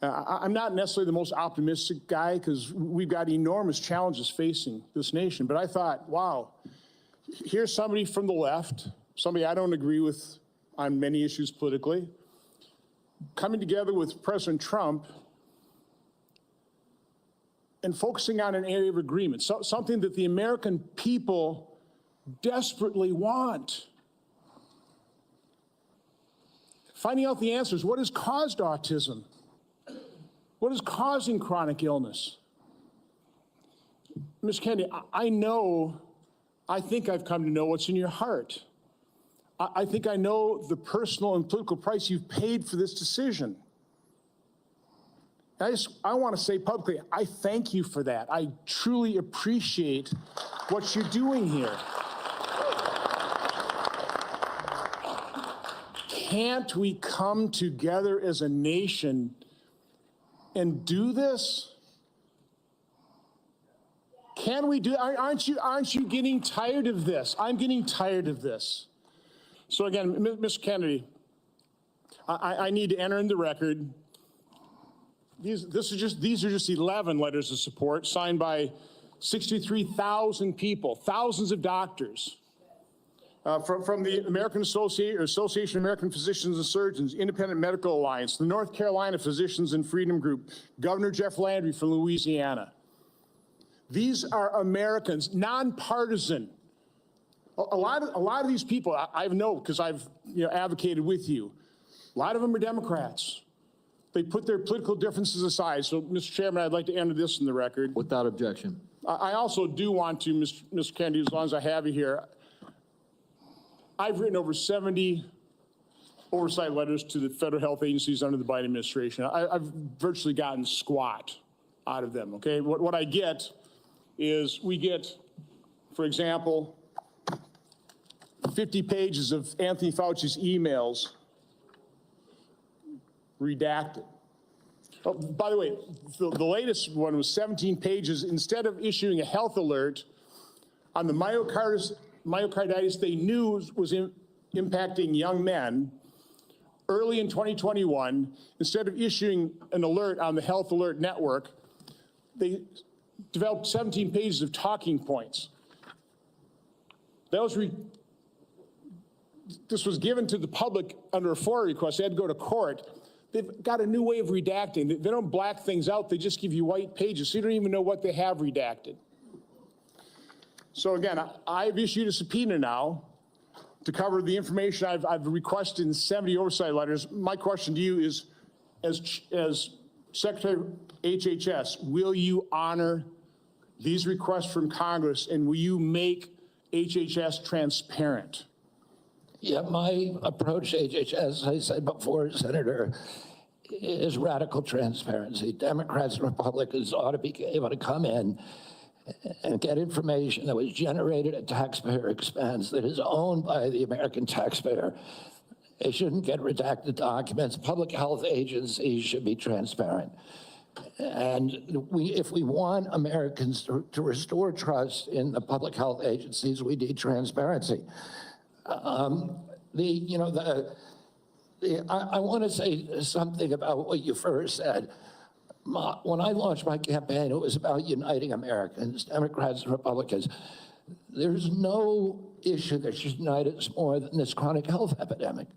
I'm not necessarily the most optimistic guy because we've got enormous challenges facing this nation, but I thought, wow, here's somebody from the left, somebody I don't agree with on many issues politically, coming together with President Trump and focusing on an area of agreement, something that the American people desperately want. Finding out the answers. What has caused autism? What is causing chronic illness? Ms. Kennedy, I think I've come to know what's in your heart. I think I know the personal and political price you've paid for this decision. I want to say publicly, I thank you for that. I truly appreciate what you're doing here. Can't we come together as a nation and do this? Can we do? Aren't you getting tired of this? I'm getting tired of this. So again, Mr. Kennedy, I need to enter in the record. These are just 11 letters of support signed by 63,000 people, thousands of doctors. From the American Association of American Physicians and Surgeons, Independent Medical Alliance, the North Carolina Physicians and Freedom Group, Governor Jeff Landry from Louisiana. These are Americans, nonpartisan. A lot of these people, I know because I've advocated with you. A lot of them are Democrats. They put their political differences aside. So, Mr. Chairman, I'd like to enter this in the record. Without objection. I also do want to, Mr. Kennedy, as long as I have you here, I've written over 70 oversight letters to the federal health agencies under the Biden administration. I've virtually gotten squat out of them, okay? What I get is we get, for example, 50 pages of Anthony Fauci's emails redacted. Oh, by the way, the latest one was 17 pages. Instead of issuing a health alert on the myocarditis they knew was impacting young men early in 2021, instead of issuing an alert on the Health Alert Network, they developed 17 pages of talking points. This was given to the public under a FOIA request. They had to go to court. They've got a new way of redacting. They don't black things out. They just give you white pages, so you don't even know what they have redacted. So again, I've issued a subpoena now to cover the information I've requested in 70 oversight letters. My question to you is, as Secretary of HHS, will you honor these requests from Congress, and will you make HHS transparent? Yeah, my approach to HHS, as I said before, Senator, is radical transparency. Democrats and Republicans ought to be able to come in and get information that was generated at taxpayer expense, that is owned by the American taxpayer. They shouldn't get redacted documents. Public health agencies should be transparent. And if we want Americans to restore trust in the public health agencies, we need transparency. I want to say something about what you first said. When I launched my campaign, it was about uniting Americans, Democrats and Republicans. There's no issue that unites us more than this chronic health epidemic.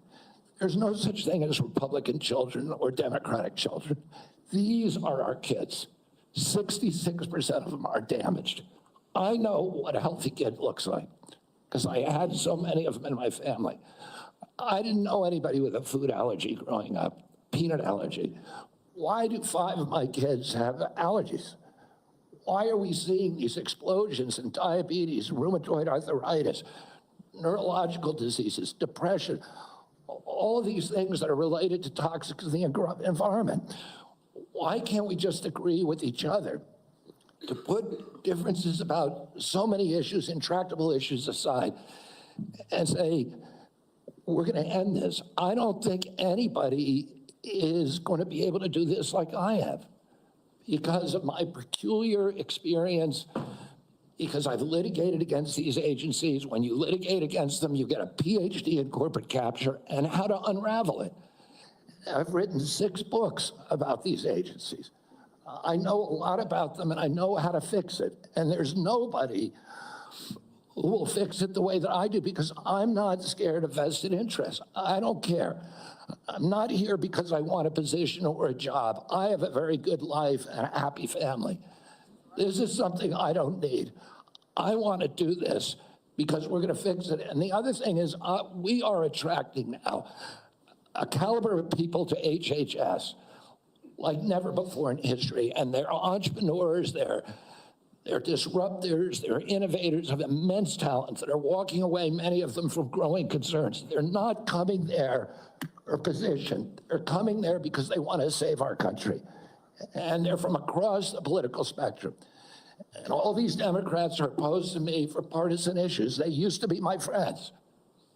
There's no such thing as Republican children or Democratic children. These are our kids. 66% of them are damaged. I know what a healthy kid looks like because I had so many of them in my family. I didn't know anybody with a food allergy growing up, peanut allergy. Why do 5 of my kids have allergies? Why are we seeing these explosions in diabetes, rheumatoid arthritis, neurological diseases, depression, all of these things that are related to toxics in the environment? Why can't we just agree with each other to put differences about so many issues, intractable issues aside, and say, we're going to end this? I don't think anybody is going to be able to do this like I have because of my peculiar experience, because I've litigated against these agencies. When you litigate against them, you get a PhD in corporate capture and how to unravel it. I've written 6 books about these agencies. I know a lot about them and I know how to fix it. And there's nobody who will fix it the way that I do because I'm not scared of vested interests. I don't care. I'm not here because I want a position or a job. I have a very good life and a happy family. This is something I don't need. I want to do this because we're going to fix it. And the other thing is we are attracting now a caliber of people to HHS like never before in history. And they're entrepreneurs, they're disruptors, they're innovators of immense talent that are walking away, many of them from growing concerns. They're not coming there for position. They're coming there because they want to save our country. And they're from across the political spectrum. And all these Democrats are opposed to me for partisan issues. They used to be my friends,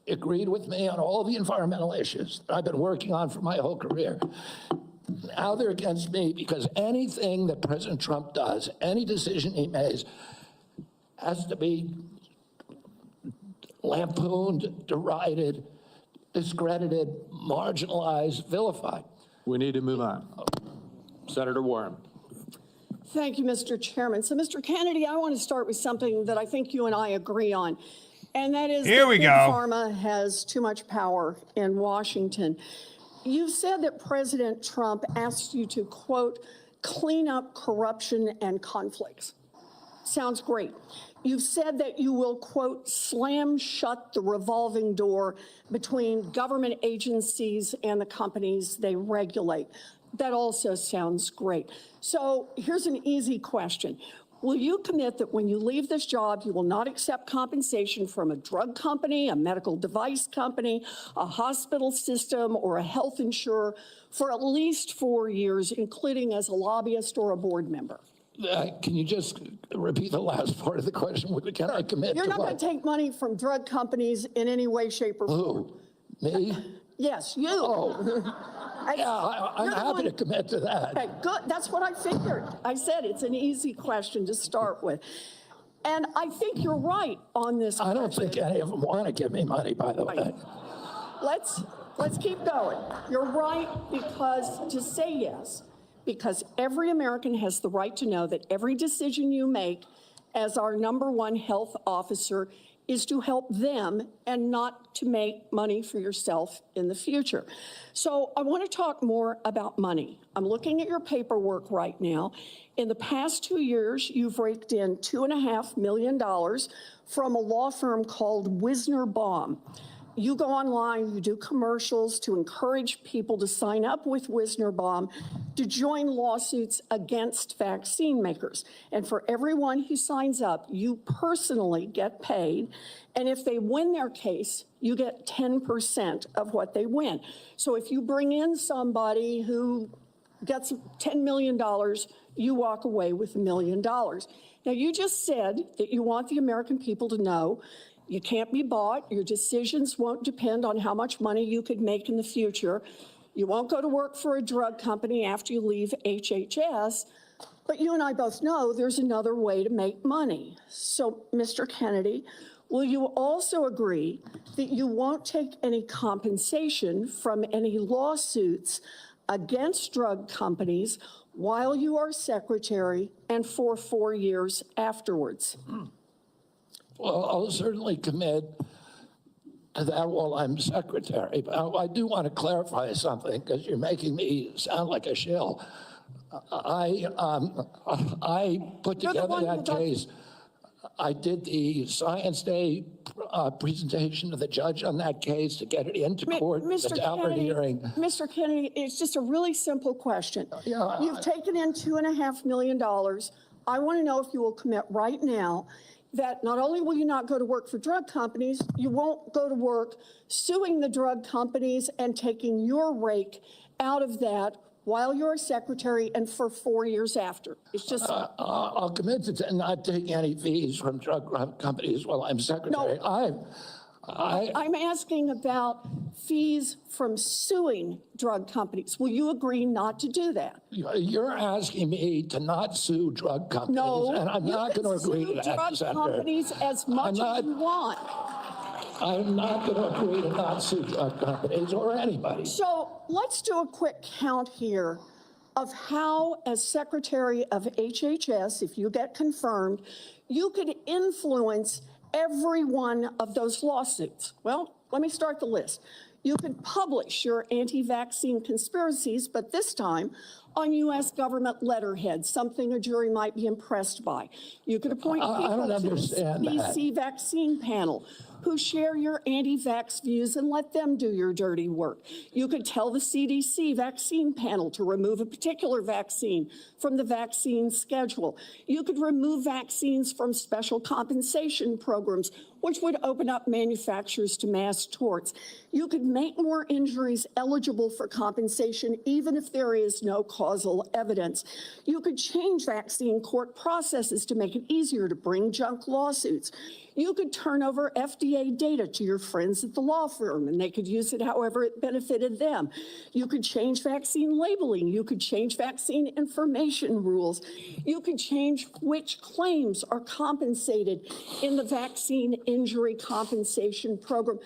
agreed with me on all the environmental issues that I've been working on for my whole career. Now they're against me because anything that President Trump does, any decision he makes, has to be lampooned, derided, discredited, marginalized, vilified. We need to move on. Senator Warren. Thank you, Mr. Chairman. So, Mr. Kennedy, I want to start with something that I think you and I agree on, and that is that Big Pharma has too much power in Washington. You said that President Trump asked you to, quote, clean up corruption and conflicts. Sounds great. You've said that you will, quote, slam shut the revolving door between government agencies and the companies they regulate. That also sounds great. So here's an easy question. Will you commit that when you leave this job, you will not accept compensation from a drug company, a medical device company, a hospital system, or a health insurer for at least 4 years, including as a lobbyist or a board member? Can you just repeat the last part of the question? Can I commit You're to not going to take money from drug companies in any way, shape, or form. Who? Me? Yes, you. Oh. Yeah, I'm happy to commit to that. Okay, good. That's what I figured. I said it's an easy question to start with. And I think you're right on this question. I don't think any of them want to give me money, by the way. Let's keep going. You're right because to say yes, because every American has the right to know that every decision you make as our #1 health officer is to help them and not to make money for yourself in the future. So I want to talk more about money. I'm looking at your paperwork right now. In the past 2 years, you've raked in $2.5 million from a law firm called Wisner Baum. you go online, you do commercials to encourage people to sign up with Wisnerbaum to join lawsuits against vaccine makers. And for everyone who signs up, you personally get paid. And if they win their case, you get 10% of what they win. So if you bring in somebody who gets $10 million, you walk away with $1 million. Now, you just said that you want the American people to know you can't be bought. Your decisions won't depend on how much money you could make in the future. You won't go to work for a drug company after you leave HHS. But you and I both know there's another way to make money. So, Mr. Kennedy, will you also agree that you won't take any compensation from any lawsuits against drug companies while you are secretary and for 4 years afterwards? Well, I'll certainly commit to that while I'm secretary. But I do want to clarify something because you're making me sound like a shill. I put together that case. I did the Science Day presentation to the judge on that case to get it into court, the Daubert hearing. Mr. Kennedy, it's just a really simple question. You've taken in $2.5 million. I want to know if you will commit right now that not only will you not go to work for drug companies, you won't go to work suing the drug companies and taking your rake out of that while you're a secretary and for 4 years after. It's just... I'll commit to not taking any fees from drug companies while I'm secretary. No. I'm asking about fees from suing drug companies. Will you agree not to do that? You're asking me to not sue drug companies, no, and I'm not going to agree to that, Senator. Senator. Drug companies as much as you want. I'm not going to agree to not sue drug companies or anybody. So let's do a quick count here of how, as Secretary of HHS, if you get confirmed, you could influence every one of those lawsuits. Well, let me start the list. You could publish your anti-vaccine conspiracies, but this time on U.S. government letterhead, something a jury might be impressed by. You could appoint people to the CDC vaccine panel who share your anti-vax views and let them do your dirty work. You could tell the CDC vaccine panel to remove a particular vaccine from the vaccine schedule. You could remove vaccines from special compensation programs, which would open up manufacturers to mass torts. You could make more injuries eligible for compensation even if there is no causal evidence. You could change vaccine court processes to make it easier to bring junk lawsuits. You could turn over FDA data to your friends at the law firm, and they could use it however it benefited them. You could change vaccine labeling. You could change vaccine information rules. You could change which claims are compensated in the vaccine injury compensation program.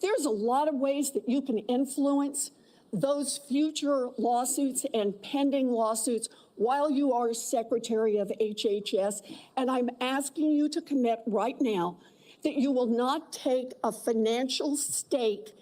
There's a lot of ways that you can influence those future lawsuits and pending lawsuits while you are Secretary of HHS. And I'm asking you to commit right now that you will not take a financial stake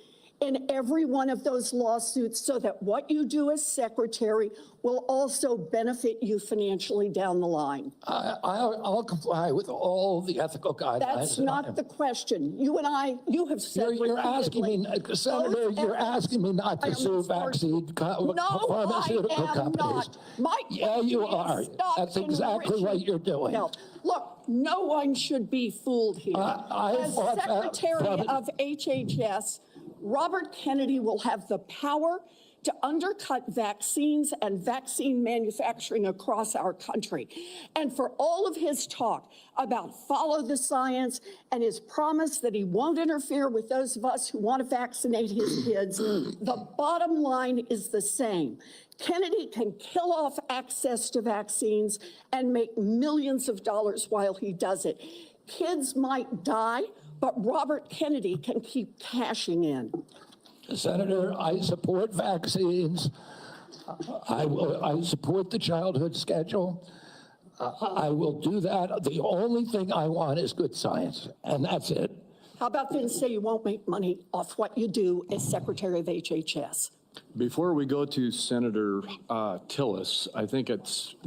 in every one of those lawsuits so that what you do as secretary will also benefit you financially down the line. I'll comply with all the ethical guidelines. That's not the question. You and I, you have said You're asking me, Senator, you're asking me not to sue vaccine pharmaceutical companies. Yeah, you are. That's exactly what you're doing. No. Look, no one should be fooled here. As Secretary of HHS, Robert Kennedy will have the power to undercut vaccines and vaccine manufacturing across our country. And for all of his talk about follow the science and his promise that he won't interfere with those of us who want to vaccinate his kids, the bottom line is the same. Kennedy can kill off access to vaccines and make millions of dollars while he does it. Kids might die, but Robert Kennedy can keep cashing in. Senator, I support vaccines. I support the childhood schedule. I will do that. The only thing I want is good science, and that's it. How about then say you won't make money off what you do as Secretary of HHS? Before we go to Senator Tillis, I think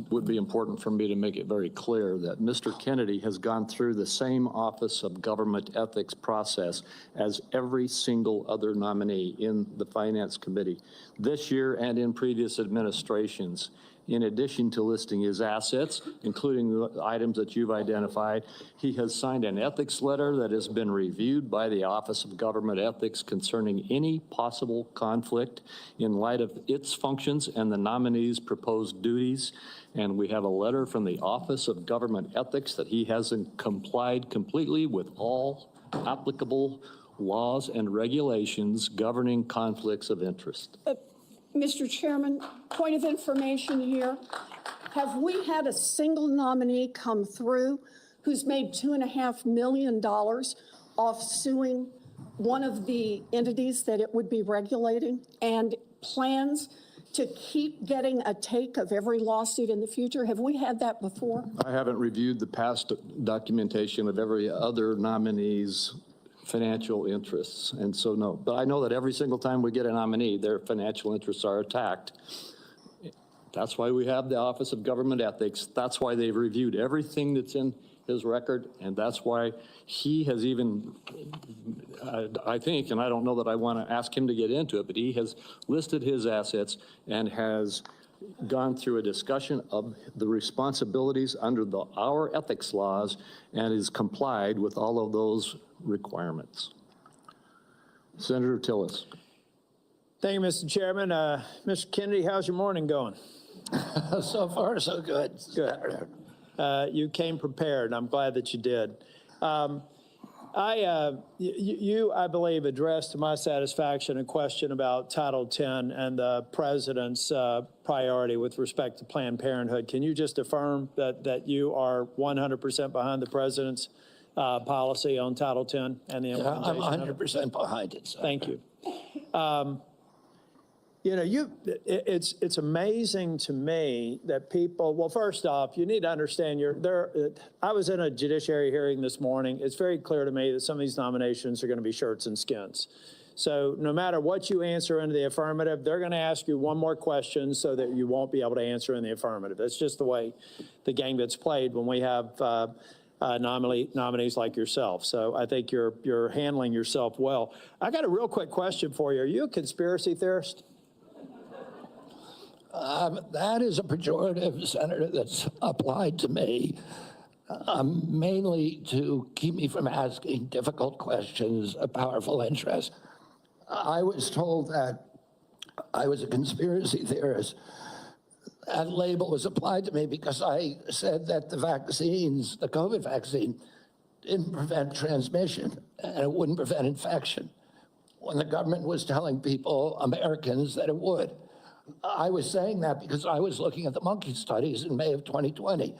would be important for me to make it very clear that Mr. Kennedy has gone through the same Office of Government Ethics process as every single other nominee in the Finance Committee this year and in previous administrations. In addition to listing his assets, including the items that you've identified, he has signed an ethics letter that has been reviewed by the Office of Government Ethics concerning any possible conflict in light of its functions and the nominee's proposed duties. And we have a letter from the Office of Government Ethics that he hasn't complied completely with all applicable laws and regulations governing conflicts of interest. Mr. Chairman, point of information here. Have we had a single nominee come through who's made $2.5 million off suing one of the entities that it would be regulating and plans to keep getting a take of every lawsuit in the future? Have we had that before? I haven't reviewed the past documentation of every other nominee's financial interests, and so no. But I know that every single time we get a nominee, their financial interests are attacked. That's why we have the Office of Government Ethics. That's why they've reviewed everything that's in his record, and that's why he has even, I think, and I don't know that I want to ask him to get into it, but he has listed his assets and has gone through a discussion of the responsibilities under our ethics laws and is complied with all of those requirements. Senator Tillis. Thank you, Mr. Chairman. Mr. Kennedy, how's your morning going? So far, so good. Good. You came prepared. I'm glad that you did. You, I believe, addressed to my satisfaction a question about Title X and the president's priority with respect to Planned Parenthood. Can you just affirm that you are 100% behind the president's policy on Title X and the implementation? I'm 100% behind it, Senator. Thank you. You know, it's amazing to me that people, well, first off, you need to understand I was in a judiciary hearing this morning. It's very clear to me that some of these nominations are going to be shirts and skins. So no matter what you answer in the affirmative, they're going to ask you one more question so that you won't be able to answer in the affirmative. That's just the way the game gets played when we have nominees like yourself. So I think you're handling yourself well. I got a real quick question for you. Are you a conspiracy theorist? That is a pejorative, Senator, that's applied to me, mainly to keep me from asking difficult questions of powerful interests. I was told that I was a conspiracy theorist. That label was applied to me because I said that the vaccines, the COVID vaccine, didn't prevent transmission and it wouldn't prevent infection, when the government was telling people, Americans, that it would. I was saying that because I was looking at the monkey studies in May of 2020.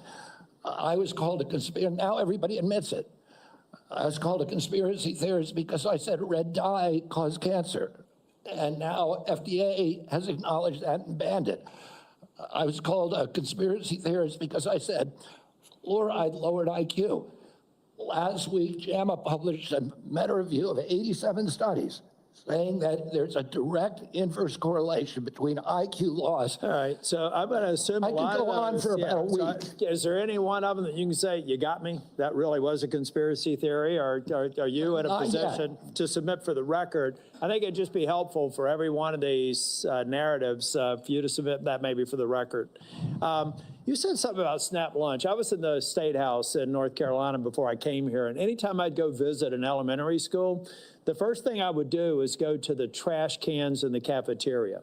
I was called a conspiracy. Now everybody admits it. I was called a conspiracy theorist because I said red dye caused cancer. And now FDA has acknowledged that and banned it. I was called a conspiracy theorist because I said fluoride lowered IQ. Last week, JAMA published a meta-review of 87 studies saying that there's a direct inverse correlation between IQ loss. All right, so I'm going to assume I could go on for about a week. So is there any one of them that you can say, you got me? That really was a conspiracy theory, or are you in a position to submit for the record? I think it'd just be helpful for every one of these narratives for you to submit that maybe for the record. You said something about SNAP lunch. I was in the State House in North Carolina before I came here, and anytime I'd go visit an elementary school, the first thing I would do is go to the trash cans in the cafeteria.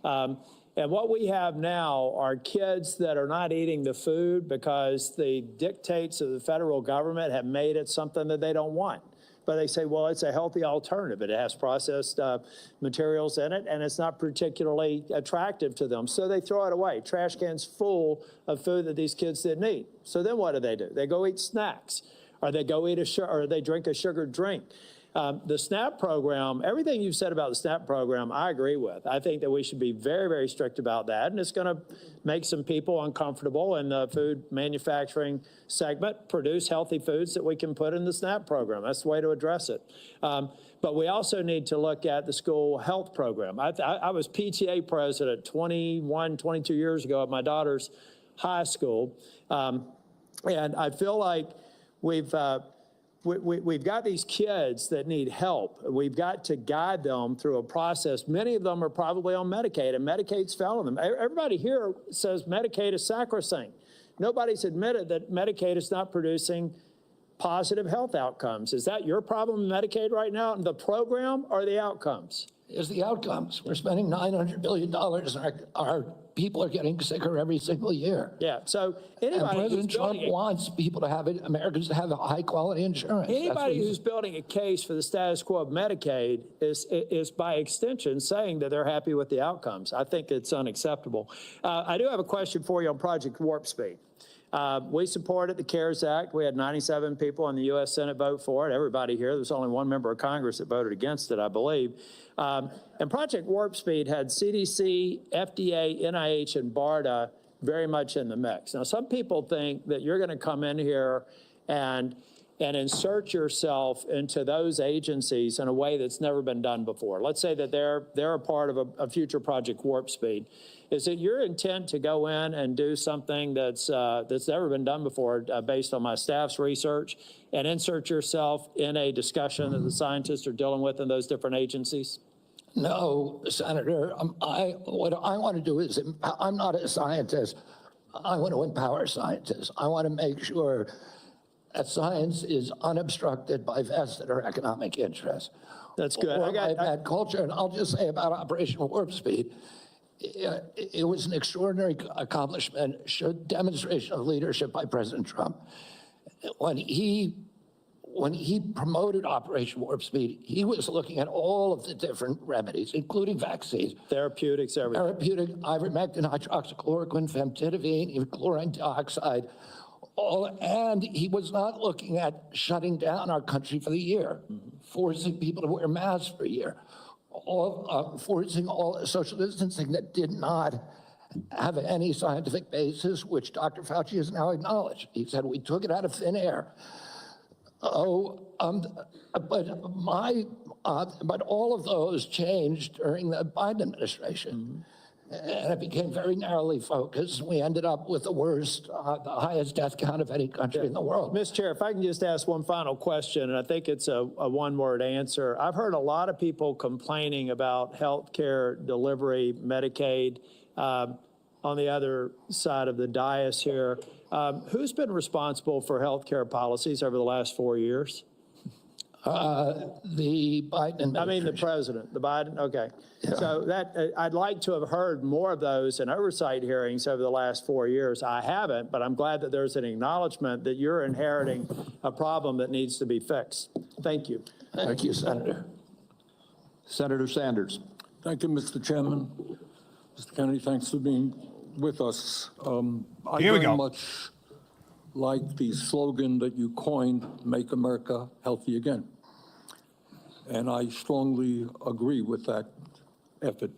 And what we have now are kids that are not eating the food because the dictates of the federal government have made it something that they don't want. But they say, well, it's a healthy alternative. It has processed materials in it, and it's not particularly attractive to them. So they throw it away. Trash cans full of food that these kids didn't eat. So then what do? They go eat snacks, or they go eat or they drink a sugared drink. The SNAP program, everything you've said about the SNAP program, I agree with. I think that we should be very, very strict about that, and it's going to make some people uncomfortable in the food manufacturing segment. Produce healthy foods that we can put in the SNAP program. That's the way to address it. But we also need to look at the school health program. I was PTA president 21, 22 years ago at my daughter's high school, and I feel like we've got these kids that need help. We've got to guide them through a process. Many of them are probably on Medicaid, and Medicaid's failing them. Everybody here says Medicaid is sacrosanct. Nobody's admitted that Medicaid is not producing positive health outcomes. Is that your problem in Medicaid right now, the program or the outcomes? Is the outcomes. We're spending $900 billion, and our people are getting sicker every single year. Yeah, so anybody and President Trump wants people to have it, Americans to have high-quality insurance. Anybody who's building a case for the status quo of Medicaid is by extension saying that they're happy with the outcomes. I think it's unacceptable. I do have a question for you on Project Warp Speed. We supported the CARES Act. We had 97 people in the U.S. Senate vote for it. Everybody here. There's only one member of Congress that voted against it, I believe. And Project Warp Speed had CDC, FDA, NIH, and BARDA very much in the mix. Now, some people think that you're going to come in here and insert yourself into those agencies in a way that's never been done before. Let's say that they're a part of a future Project Warp Speed. Is it your intent to go in and do something that's never been done before, based on my staff's research, and insert yourself in a discussion that the scientists are dealing with in those different agencies? No, Senator. What I want to do is, I'm not a scientist. I want to empower scientists. I want to make sure that science is unobstructed by vested or economic interests. That's good. Or by bad culture. And I'll just say about Operation Warp Speed, it was an extraordinary accomplishment, showed demonstration of leadership by President Trump. When he promoted Operation Warp Speed, he was looking at all of the different remedies, including vaccines. Therapeutics, everything. Therapeutic, ivermectin, hydroxychloroquine, famotidine, even chlorine dioxide. And he was not looking at shutting down our country for the year, forcing people to wear masks for a year, forcing all social distancing that did not have any scientific basis, which Dr. Fauci has now acknowledged. He said, we took it out of thin air. But all of those changed during the Biden administration. And it became very narrowly focused. We ended up with the worst, the highest death count of any country in the world. Mr. Chair, if I can just ask one final question, and I think it's a one-word answer. I've heard a lot of people complaining about health care delivery, Medicaid, on the other side of the dais here. Who's been responsible for health care policies over the last 4 years? The Biden administration. I mean, the president, the Biden, okay. Yeah. So I'd like to have heard more of those in oversight hearings over the last 4 years. I haven't, but I'm glad that there's an acknowledgement that you're inheriting a problem that needs to be fixed. Thank you. Thank you, Senator. Senator Sanders. Thank you, Mr. Chairman. Mr. Kennedy, thanks for being with us. I very much like the slogan that you coined, Make America Healthy Again. And I strongly agree with that effort.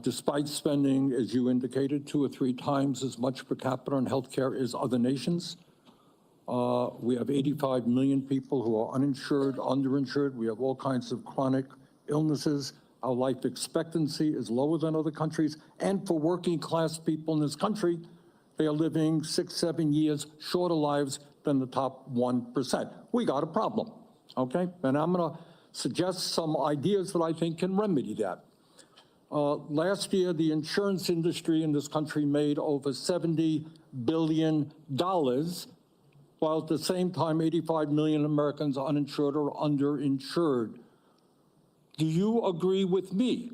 Despite spending, as you indicated, 2 or 3 times as much per capita on healthcare as other nations, we have 85 million people who are uninsured, underinsured. We have all kinds of chronic illnesses. Our life expectancy is lower than other countries. And for working class people in this country, they are living 6-7 years shorter lives than the top 1%. We got a problem, okay? And I'm gonna suggest some ideas that I think can remedy that. Last year, the insurance industry in this country made over $70 billion, while at the same time, 85 million Americans are uninsured or underinsured. Do you agree with me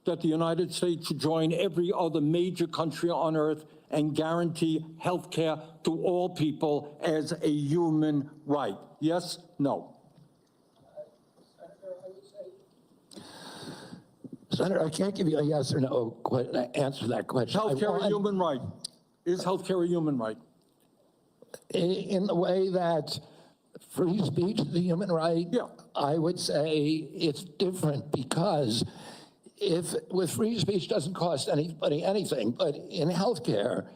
that the United States should join every other major country on earth and guarantee health care to all people as a human right? Yes? No? Senator, I can't give you a yes or no answer to that question. Health care a human right? Is health care a human right? In the way that free speech is a human right. Yeah. I would say it's different because if with free speech doesn't cost anybody anything, but in healthcare,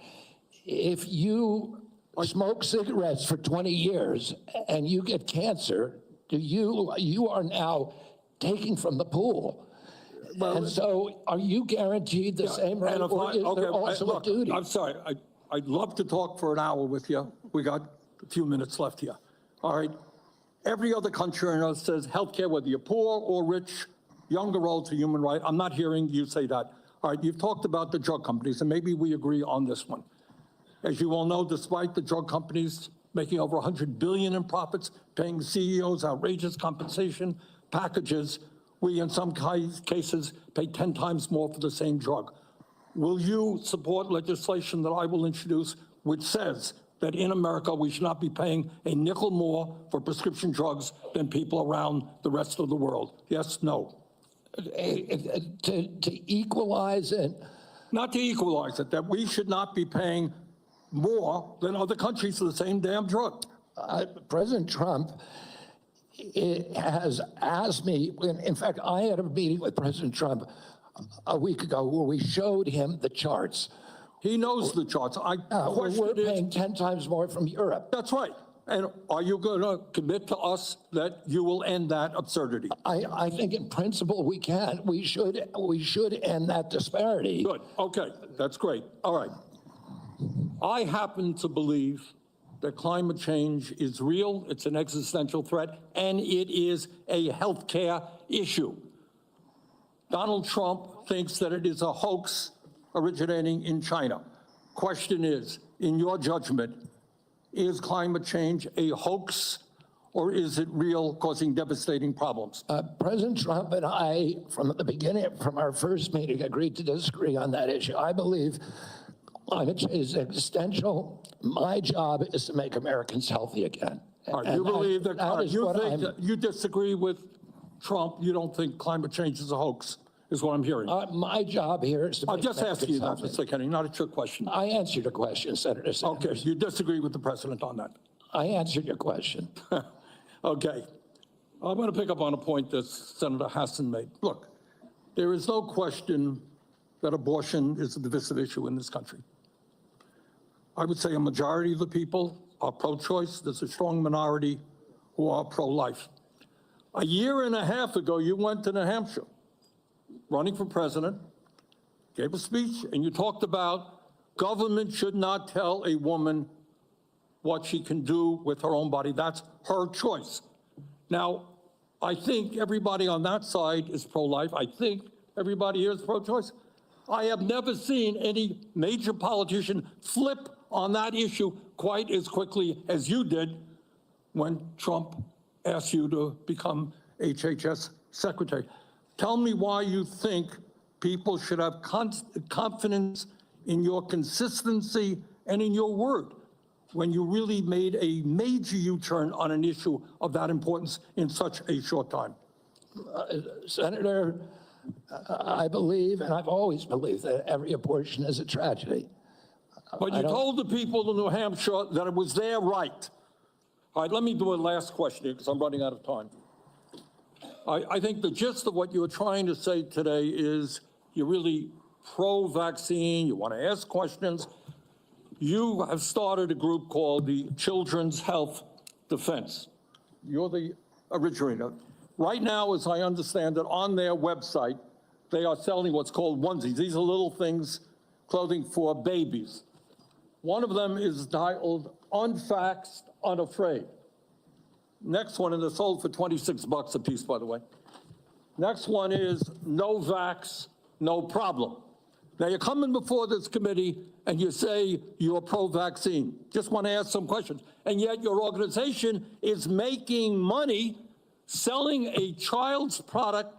if you smoke cigarettes for 20 years and you get cancer, you are now taking from the pool. And so are you guaranteed the same right, or is there also a duty? I'm sorry, I'd love to talk for an hour with you. We got a few minutes left here. All right, every other country on earth says healthcare, whether you're poor or rich, young or old, is a human right. I'm not hearing you say that. All right, you've talked about the drug companies, and maybe we agree on this one. As you all know, despite the drug companies making over $100 billion in profits, paying CEOs outrageous compensation packages, we in some cases pay 10 times more for the same drug. Will you support legislation that I will introduce which says that in America we should not be paying a nickel more for prescription drugs than people around the rest of the world? Yes, no? To equalize it? Not to equalize it, that we should not be paying more than other countries for the same damn drug. President Trump has asked me, in fact, I had a meeting with President Trump a week ago where we showed him the charts. He knows the charts. We're paying 10 times more from Europe. That's right. And are you going to commit to us that you will end that absurdity? I think in principle we can. We should end that disparity. Good. Okay. That's great. All right. I happen to believe that climate change is real, it's an existential threat, and it is a healthcare issue. Donald Trump thinks that it is a hoax originating in China. Question is, in your judgment, is climate change a hoax or is it real, causing devastating problems? President Trump and I, from the beginning, from our first meeting, agreed to disagree on that issue. I believe climate change is existential. My job is to make Americans healthy again. All right, you believe that, you disagree with Trump, you don't think climate change is a hoax, is what I'm hearing. My job here is to I'll just ask you that, Mr. Kennedy, not a trick question. I answered a question, Senator Sanders. Okay, you disagree with the president on that? I answered your question. Okay. I'm going to pick up on a point that Senator Hassan made. Look, there is no question that abortion is a divisive issue in this country. I would say a majority of the people are pro-choice. There's a strong minority who are pro-life. A year and a half ago, you went to New Hampshire, running for president, gave a speech, and you talked about government should not tell a woman what she can do with her own body. That's her choice. Now, I think everybody on that side is pro-life. I think everybody here is pro-choice. I have never seen any major politician flip on that issue quite as quickly as you did when Trump asked you to become HHS secretary. Tell me why you think people should have confidence in your consistency and in your word when you really made a major U-turn on an issue of that importance in such a short time. Senator, I believe, and I've always believed, that every abortion is a tragedy. But you told the people of New Hampshire that it was their right. All right, let me do a last question here because I'm running out of time. I think the gist of what you're trying to say today is you're really pro-vaccine, you want to ask questions. You have started a group called the Children's Health Defense. You're the originator. Right now, as I understand it, on their website, they are selling what's called onesies. These are little things, clothing for babies. One of them is titled Unvaxxed, Unafraid. Next one, and they're sold for $26 a piece, by the way. Next one is No Vax, No Problem. Now, you're coming before this committee and you say you're pro-vaccine. Just want to ask some questions. And yet your organization is making money selling a child's product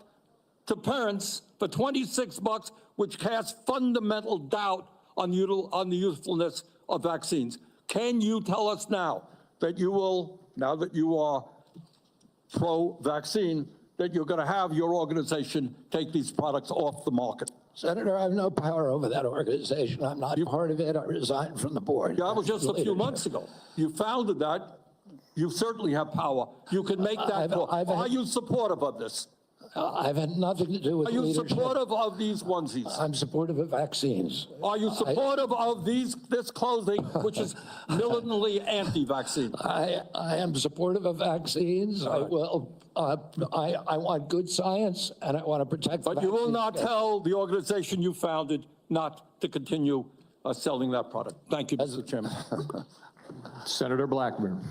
to parents for $26, which casts fundamental doubt on the usefulness of vaccines. Can you tell us now that you will, now that you are pro-vaccine, that you're going to have your organization take these products off the market? Senator, I have no power over that organization. I'm not part of it. I resigned from the board. Yeah, that was just a few months ago. You founded that You certainly have power. You can make that call. Are you supportive of this? I've had nothing to do with Are you leadership. supportive of these onesies? I'm supportive of vaccines. Are you supportive of this clothing, which is militantly anti-vaccine? I am supportive of vaccines. I will. I want good science, and I want to protect. But you will not tell the organization you founded not to continue selling that product. Thank you, Mr. Chairman. Senator Blackburn.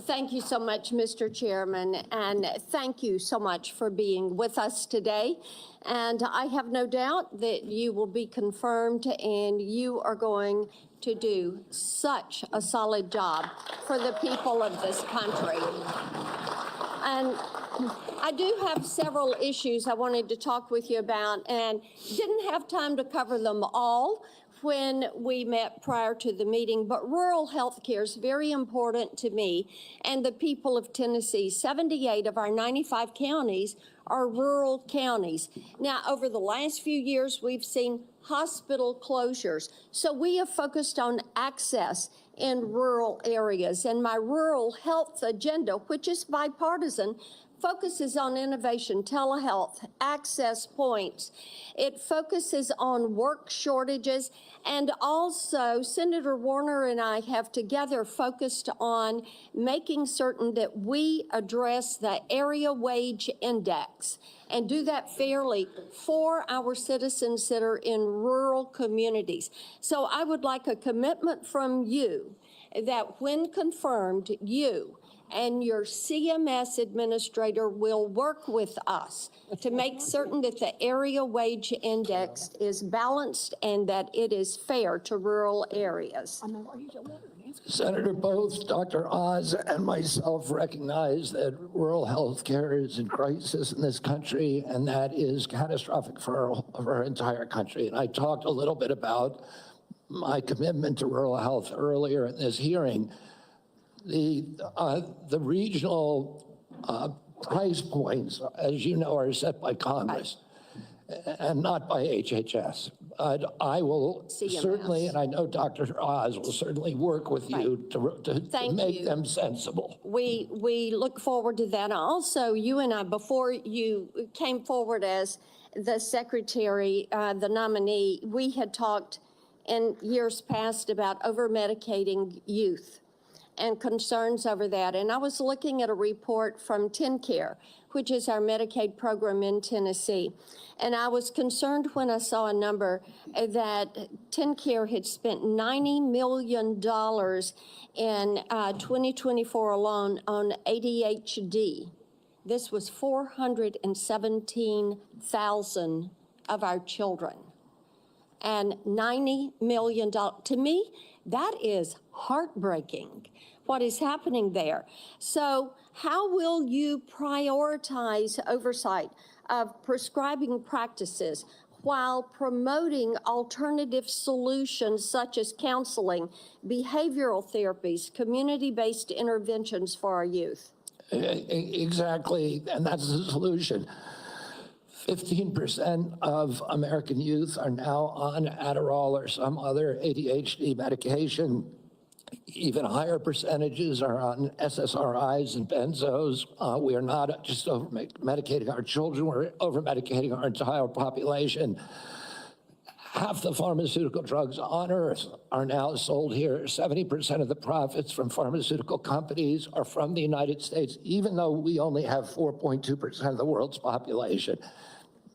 Thank you so much, Mr. Chairman, and thank you so much for being with us today. And I have no doubt that you will be confirmed and you are going to do such a solid job for the people of this country. And I do have several issues I wanted to talk with you about and didn't have time to cover them all when we met prior to the meeting, but rural health care is very important to me and the people of Tennessee. 78 of our 95 counties are rural counties. Now, over the last few years, we've seen hospital closures. So we have focused on access in rural areas. And my rural health agenda, which is bipartisan, focuses on innovation, telehealth, access points. It focuses on work shortages, and also Senator Warner and I have together focused on making certain that we address the area wage index and do that fairly for our citizens that are in rural communities. So I would like a commitment from you that when confirmed, you and your CMS administrator will work with us to make certain that the area wage index is balanced and that it is fair to rural areas. Senator, both Dr. Oz and myself recognize that rural health care is in crisis in this country, and that is catastrophic for our entire country. And I talked a little bit about my commitment to rural health earlier in this hearing. The regional price points, as you know, are set by Congress and not by HHS. I will certainly, and I know Dr. Oz will certainly work with you to make them sensible. We look forward to that. Also, you and I, before you came forward as the secretary, the nominee, we had talked in years past about over-medicating youth and concerns over that. And I was looking at a report from TennCare, which is our Medicaid program in Tennessee. And I was concerned when I saw a number that TennCare had spent $90 million in 2024 alone on ADHD. This was 417,000 of our children. And $90 million, to me, that is heartbreaking, what is happening there. So how will you prioritize oversight of prescribing practices while promoting alternative solutions such as counseling, behavioral therapies, community-based interventions for our youth? Exactly, and that's the solution. 15% of American youth are now on Adderall or some other ADHD medication. Even higher percentages are on SSRIs and benzos. We are not just over-medicating our children, we're over-medicating our entire population. Half the pharmaceutical drugs on Earth are now sold here. 70% of the profits from pharmaceutical companies are from the United States, even though we only have 4.2% of the world's population.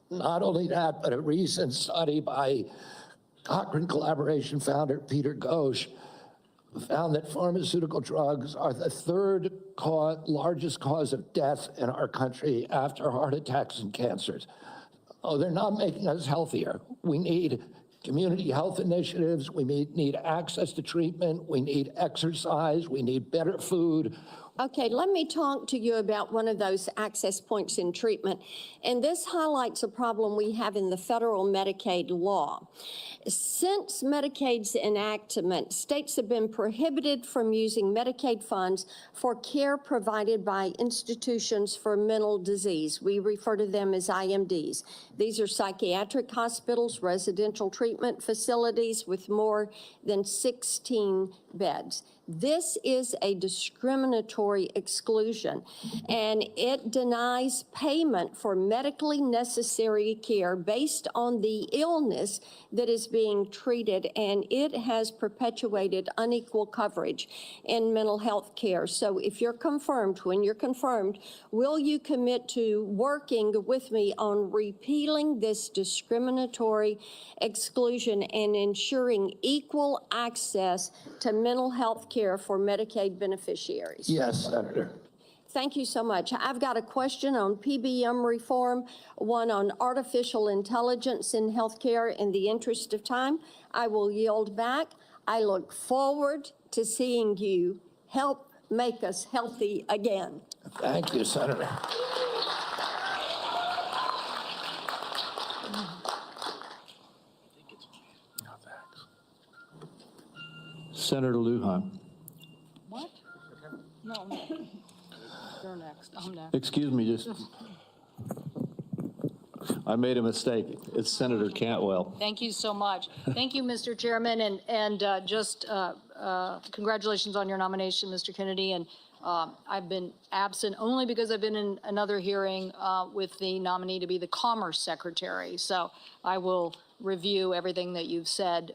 Not only that, but a recent study by Cochrane Collaboration founder Peter Ghosh found that pharmaceutical drugs are the third largest cause of death in our country after heart attacks and cancers. Oh, they're not making us healthier. We need community health initiatives. We need access to treatment. We need exercise. We need better food. Okay, let me talk to you about one of those access points in treatment. And this highlights a problem we have in the federal Medicaid law. Since Medicaid's enactment, states have been prohibited from using Medicaid funds for care provided by institutions for mental disease. We refer to them as IMDs. These are psychiatric hospitals, residential treatment facilities with more than 16 beds. This is a discriminatory exclusion, and it denies payment for medically necessary care based on the illness that is being treated, and it has perpetuated unequal coverage in mental health care. So if you're confirmed, when you're confirmed, will you commit to working with me on repealing this discriminatory exclusion and ensuring equal access to mental health care for Medicaid beneficiaries? Yes, Senator. Thank you so much. I've got a question on PBM reform, one on artificial intelligence in healthcare. In the interest of time, I will yield back. I look forward to seeing you help make us healthy again. Thank you, Senator. Senator Lujan. What? No, you're next. I'm next. Excuse me, just, I made a mistake. It's Senator Cantwell. Thank you so much. Thank you, Mr. Chairman, and just congratulations on your nomination, Mr. Kennedy. And I've been absent only because I've been in another hearing with the nominee to be the Commerce Secretary. So I will review everything that you've said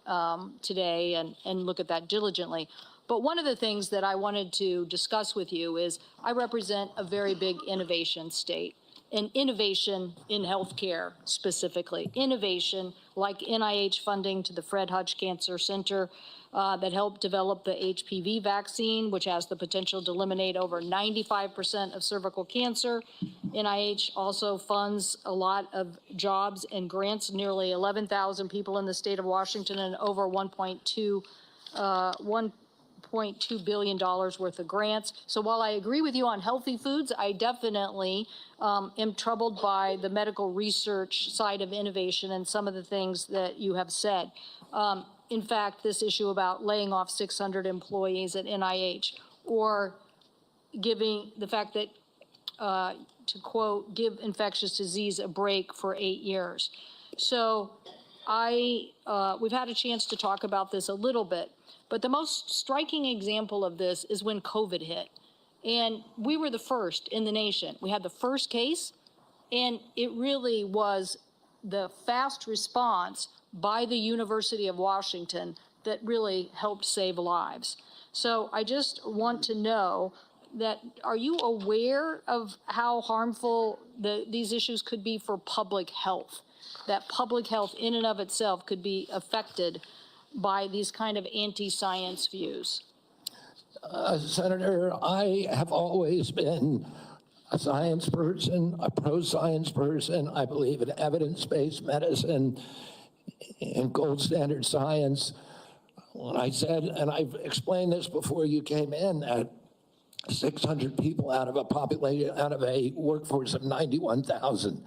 today and look at that diligently. But one of the things that I wanted to discuss with you is I represent a very big innovation state. And innovation in healthcare specifically. Innovation like NIH funding to the Fred Hutch Cancer Center that helped develop the HPV vaccine, which has the potential to eliminate over 95% of cervical cancer. NIH also funds a lot of jobs and grants, nearly 11,000 people in the state of Washington and over $1.2 billion worth of grants. So while I agree with you on healthy foods, I definitely am troubled by the medical research side of innovation and some of the things that you have said. In fact, this issue about laying off 600 employees at NIH, or giving the fact that, to quote, give infectious disease a break for 8 years. So we've had a chance to talk about this a little bit, but the most striking example of this is when COVID hit. And we were the first in the nation. We had the first case, and it really was the fast response by the University of Washington that really helped save lives. So I just want to know that, are you aware of how harmful these issues could be for public health? That public health in and of itself could be affected by these kind of anti-science views? Senator, I have always been a science person, a pro-science person. I believe in evidence-based medicine and gold standard science. When I said, and I've explained this before you came in, that 600 people out of a workforce of 91,000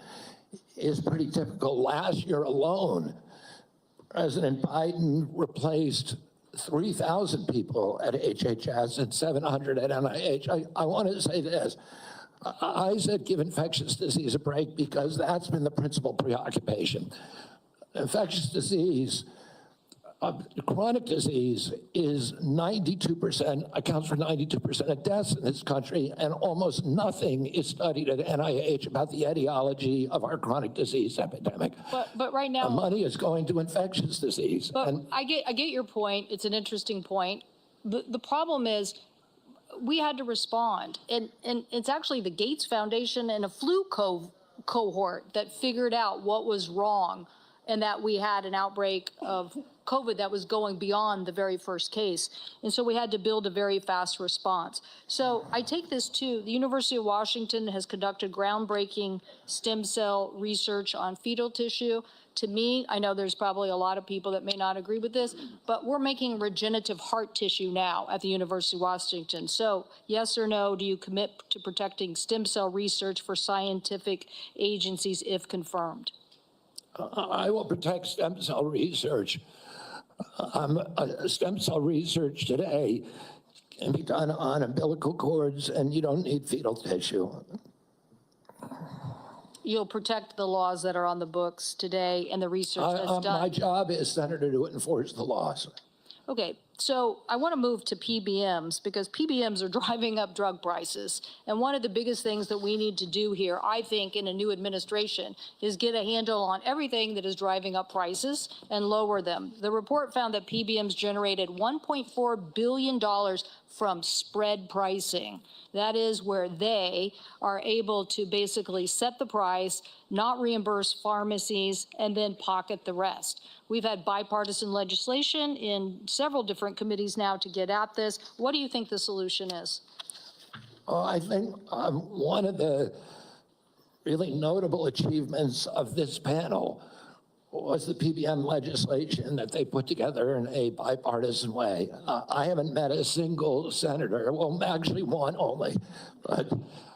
is pretty typical. Last year alone, President Biden replaced 3,000 people at HHS and 700 at NIH. I want to say this. I said give infectious disease a break because that's been the principal preoccupation. Infectious disease, chronic disease is 92%, accounts for 92% of deaths in this country, and almost nothing is studied at NIH about the etiology of our chronic disease epidemic. But right now, the money is going to infectious disease. But I get your point. It's an interesting point. The problem is we had to respond, and it's actually the Gates Foundation and a flu cohort that figured out what was wrong, and that we had an outbreak of COVID that was going beyond the very first case. And so we had to build a very fast response. So I take this too. The University of Washington has conducted groundbreaking stem cell research on fetal tissue. To me, I know there's probably a lot of people that may not agree with this, but we're making regenerative heart tissue now at the University of Washington. So yes or no, do you commit to protecting stem cell research for scientific agencies if confirmed? I will protect stem cell research. Stem cell research today can be done on umbilical cords, and you don't need fetal tissue. You'll protect the laws that are on the books today and the research that's done. My job is, Senator, to enforce the laws. Okay, So I want to move to PBMs because PBMs are driving up drug prices. And one of the biggest things that we need to do here, I think, in a new administration is get a handle on everything that is driving up prices and lower them. The report found that PBMs generated $1.4 billion from spread pricing. That is where they are able to basically set the price, not reimburse pharmacies, and then pocket the rest. We've had bipartisan legislation in several different committees now to get at this. What do you think the solution is? I think one of the really notable achievements of this panel was the PBM legislation that they put together in a bipartisan way. I haven't met a single senator, well, actually one only, but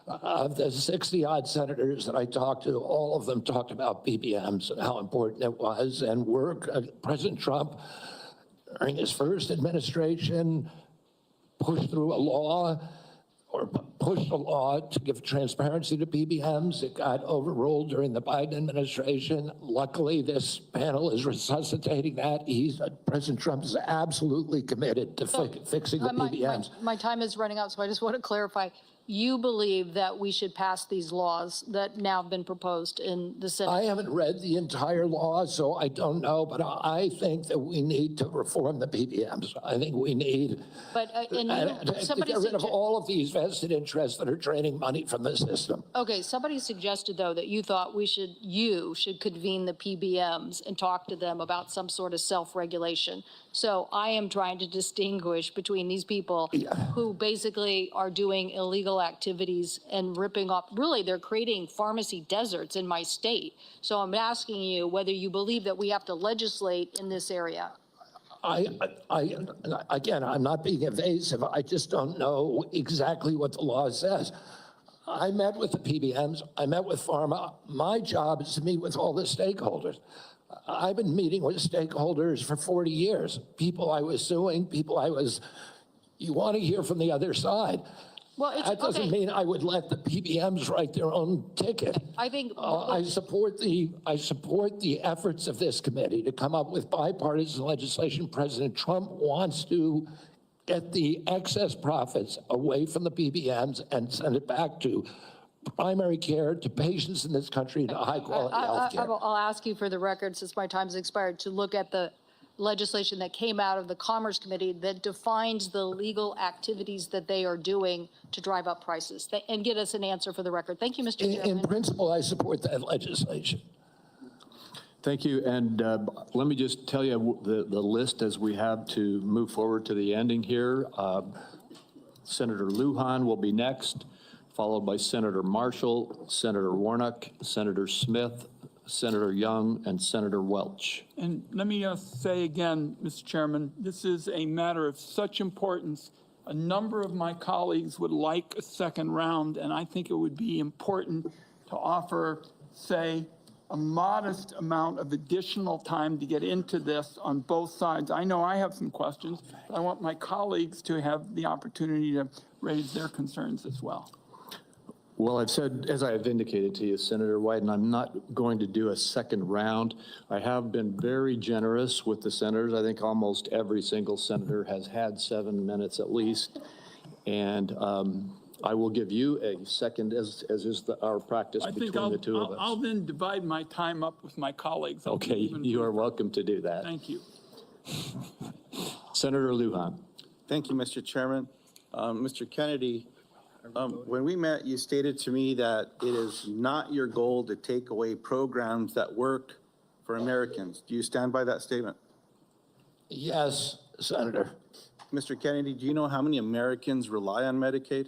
of the 60-odd senators that I talked to, all of them talked about PBMs and how important it was, and President Trump, during his first administration, pushed through a law pushed a law to give transparency to PBMs. It got overruled during the Biden administration. Luckily, this panel is resuscitating that. President Trump is absolutely committed to fixing the PBMs. My time is running out, so I just want to clarify. You believe that we should pass these laws that now have been proposed in the Senate? I haven't read the entire law, so I don't know, but I think that we need to reform the PBMs. I think we need to get rid of all of these vested interests that are draining money from the system. Okay, somebody suggested, though, that you thought you should convene the PBMs and talk to them about some sort of self-regulation. So I am trying to distinguish between these people who basically are doing illegal activities and ripping off, really, they're creating pharmacy deserts in my state. So I'm asking you whether you believe that we have to legislate in this area. Again, I'm not being evasive. I just don't know exactly what the law says. I met with the PBMs. I met with Pharma. My job is to meet with all the stakeholders. I've been meeting with stakeholders for 40 years. People I was suing, you want to hear from the other side. Well, that doesn't mean I would let the PBMs write their own ticket. I think I support the efforts of this committee to come up with bipartisan legislation. President Trump wants to get the excess profits away from the PBMs and send it back to primary care, to patients in this country, to high-quality health care. I'll ask you for the record, since my time's expired, to look at the legislation that came out of the Commerce Committee that defines the legal activities that they are doing to drive up prices, and get us an answer for the record. Thank you, Mr. Chairman. In principle, I support that legislation. Thank you. And let me just tell you the list as we have to move forward to the ending here. Senator Lujan will be next, followed by Senator Marshall, Senator Warnock, Senator Smith, Senator Young, and Senator Welch. And let me say again, Mr. Chairman, this is a matter of such importance. A number of my colleagues would like a second round, and I think it would be important to offer, say, a modest amount of additional time to get into this on both sides. I know I have some questions, but I want my colleagues to have the opportunity to raise their concerns as well. Well, I've said, as I have indicated to you, Senator Wyden, I'm not going to do a second round. I have been very generous with the senators. I think almost every single senator has had 7 minutes at least. And I will give you a second, as is our practice between the two of us. I'll then divide my time up with my colleagues. Okay, you are welcome to do that. Thank you. Senator Lujan. Thank you, Mr. Chairman. Mr. Kennedy, when we met, you stated to me that it is not your goal to take away programs that work for Americans. Do you stand by that statement? Yes, Senator. Mr. Kennedy, do you know how many Americans rely on Medicaid?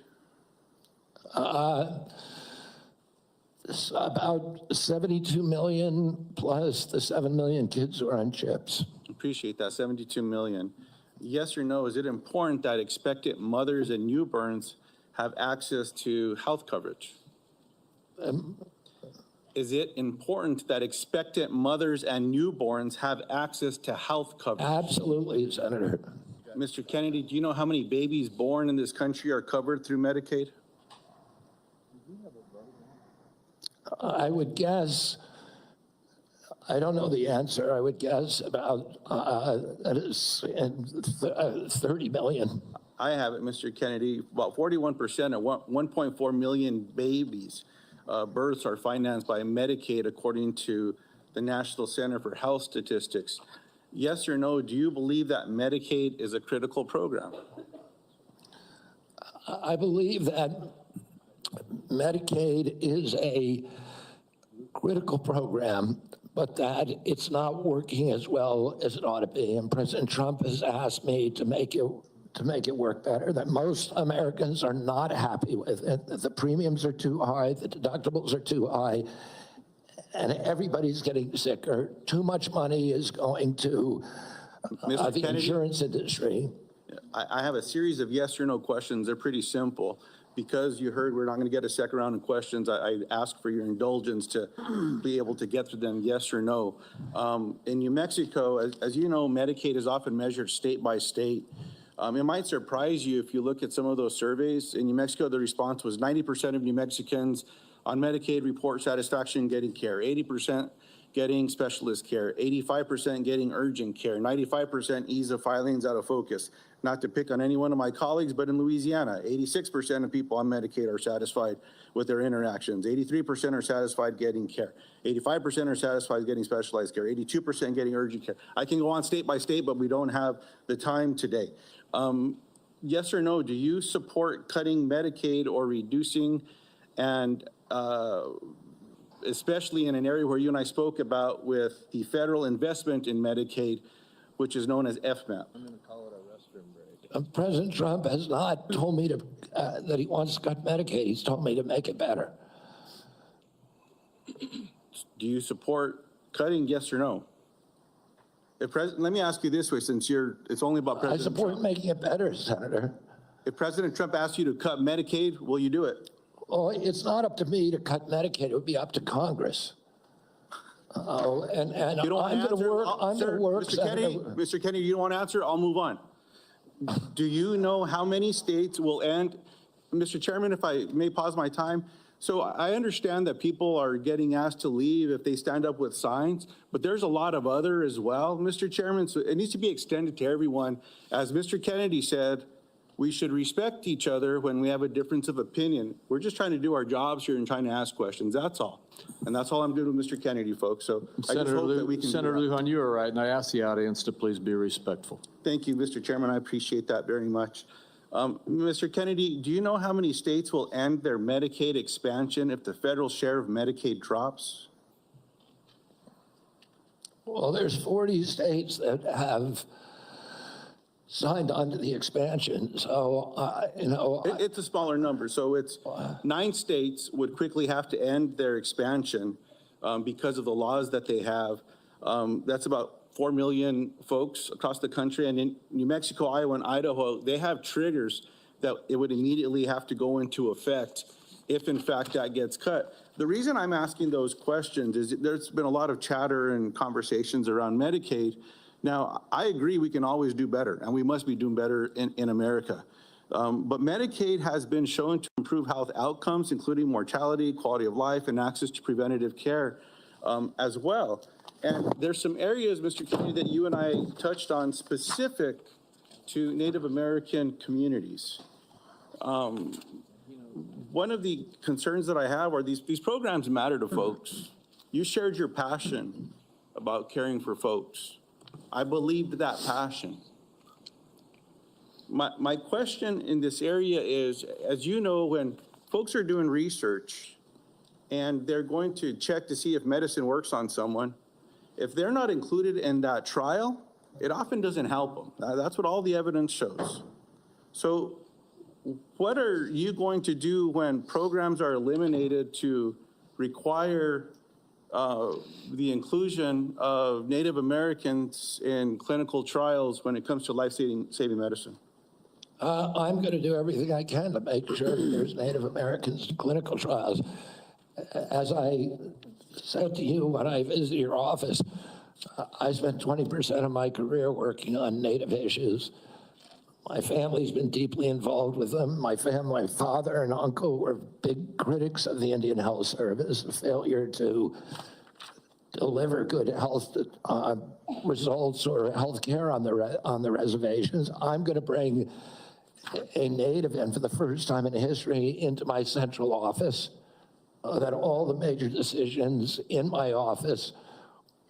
It's about 72 million plus the 7 million kids who are on chips. Appreciate that, 72 million. Yes or no, is it important that expectant mothers and newborns have access to health coverage? Is it important that expectant mothers and newborns have access to health coverage? Absolutely, Senator. Mr. Kennedy, do you know how many babies born in this country are covered through Medicaid? I would guess I don't know the answer. I would guess about 30 million. I have it, Mr. Kennedy. About 41% of 1.4 million babies births are financed by Medicaid, according to the National Center for Health Statistics. Yes or no, do you believe that Medicaid is a critical program? I believe that Medicaid is a critical program, but that it's not working as well as it ought to be. And President Trump has asked me to make it work better, that most Americans are not happy with it. The premiums are too high, the deductibles are too high, and everybody's getting sicker. Too much money is going to the insurance industry. I have a series of yes or no questions. They're pretty simple. Because you heard we're not going to get a second round of questions, I ask for your indulgence to be able to get through them yes or no. In New Mexico, as you know, Medicaid is often measured state by state. It might surprise you if you look at some of those surveys. In New Mexico, the response was 90% of New Mexicans on Medicaid report satisfaction getting care, 80% getting specialist care, 85% getting urgent care, 95% ease of filings out of focus. Not to pick on any one of my colleagues, but in Louisiana, 86% of people on Medicaid are satisfied with their interactions. 83% are satisfied getting care. 85% are satisfied getting specialized care. 82% getting urgent care. I can go on state by state, but we don't have the time today. Yes or no, do you support cutting Medicaid or reducing, and especially in an area where you and I spoke about with the federal investment in Medicaid, which is known as FMAP? I'm going to call it a restroom break. President Trump has not told me to that he wants to cut Medicaid. He's told me to make it better. Do you support cutting, yes or no? Let me ask you this way, since it's only about President Trump. I support making it better, Senator. If President Trump asks you to cut Medicaid, will you do it? Well, it's not up to me to cut Medicaid. It would be up to Congress. And you don't I'm going to work. I'm going to work. Mr. Kennedy, you don't want to answer? I'll move on. Do you know how many states will end? Mr. Chairman, if I may pause my time. So I understand that people are getting asked to leave if they stand up with signs, but there's a lot of other as well, Mr. Chairman. So it needs to be extended to everyone. As Mr. Kennedy said, we should respect each other when we have a difference of opinion. We're just trying to do our jobs here and trying to ask questions. That's all. And that's all I'm doing with Mr. Kennedy, folks. So I just hope that we can. Senator Lujan, you are right, and I ask the audience to please be respectful. Thank you, Mr. Chairman. I appreciate that very much. Mr. Kennedy, do you know how many states will end their Medicaid expansion if the federal share of Medicaid drops? Well, there's 40 states that have signed on to the expansion. So, It's a smaller number. So it's 9 states would quickly have to end their expansion because of the laws that they have. That's about 4 million folks across the country. And in New Mexico, Iowa, and Idaho, they have triggers that it would immediately have to go into effect if, in fact, that gets cut. The reason I'm asking those questions is there's been a lot of chatter and conversations around Medicaid. Now, I agree we can always do better, and we must be doing better in America. But Medicaid has been shown to improve health outcomes, including mortality, quality of life, and access to preventative care as well. And there's some areas, Mr. Kennedy, that you and I touched on specific to Native American communities. One of the concerns that I have are these programs matter to folks. You shared your passion about caring for folks. I believed that passion. My question in this area is, as you know, when folks are doing research and they're going to check to see if medicine works on someone, if they're not included in that trial, it often doesn't help them. That's what all the evidence shows. So what are you going to do when programs are eliminated to require the inclusion of Native Americans in clinical trials when it comes to life-saving medicine? I'm going to do everything I can to make sure that there's Native Americans in clinical trials. As I said to you when I visited your office, I spent 20% of my career working on Native issues. My family's been deeply involved with them. My father and uncle were big critics of the Indian Health Service, a failure to deliver good health results or health care on the reservations. I'm going to bring a native in for the first time in history into my central office, that all the major decisions in my office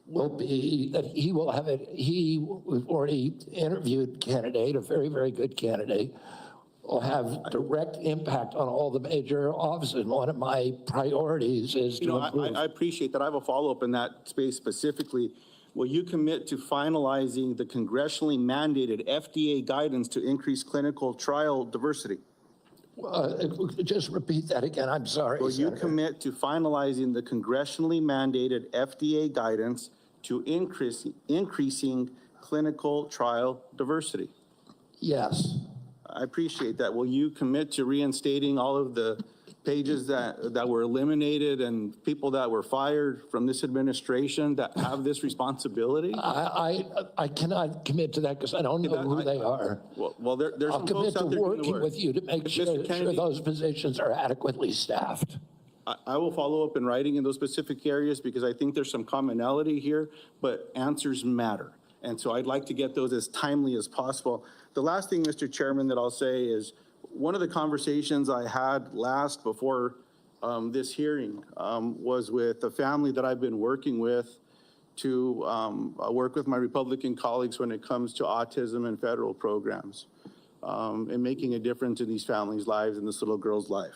will be that he will have it. We've already interviewed candidate, a very, very good candidate, will have direct impact on all the major offices. One of my priorities is to improve. I appreciate that. I have a follow-up in that space specifically. Will you commit to finalizing the congressionally mandated FDA guidance to increase clinical trial diversity? Just repeat that again. I'm sorry. Will you commit to finalizing the congressionally mandated FDA guidance to increasing clinical trial diversity? Yes. I appreciate that. Will you commit to reinstating all of the pages that were eliminated and people that were fired from this administration that have this responsibility? I cannot commit to that because I don't know who they are. Well, there's I'll some commit folks to out there doing the working work. with you to make sure those positions are adequately staffed. I will follow up in writing in those specific areas because I think there's some commonality here, but answers matter. And so I'd like to get those as timely as possible. The last thing, Mr. Chairman, that I'll say is one of the conversations I had last before this hearing was with a family that I've been working with to work with my Republican colleagues when it comes to autism and federal programs and making a difference in these families' lives and this little girl's life.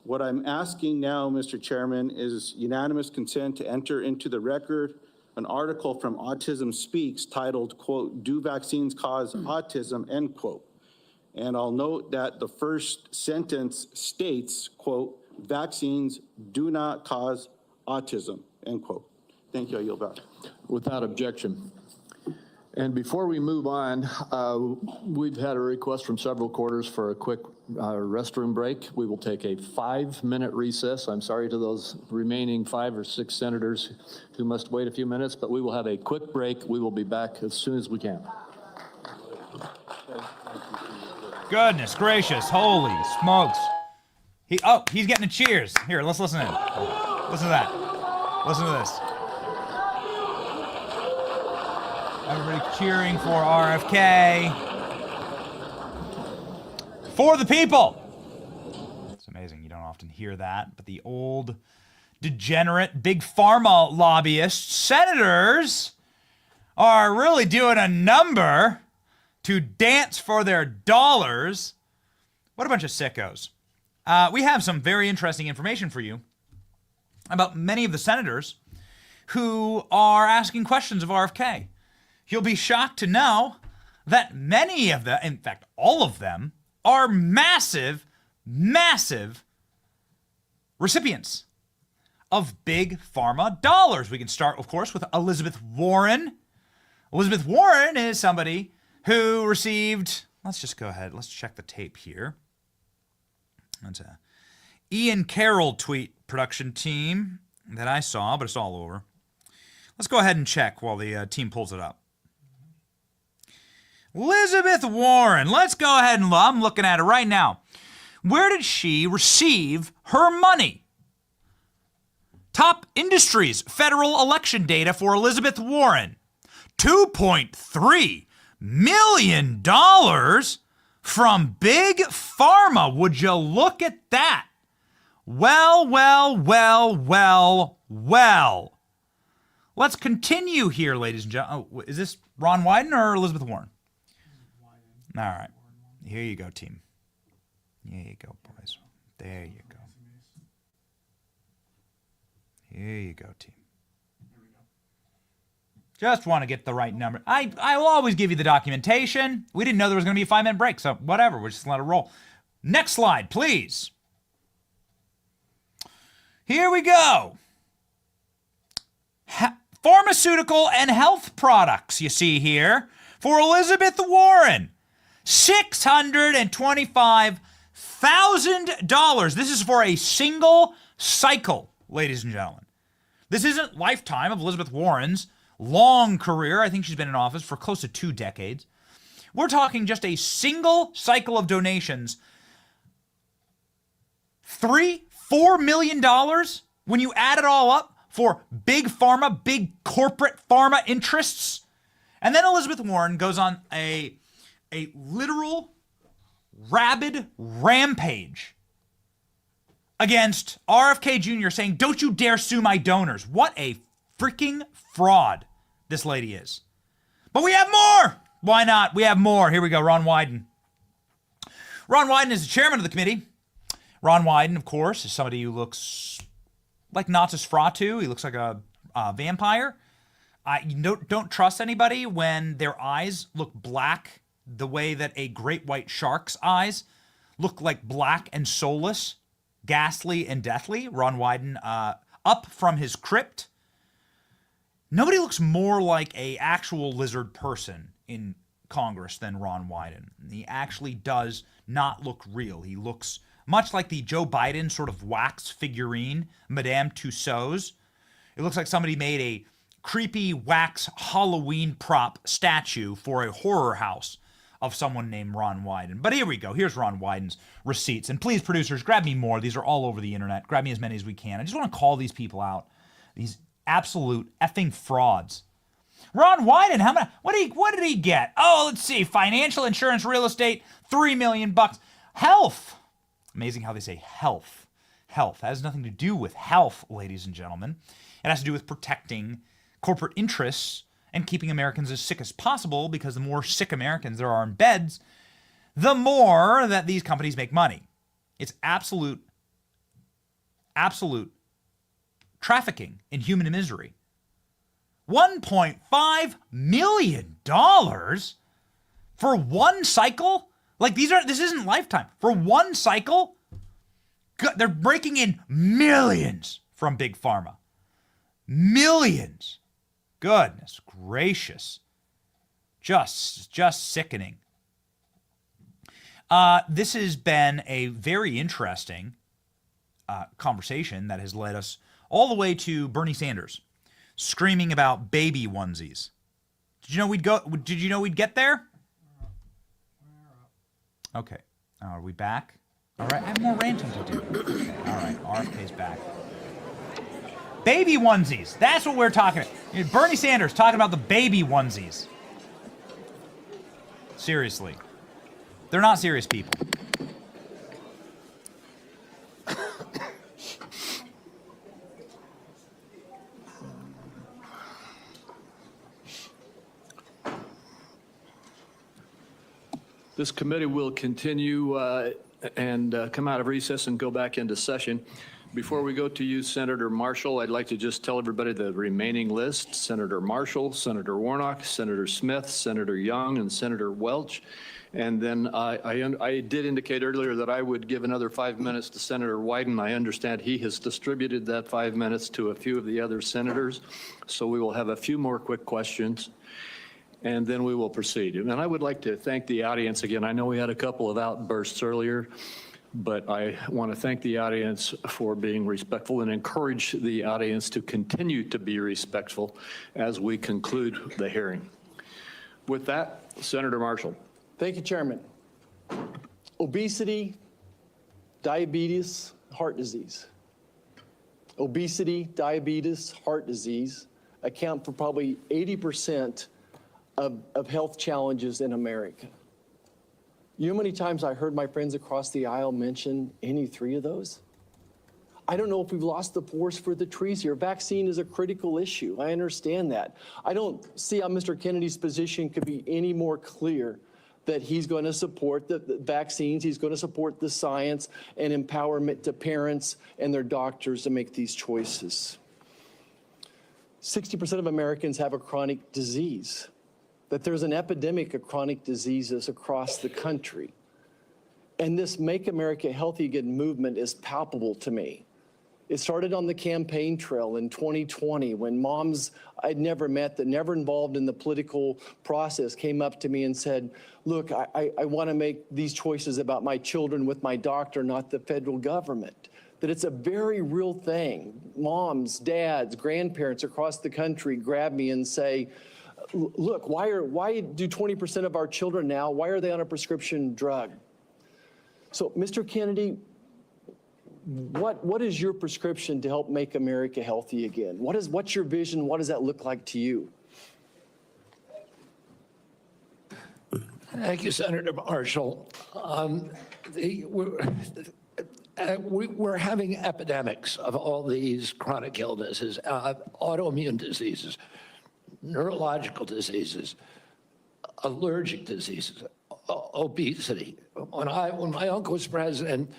What I'm asking now, Mr. Chairman, is unanimous consent to enter into the record an article from Autism Speaks titled, quote, "Do Vaccines Cause Autism?" End quote. And I'll note that the first sentence states, quote, "Vaccines do not cause autism," end quote. Thank you. I yield back. Without objection. And before we move on, we've had a request from several quarters for a quick restroom break. We will take a 5-minute recess. I'm sorry to those remaining 5 or 6 senators who must wait a few minutes, but we will have a quick break. We will be back as soon as we can. Goodness gracious, holy smokes. He's getting a cheers. Here, let's listen in. Listen to that. Listen to this. Everybody cheering for RFK. For the people. It's amazing. You don't often hear that. But the old, degenerate, big pharma lobbyists, senators, are really doing a number to dance for their dollars. What a bunch of sickos. We have some very interesting information for you about many of the senators who are asking questions of RFK. You'll be shocked to know that many of them, in fact, all of them, are massive, massive recipients of big pharma dollars. We can start, of course, with Elizabeth Warren. Elizabeth Warren is somebody who received, let's just go ahead, let's check the tape here. That's a Ian Carroll tweet, production team, that I saw, but it's all over. Let's go ahead and check while the team pulls it up. Elizabeth Warren, let's go ahead and look. I'm looking at it right now. Where did she receive her money? Top Industries federal election data for Elizabeth Warren. $2.3 million from Big Pharma. Would you look at that? Well. Let's continue here, ladies and gentlemen. Oh, is this Ron Wyden or Elizabeth Warren? All right. Here you go, team. Here you go, boys. There you go. Here you go, team. Just want to get the right number. I will always give you the documentation. We didn't know there was going to be a 5-minute break, so whatever. We'll just let it roll. Next slide, please. Here we go. Pharmaceutical and health products, you see here, for Elizabeth Warren. $625,000. This is for a single cycle, ladies and gentlemen. This isn't lifetime of Elizabeth Warren's long career. I think she's been in office for close to 2 decades. We're talking just a single cycle of donations. $4 million when you add it all up for big pharma, big corporate pharma interests. And then Elizabeth Warren goes on a literal rabid rampage against RFK Jr. saying, don't you dare sue my donors. What a freaking fraud this lady is. But we have more. Why not? We have more. Here we go. Ron Wyden. Ron Wyden is the chairman of the committee. Ron Wyden, of course, is somebody who looks like Nosferatu. He looks like a vampire. You don't trust anybody when their eyes look black the way that a great white shark's eyes look like black and soulless, ghastly and deathly. Ron Wyden, up from his crypt. Nobody looks more like a actual lizard person in Congress than Ron Wyden. He actually does not look real. He looks much like the Joe Biden sort of wax figurine, Madame Tussauds. It looks like somebody made a creepy wax Halloween prop statue for a horror house of someone named Ron Wyden. But here we go. Here's Ron Wyden's receipts. And please, producers, grab me more. These are all over the internet. Grab me as many as we can. I just want to call these people out. These absolute effing frauds. Ron Wyden, how much? What did he get? Oh, let's see. Financial, insurance, real estate, $3 million. Health. Amazing how they say health. Health has nothing to do with health, ladies and gentlemen. It has to do with protecting corporate interests and keeping Americans as sick as possible, because the more sick Americans there are in beds, the more that these companies make money. It's absolute trafficking in human misery. $1.5 million for one cycle? Like this isn't Lifetime. For one cycle, they're breaking in millions from Big Pharma. Millions. Goodness gracious. Just sickening. This has been a very interesting conversation that has led us all the way to Bernie Sanders screaming about baby onesies. Did you know we'd get there? Okay. Are we back? All right. I have more ranting to do. Okay. All right. RFK's back. Baby onesies. That's what we're talking about. Bernie Sanders talking about the baby onesies. Seriously. They're not serious people. This committee will continue and come out of recess and go back into session. Before we go to you, Senator Marshall, I'd like to just tell everybody the remaining list. Senator Marshall, Senator Warnock, Senator Smith, Senator Young, and Senator Welch. And then I did indicate earlier that I would give another 5 minutes to Senator Wyden. I understand he has distributed that 5 minutes to a few of the other senators. So we will have a few more quick questions, and then we will proceed. And I would like to thank the audience again. I know we had a couple of outbursts earlier, but I want to thank the audience for being respectful and encourage the audience to continue to be respectful as we conclude the hearing. With that, Senator Marshall. Thank you, Chairman. Obesity, diabetes, heart disease. Obesity, diabetes, heart disease account for probably 80% of health challenges in America. You know how many times I heard my friends across the aisle mention any three of those? I don't know if we've lost the forest for the trees here. Vaccine is a critical issue. I understand that. I don't see how Mr. Kennedy's position could be any more clear that he's going to support the vaccines, he's going to support the science and empowerment to parents and their doctors to make these choices. 60% of Americans have a chronic disease, that there's an epidemic of chronic diseases across the country. And this Make America Healthy Again movement is palpable to me. It started on the campaign trail in 2020 when moms I'd never met, that never involved in the political process, came up to me and said, look, I want to make these choices about my children with my doctor, not the federal government. That it's a very real thing. Moms, dads, grandparents across the country grab me and say, look, why do 20% of our children now, why are they on a prescription drug? So, Mr. Kennedy, What is your prescription to help make America healthy again? What's your vision? What does that look like to you? Thank you, Senator Marshall. We're having epidemics of all these chronic illnesses, autoimmune diseases, neurological diseases, allergic diseases, obesity. When my uncle was president,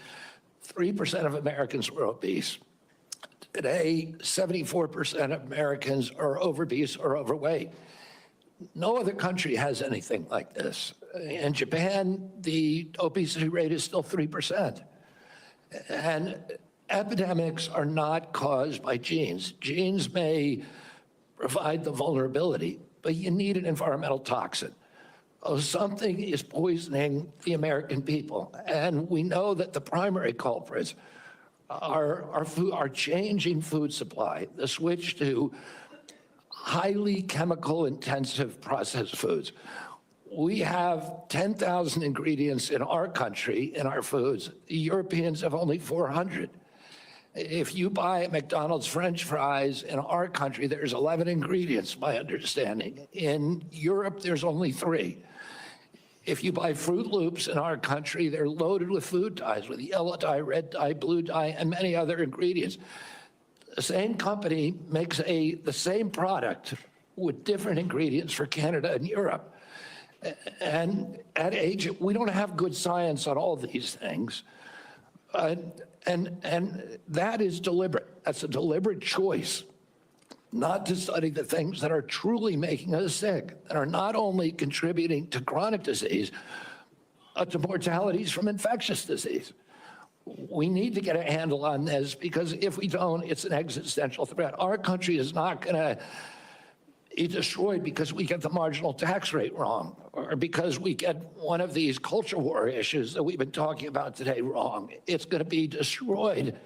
3% of Americans were obese. Today, 74% of Americans are obese or overweight. No other country has anything like this. In Japan, the obesity rate is still 3%. And epidemics are not caused by genes. Genes may provide the vulnerability, but you need an environmental toxin. Something is poisoning the American people. And we know that the primary culprits are changing food supply, the switch to highly chemical intensive processed foods. We have 10,000 ingredients in our country, in our foods. The Europeans have only 400. If you buy McDonald's French fries in our country, there's 11 ingredients, my understanding. In Europe, there's only 3. If you buy Fruit Loops in our country, they're loaded with food dyes, with yellow dye, red dye, blue dye, and many other ingredients. The same company makes the same product with different ingredients for Canada and Europe. And at age, we don't have good science on all these things. And that is deliberate. That's a deliberate choice not to study the things that are truly making us sick, that are not only contributing to chronic disease, but to mortalities from infectious disease. We need to get a handle on this, because if we don't, it's an existential threat. Our country is not going to be destroyed because we get the marginal tax rate wrong, or because we get one of these culture war issues that we've been talking about today wrong. It's going to be destroyed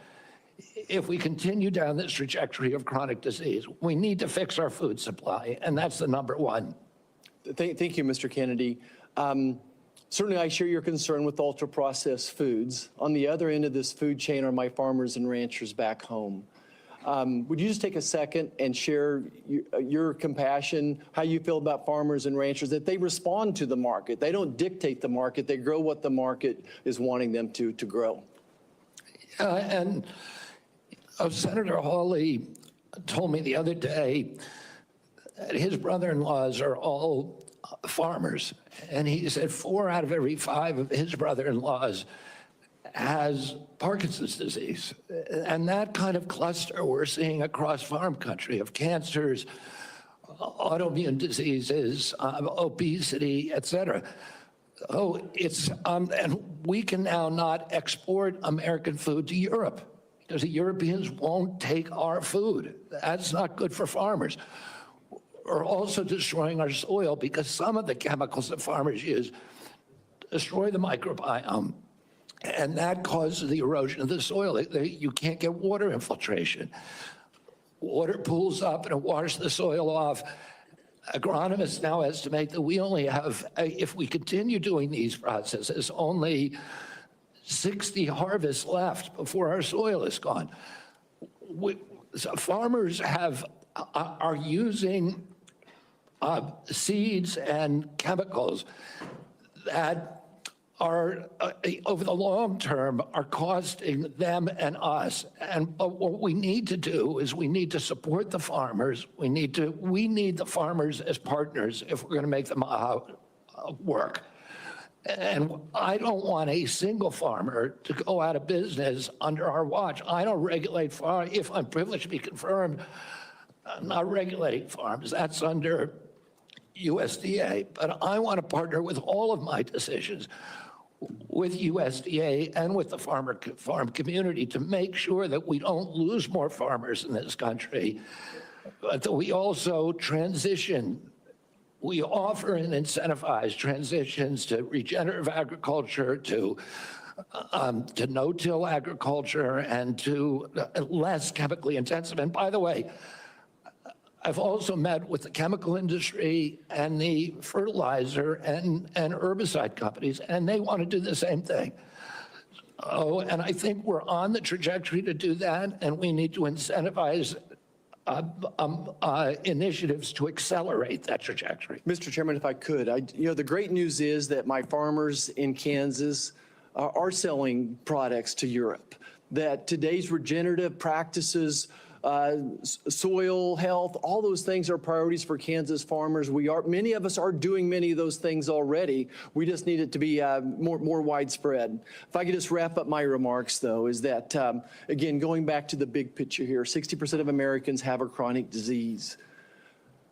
if we continue down this trajectory of chronic disease. We need to fix our food supply, and that's the number one. Thank you, Mr. Kennedy. Certainly, I share your concern with ultra-processed foods. On the other end of this food chain are my farmers and ranchers back home. Would you just take a second and share your compassion, how you feel about farmers and ranchers, that they respond to the market? They don't dictate the market. They grow what the market is wanting them to grow. And Senator Hawley told me the other day that his brother-in-laws are all farmers. And he said 4 out of every 5 of his brother-in-laws has Parkinson's disease. And that kind of cluster we're seeing across farm country of cancers, autoimmune diseases, obesity, et cetera. And we can now not export American food to Europe because the Europeans won't take our food. That's not good for farmers. We're also destroying our soil because some of the chemicals that farmers use destroy the microbiome. And that causes the erosion of the soil. You can't get water infiltration. Water pools up and it washes the soil off. Agronomists now estimate that we only have, if we continue doing these processes, only 60 harvests left before our soil is gone. Farmers are using seeds and chemicals that are, over the long term, are costing them and us. And what we need to do is we need to support the farmers. We need the farmers as partners if we're going to make them work. And I don't want a single farmer to go out of business under our watch. I don't regulate farms. If I'm privileged to be confirmed, I'm not regulating farms. That's under USDA. But I want to partner with all of my decisions with USDA and with the farm community to make sure that we don't lose more farmers in this country, but that we also transition. We offer and incentivize transitions to regenerative agriculture, to no-till agriculture, and to less chemically intensive. And by the way, I've also met with the chemical industry and the fertilizer and herbicide companies, and they want to do the same thing. Oh, and I think we're on the trajectory to do that, and we need to incentivize initiatives to accelerate that trajectory. Mr. Chairman, if I could, the great news is that my farmers in Kansas are selling products to Europe, that today's regenerative practices, soil health, all those things are priorities for Kansas farmers. Many of us are doing many of those things already. We just need it to be more widespread. If I could just wrap up my remarks, though, is that, again, going back to the big picture here, 60% of Americans have a chronic disease.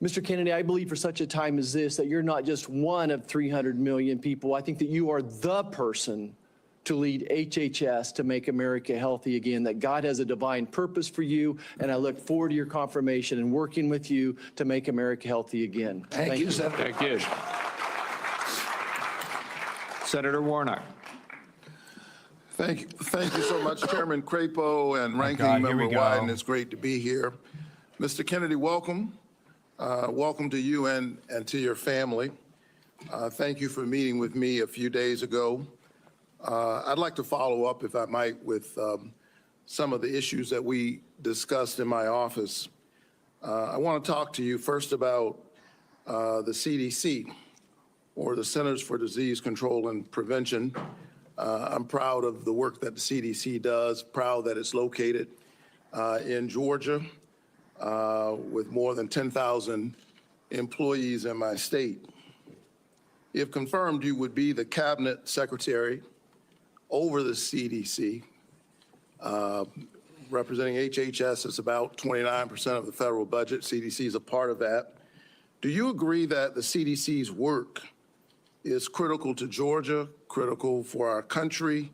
Mr. Kennedy, I believe for such a time as this that you're not just one of 300 million people. I think that you are the person to lead HHS to make America healthy again, that God has a divine purpose for you, and I look forward to your confirmation and working with you to make America healthy again. Thank you, Senator. Thank you. Senator Warnock. Thank you so much, Chairman Crapo and Ranking God, Member here we go. Wyden. It's great to be here. Mr. Kennedy, welcome. Welcome to you and to your family. Thank you for meeting with me a few days ago. I'd like to follow up, if I might, with some of the issues that we discussed in my office. I want to talk to you first about the CDC, or the Centers for Disease Control and Prevention. I'm proud of the work that the CDC does, proud that it's located in Georgia with more than 10,000 employees in my state. If confirmed, you would be the cabinet secretary over the CDC. Representing HHS is about 29% of the federal budget. CDC is a part of that. Do you agree that the CDC's work is critical to Georgia, critical for our country,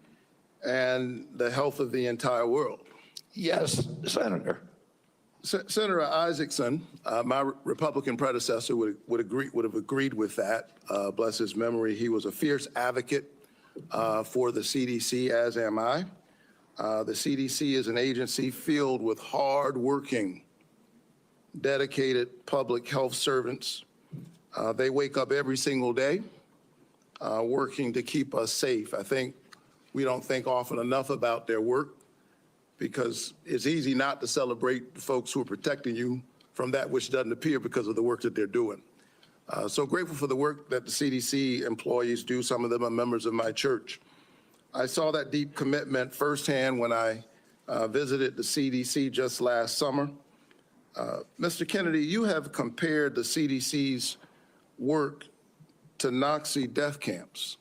and the health of the entire world? Yes, Senator. Senator Isaacson, my Republican predecessor, would have agreed with that. Bless his memory. He was a fierce advocate for the CDC, as am I. The CDC is an agency filled with hard-working, dedicated public health servants. They wake up every single day working to keep us safe. I think we don't think often enough about their work, because it's easy not to celebrate the folks who are protecting you from that which doesn't appear because of the work that they're doing. So grateful for the work that the CDC employees do. Some of them are members of my church. I saw that deep commitment firsthand when I visited the CDC just last summer. Mr. Kennedy, you have compared the CDC's work to Nazi death camps.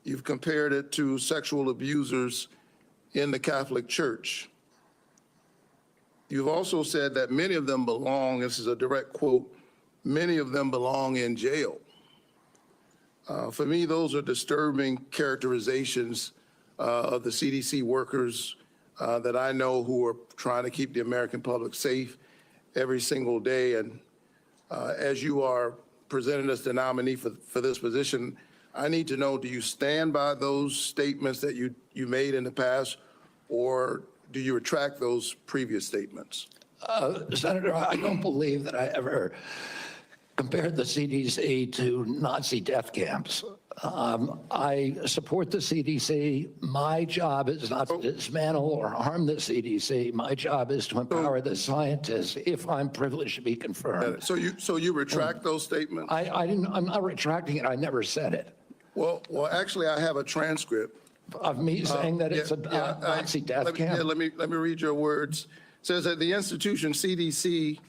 You've compared it to sexual abusers in the Catholic Church. You've also said that many of them belong, this is a direct quote, many of them belong in jail. For me, those are disturbing characterizations of the CDC workers that I know who are trying to keep the American public safe every single day. And as you are presented as the nominee for this position, I need to know, do you stand by those statements that you made in the past, or do you retract those previous statements? Senator, I don't believe that I ever compared the CDC to Nazi death camps. I support the CDC. My job is not to dismantle or harm the CDC. My job is to empower the scientists, if I'm privileged to be confirmed. So you retract those statements? I'm not retracting it. I never said it. Well, actually, I have a transcript of me saying that it's a Nazi death camp. Let me read your words. It says that the institution CDC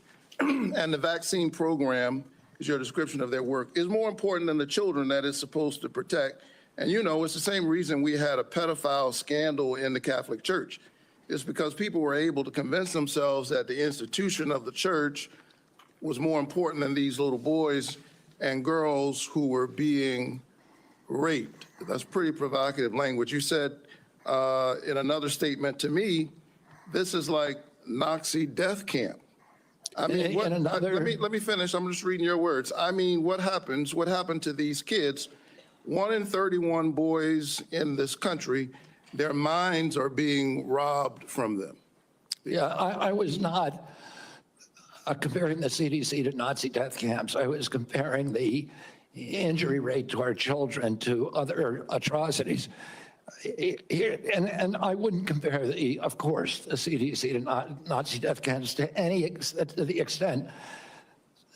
and the vaccine program, is your description of their work, is more important than the children that it's supposed to protect. And you know, it's the same reason we had a pedophile scandal in the Catholic Church. It's because people were able to convince themselves that the institution of the church was more important than these little boys and girls who were being raped. That's pretty provocative language. You said in another statement to me, this is like Nazi death camp. I mean, let me finish. I'm just reading your words. I mean, what happened to these kids? 1 in 31 boys in this country, their minds are being robbed from them. Yeah, I was not comparing the CDC to Nazi death camps. I was comparing the injury rate to our children to other atrocities. And I wouldn't compare of course, the CDC to Nazi death camps to the extent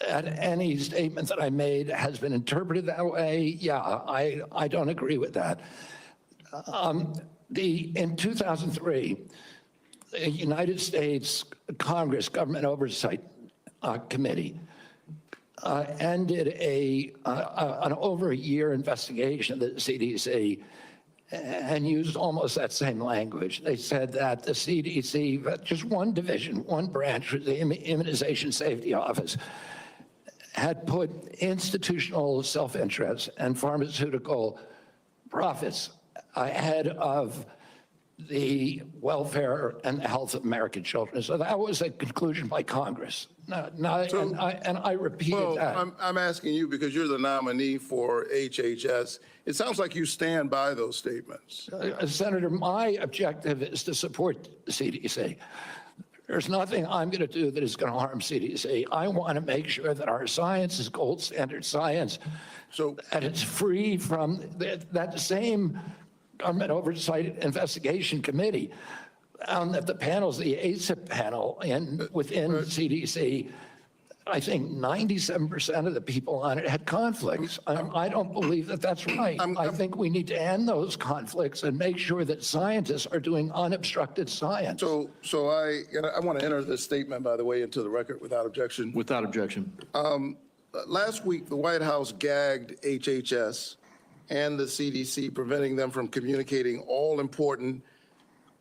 that any statement that I made has been interpreted that way. Yeah, I don't agree with that. In 2003, the United States Congress Government Oversight Committee ended an over a year investigation of the CDC and used almost that same language. They said that the CDC, just one division, one branch, the Immunization Safety Office, had put institutional self-interest and pharmaceutical profits ahead of the welfare and the health of American children. So that was a conclusion by Congress. And I repeated that. I'm asking you because you're the nominee for HHS. It sounds like you stand by those statements. Senator, my objective is to support the CDC. There's nothing I'm going to do that is going to harm CDC. I want to make sure that our science is gold standard science, so that it's free from that same Government Oversight Investigation Committee found that the panels, the ACIP panel within CDC, I think 97% of the people on it had conflicts. I don't believe that that's right. I think we need to end those conflicts and make sure that scientists are doing unobstructed science. So I want to enter this statement, by the way, into the record without objection. Without objection. Last week, the White House gagged HHS and the CDC, preventing them from communicating all important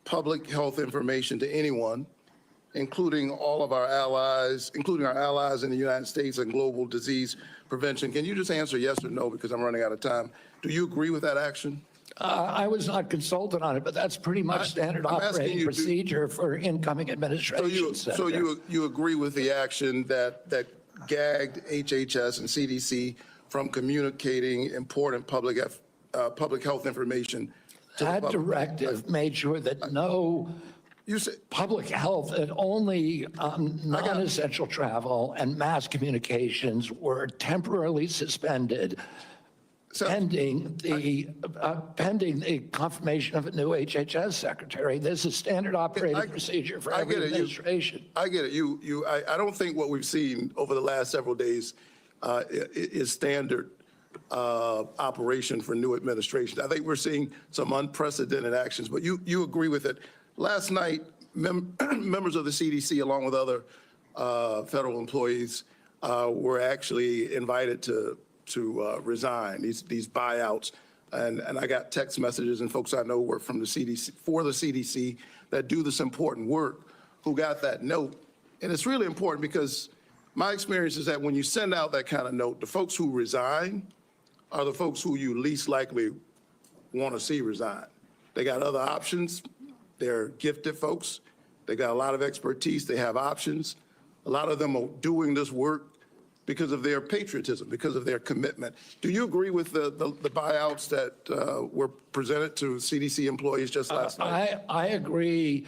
public health information to anyone, including all of our allies, including our allies in the United States and global disease prevention. Can you just answer yes or no, because I'm running out of time? Do you agree with that action? I was not consulted on it, but that's pretty much standard operating procedure for incoming administration. So you agree with the action that gagged HHS and CDC from communicating important public health information to the public? That directive made sure that no public health, that only non-essential travel and mass communications were temporarily suspended pending the confirmation of a new HHS secretary. This is standard operating procedure for every administration. I get it. I don't think what we've seen over the last several days is standard operation for new administration. I think we're seeing some unprecedented actions, but you agree with it. Last night, members of the CDC, along with other federal employees, were actually invited to resign, these buyouts. And I got text messages and folks I know work from the CDC, for the CDC, that do this important work, who got that note. And it's really important because my experience is that when you send out that kind of note, the folks who resign are the folks who you least likely want to see resign. They got other options. They're gifted folks. They got a lot of expertise. They have options. A lot of them are doing this work because of their patriotism, because of their commitment. Do you agree with the buyouts that were presented to CDC employees just last night? I agree.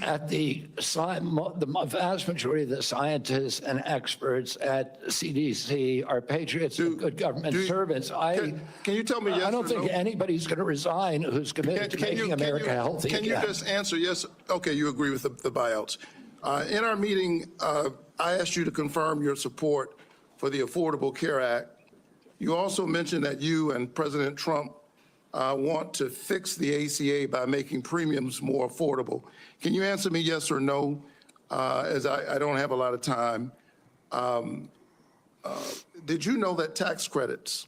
At the vast majority of the scientists and experts at CDC are patriots and good government servants. Can you tell me yes or no? I don't think anybody's going to resign who's committed to making America healthy again. Can you just answer yes? Okay, you agree with the buyouts. In our meeting, I asked you to confirm your support for the Affordable Care Act. You also mentioned that you and President Trump want to fix the ACA by making premiums more affordable. Can you answer me yes or no, as I don't have a lot of time? Did you know that tax credits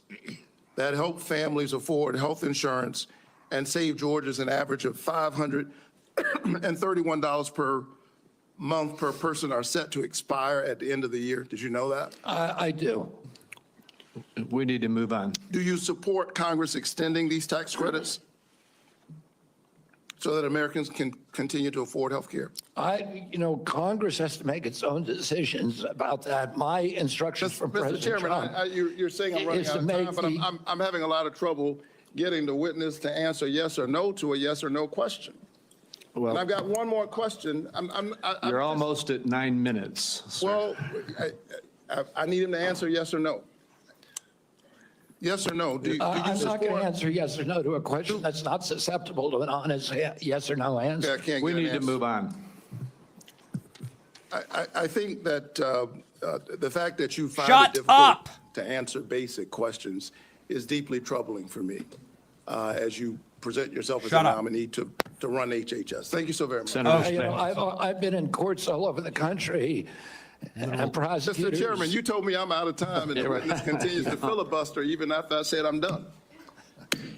that help families afford health insurance and save Georgians an average of $531 per month per person are set to expire at the end of the year? Did you know that? I do. We need to move on. Do you support Congress extending these tax credits so that Americans can continue to afford health care? Congress has to make its own decisions about that. My instructions from President Trump. Mr. Chairman, you're saying I'm running out of time, but I'm having a lot of trouble getting the witness to answer yes or no to a yes or no question. Well, and I've got one more question. You're almost at 9 minutes. Sir. Well, I need him to answer yes or no. Yes or no? Do you I'm not going support- to answer yes or no to a question that's not susceptible to an honest yes or no answer. Yeah, I can't We get an need to answer. move on. I think that the fact that you find Shut it difficult up! to answer basic questions is deeply troubling for me as you present yourself as Shut a up. nominee to run HHS. Thank you so very much. Senator I've been in courts all over the country and prosecutors. Mr. Chairman, you told me I'm out of time, and the witness continues to filibuster even after I said I'm done.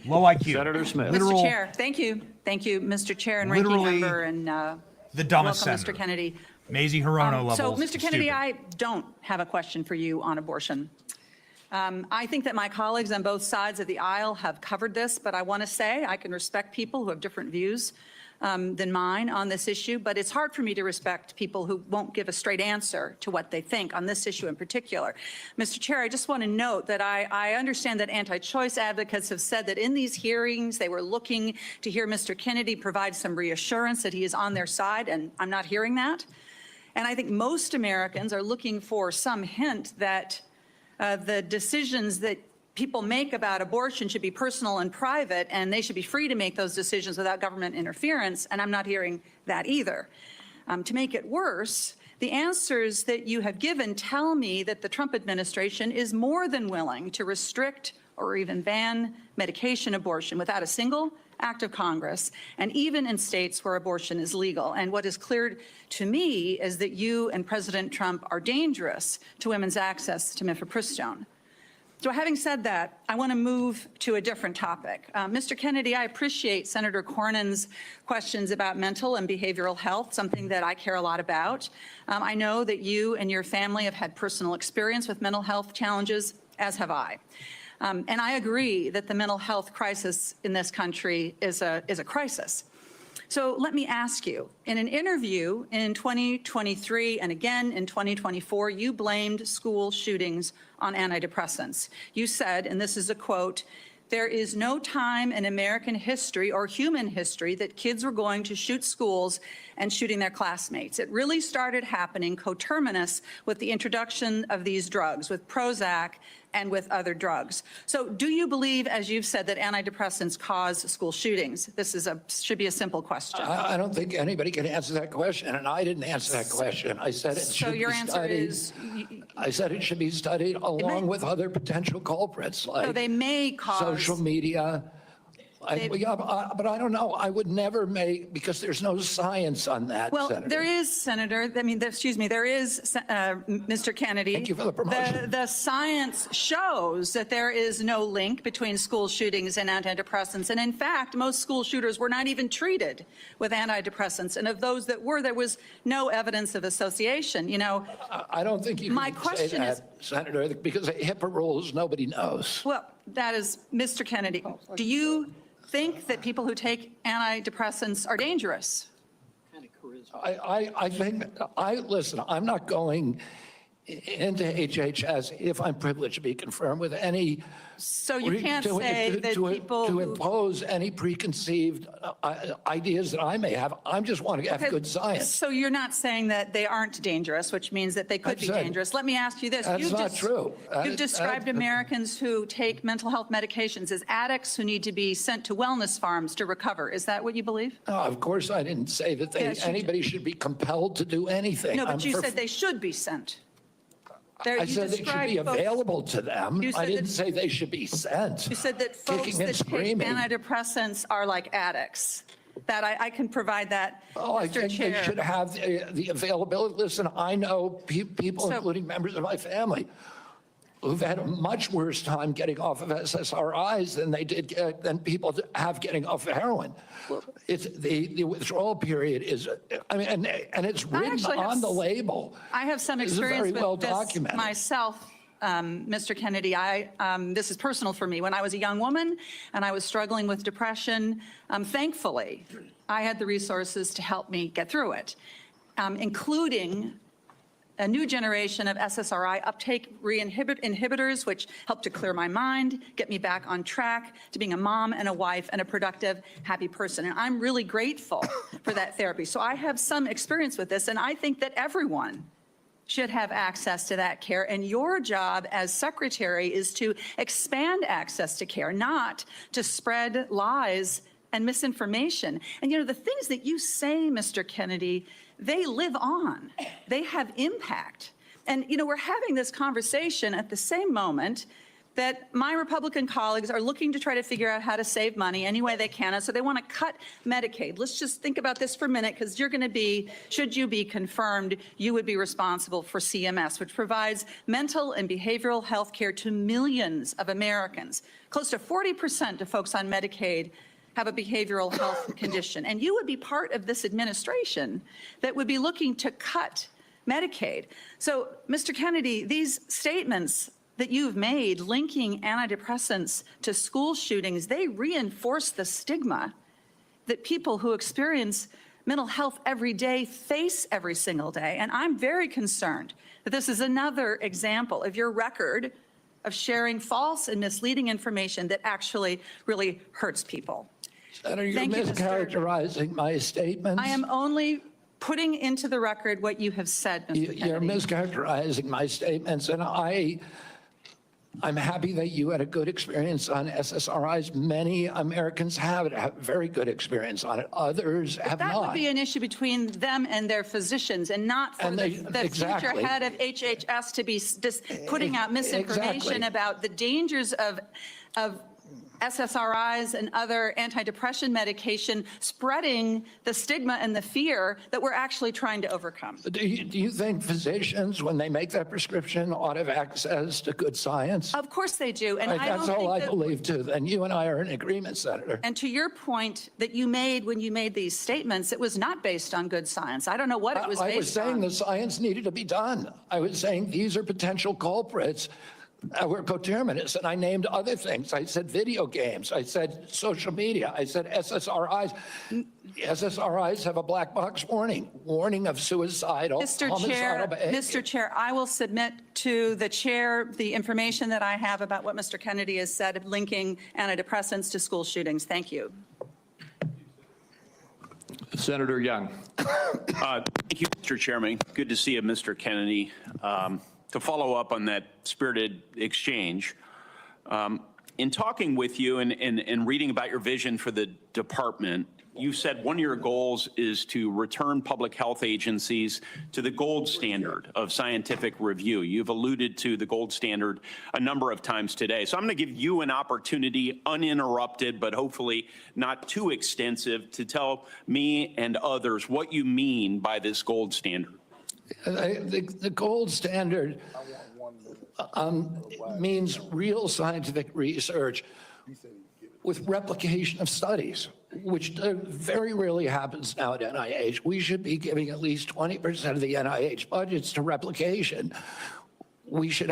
Low IQ. Senator Smith. Literal, Mr. Chair, thank you, Mr. Chair and Ranking Literally Member, and the dumbest welcome, senator. Mr. Kennedy. Mazie Hirono level. So, Mr. Kennedy, stupid. I don't have a question for you on abortion. I think that my colleagues on both sides of the aisle have covered this, but I want to say I can respect people who have different views than mine on this issue, but it's hard for me to respect people who won't give a straight answer to what they think on this issue in particular. Mr. Chair, I just want to note that I understand that anti-choice advocates have said that in these hearings they were looking to hear Mr. Kennedy provide some reassurance that he is on their side, and I'm not hearing that. And I think most Americans are looking for some hint that the decisions that people make about abortion should be personal and private, and they should be free to make those decisions without government interference, and I'm not hearing that either. To make it worse, the answers that you have given tell me that the Trump administration is more than willing to restrict or even ban medication abortion without a single act of Congress, and even in states where abortion is legal. And what is clear to me is that you and President Trump are dangerous to women's access to mifepristone. So having said that, I want to move to a different topic. Mr. Kennedy, I appreciate Senator Cornyn's questions about mental and behavioral health, something that I care a lot about. I know that you and your family have had personal experience with mental health challenges, as have I. And I agree that the mental health crisis in this country is a crisis. So let me ask you, in an interview in 2023 and again in 2024, you blamed school shootings on antidepressants. You said, and this is a quote, "There is no time in American history or human history that kids were going to shoot schools and shooting their classmates. It really started happening coterminous with the introduction of these drugs, with Prozac and with other drugs." So do you believe, as you've said, that antidepressants cause school shootings? This should be a simple question. I don't think anybody can answer that question, and I didn't answer that question. I said it should be studied. So your answer is? I said it should be studied along with other potential culprits like So they may cause. social media. But I don't know. I would never make, because there's no science on that, Well, Senator. there is, Senator, there is, Mr. Kennedy. Thank you for the promotion. The science shows that there is no link between school shootings and antidepressants. And in fact, most school shooters were not even treated with antidepressants. And of those that were, there was no evidence of association. You know, I don't think you my can question say that, is, Senator, because HIPAA rules, nobody knows. well, that is, Mr. Kennedy, do you think that people who take antidepressants are dangerous? I think, listen, I'm not going into HHS if I'm privileged to be confirmed with any. So you can't say that people to who- impose any preconceived ideas that I may have. I just want to have Okay, good science. So you're not saying that they aren't dangerous, which means that they could be said- dangerous. Let me ask you this. That's not true. You've described Americans who take mental health medications as addicts who need to be sent to wellness farms to recover. Is that what you believe? No, of course, I didn't say that Yes, you did. anybody should be compelled to do anything. No, I'm but you for- said they should be sent. I said they should be available to them. You I said didn't that- say they should be sent. You said that folks Kicking and that take screaming. antidepressants are like addicts. That I can provide that, Oh, I Mr. think Chair. they should have the availability. Listen, I know people, So- including members of my family, who've had a much worse time getting off of SSRIs than they did than people have getting off of heroin. It's the withdrawal period is, I mean, and it's written actually have on the label. I have some This is experience very with well this documented. myself, Mr. Kennedy. This is personal for me. When I was a young woman and I was struggling with depression, thankfully, I had the resources to help me get through it, including a new generation of SSRI uptake inhibitors, which helped to clear my mind, get me back on track to being a mom and a wife and a productive, happy person. And I'm really grateful for that therapy. So I have some experience with this, and I think that everyone should have access to that care. And your job as secretary is to expand access to care, not to spread lies and misinformation. And the things that you say, Mr. Kennedy, they live on. They have impact. And we're having this conversation at the same moment that my Republican colleagues are looking to try to figure out how to save money any way they can. And so they want to cut Medicaid. Let's just think about this for a minute, because you're going to be, should you be confirmed, you would be responsible for CMS, which provides mental and behavioral health care to millions of Americans. Close to 40% of folks on Medicaid have a behavioral health condition. And you would be part of this administration that would be looking to cut Medicaid. So, Mr. Kennedy, these statements that you've made linking antidepressants to school shootings, they reinforce the stigma that people who experience mental health every day face every single day. And I'm very concerned that this is another example of your record of sharing false and misleading information that actually really hurts people. Senator, you're mischaracterizing my statements. I am only putting into the record what you have said, Mr. Kennedy. You're mischaracterizing my statements, and I'm happy that you had a good experience on SSRIs. Many Americans have very good experience on it. Others have not. That would be an issue between them and their physicians, and not for the future head of HHS to be just putting out misinformation about the dangers of SSRIs and other antidepressant medication, spreading the stigma and the fear that we're actually trying to overcome. Do you think physicians, when they make that prescription, ought to have access to good science? Of course they do. And That's all I believe, too. And you and I are in agreement, Senator. And to your point that you made when you made these statements, it was not based on good science. I don't know what it was based on. I was saying the science needed to be done. I was saying these are potential culprits. We're coterminous, and I named other things. I said video games. I said social media. I said SSRIs. SSRIs have a black box warning of suicidal, homicidal behavior. Mr. Chair, I will submit to the chair the information that I have about what Mr. Kennedy has said of linking antidepressants to school shootings. Thank you. Senator Young. Thank you, Mr. Chairman. Good to see you, Mr. Kennedy. To follow up on that spirited exchange, in talking with you and reading about your vision for the department, you said one of your goals is to return public health agencies to the gold standard of scientific review. You've alluded to the gold standard a number of times today. So I'm going to give you an opportunity, uninterrupted, but hopefully not too extensive, to tell me and others what you mean by this gold standard. The gold standard means real scientific research with replication of studies, which very rarely happens now at NIH. We should be giving at least 20% of the NIH budgets to replication. We should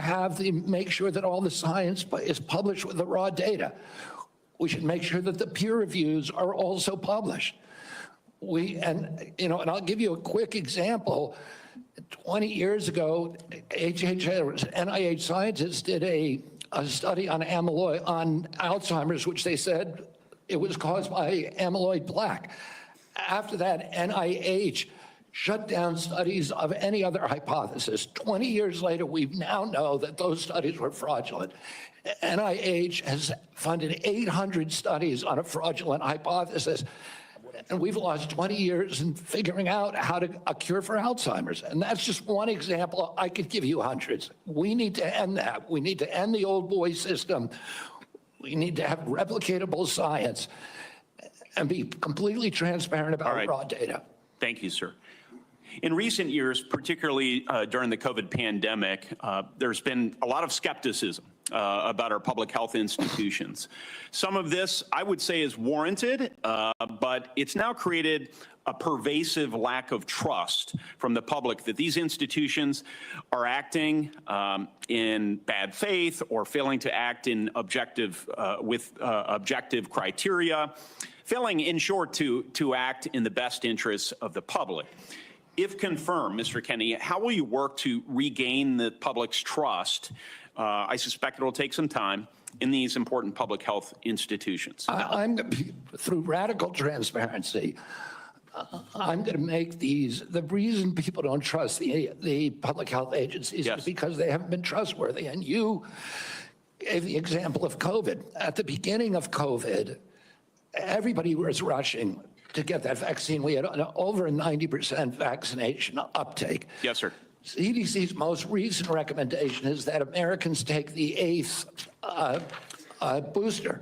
make sure that all the science is published with the raw data. We should make sure that the peer reviews are also published. And I'll give you a quick example. 20 years ago, NIH scientists did a study on Alzheimer's, which they said it was caused by amyloid plaque. After that, NIH shut down studies of any other hypothesis. 20 years later, we now know that those studies were fraudulent. NIH has funded 800 studies on a fraudulent hypothesis. And we've lost 20 years in figuring out how to a cure for Alzheimer's. And that's just one example. I could give you hundreds. We need to end that. We need to end the old boy system. We need to have replicatable science and be completely transparent about raw data. Thank you, sir. In recent years, particularly during the COVID pandemic, there's been a lot of skepticism about our public health institutions. Some of this, I would say, is warranted, but it's now created a pervasive lack of trust from the public that these institutions are acting in bad faith or failing to act in objective criteria, failing, in short, to act in the best interests of the public. If confirmed, Mr. Kennedy, how will you work to regain the public's trust? I suspect it'll take some time in these important public health institutions. I'm through radical transparency. I'm going to make these, the reason people don't trust the public health agencies is because they haven't been trustworthy. And you gave the example of COVID. At the beginning of COVID, everybody was rushing to get that vaccine. We had over a 90% vaccination uptake. Yes, sir. CDC's most recent recommendation is that Americans take the 8th booster.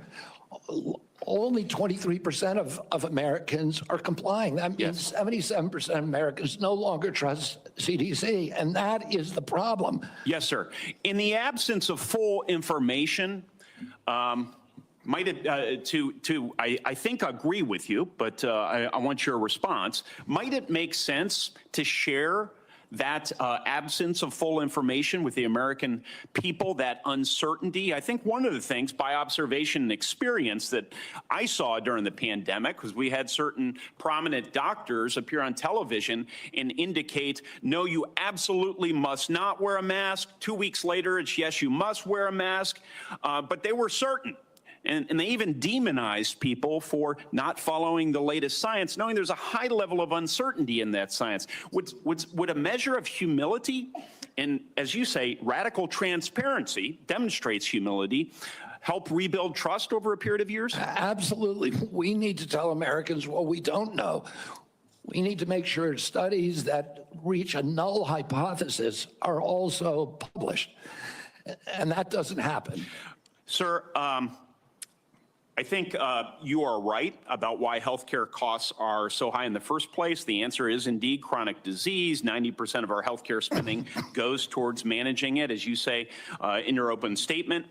Only 23% of Americans are complying. That means 77% of Americans no longer trust CDC, and that is the problem. Yes, sir. In the absence of full information, might it, I think agree with you, but I want your response. Might it make sense to share that absence of full information with the American people, that uncertainty? I think one of the things by observation and experience that I saw during the pandemic was we had certain prominent doctors appear on television and indicate, no, you absolutely must not wear a mask. 2 weeks later, it's yes, you must wear a mask, but they were certain. And they even demonized people for not following the latest science, knowing there's a high level of uncertainty in that science. Would a measure of humility and, as you say, radical transparency demonstrates humility, help rebuild trust over a period of years? Absolutely. We need to tell Americans what we don't know. We need to make sure studies that reach a null hypothesis are also published. And that doesn't happen. Sir, I think you are right about why healthcare costs are so high in the first place. The answer is indeed chronic disease. 90% of our healthcare spending goes towards managing it, as you say in your open statement.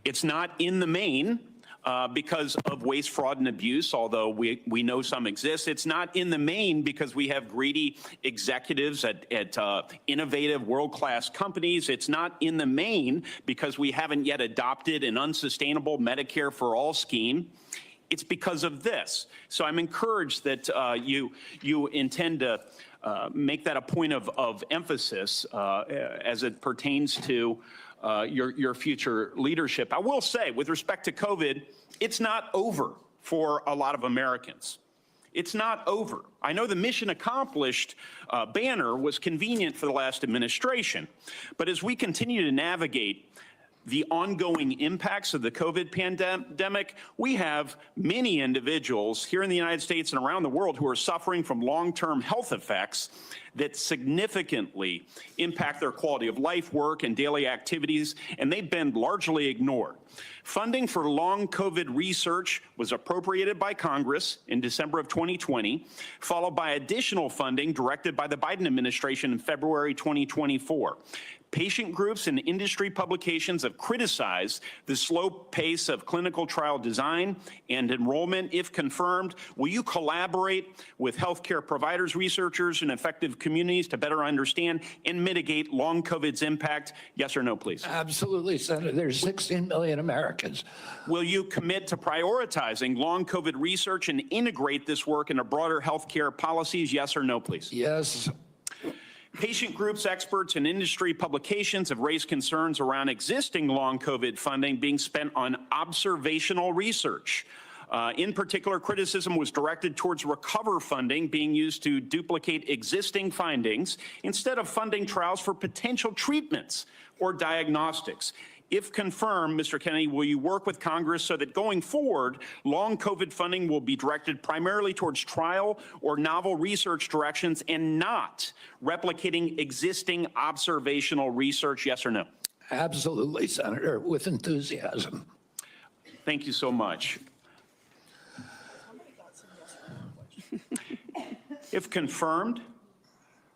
It's not in the main because of waste, fraud, and abuse, although we know some exist. It's not in the main because we have greedy executives at innovative world-class companies. It's not in the main because we haven't yet adopted an unsustainable Medicare for all scheme. It's because of this. So I'm encouraged that you intend to make that a point of emphasis as it pertains to your future leadership. I will say, with respect to COVID, it's not over for a lot of Americans. It's not over. I know the mission accomplished banner was convenient for the last administration, but as we continue to navigate the ongoing impacts of the COVID pandemic, we have many individuals here in the United States and around the world who are suffering from long-term health effects that significantly impact their quality of life, work, and daily activities, and they've been largely ignored. Funding for long COVID research was appropriated by Congress in December of 2020, followed by additional funding directed by the Biden administration in February 2024. Patient groups and industry publications have criticized the slow pace of clinical trial design and enrollment. If confirmed, will you collaborate with healthcare providers, researchers, and effective communities to better understand and mitigate long COVID's impact? Yes or no, please? Absolutely, Senator. There's 16 million Americans. Will you commit to prioritizing long COVID research and integrate this work into broader healthcare policies? Yes or no, please? Yes. Patient groups, experts, and industry publications have raised concerns around existing long COVID funding being spent on observational research. In particular, criticism was directed towards recover funding being used to duplicate existing findings instead of funding trials for potential treatments or diagnostics. If confirmed, Mr. Kennedy, will you work with Congress so that going forward, long COVID funding will be directed primarily towards trial or novel research directions and not replicating existing observational research? Yes or no? Absolutely, Senator, with enthusiasm. Thank you so much. If confirmed,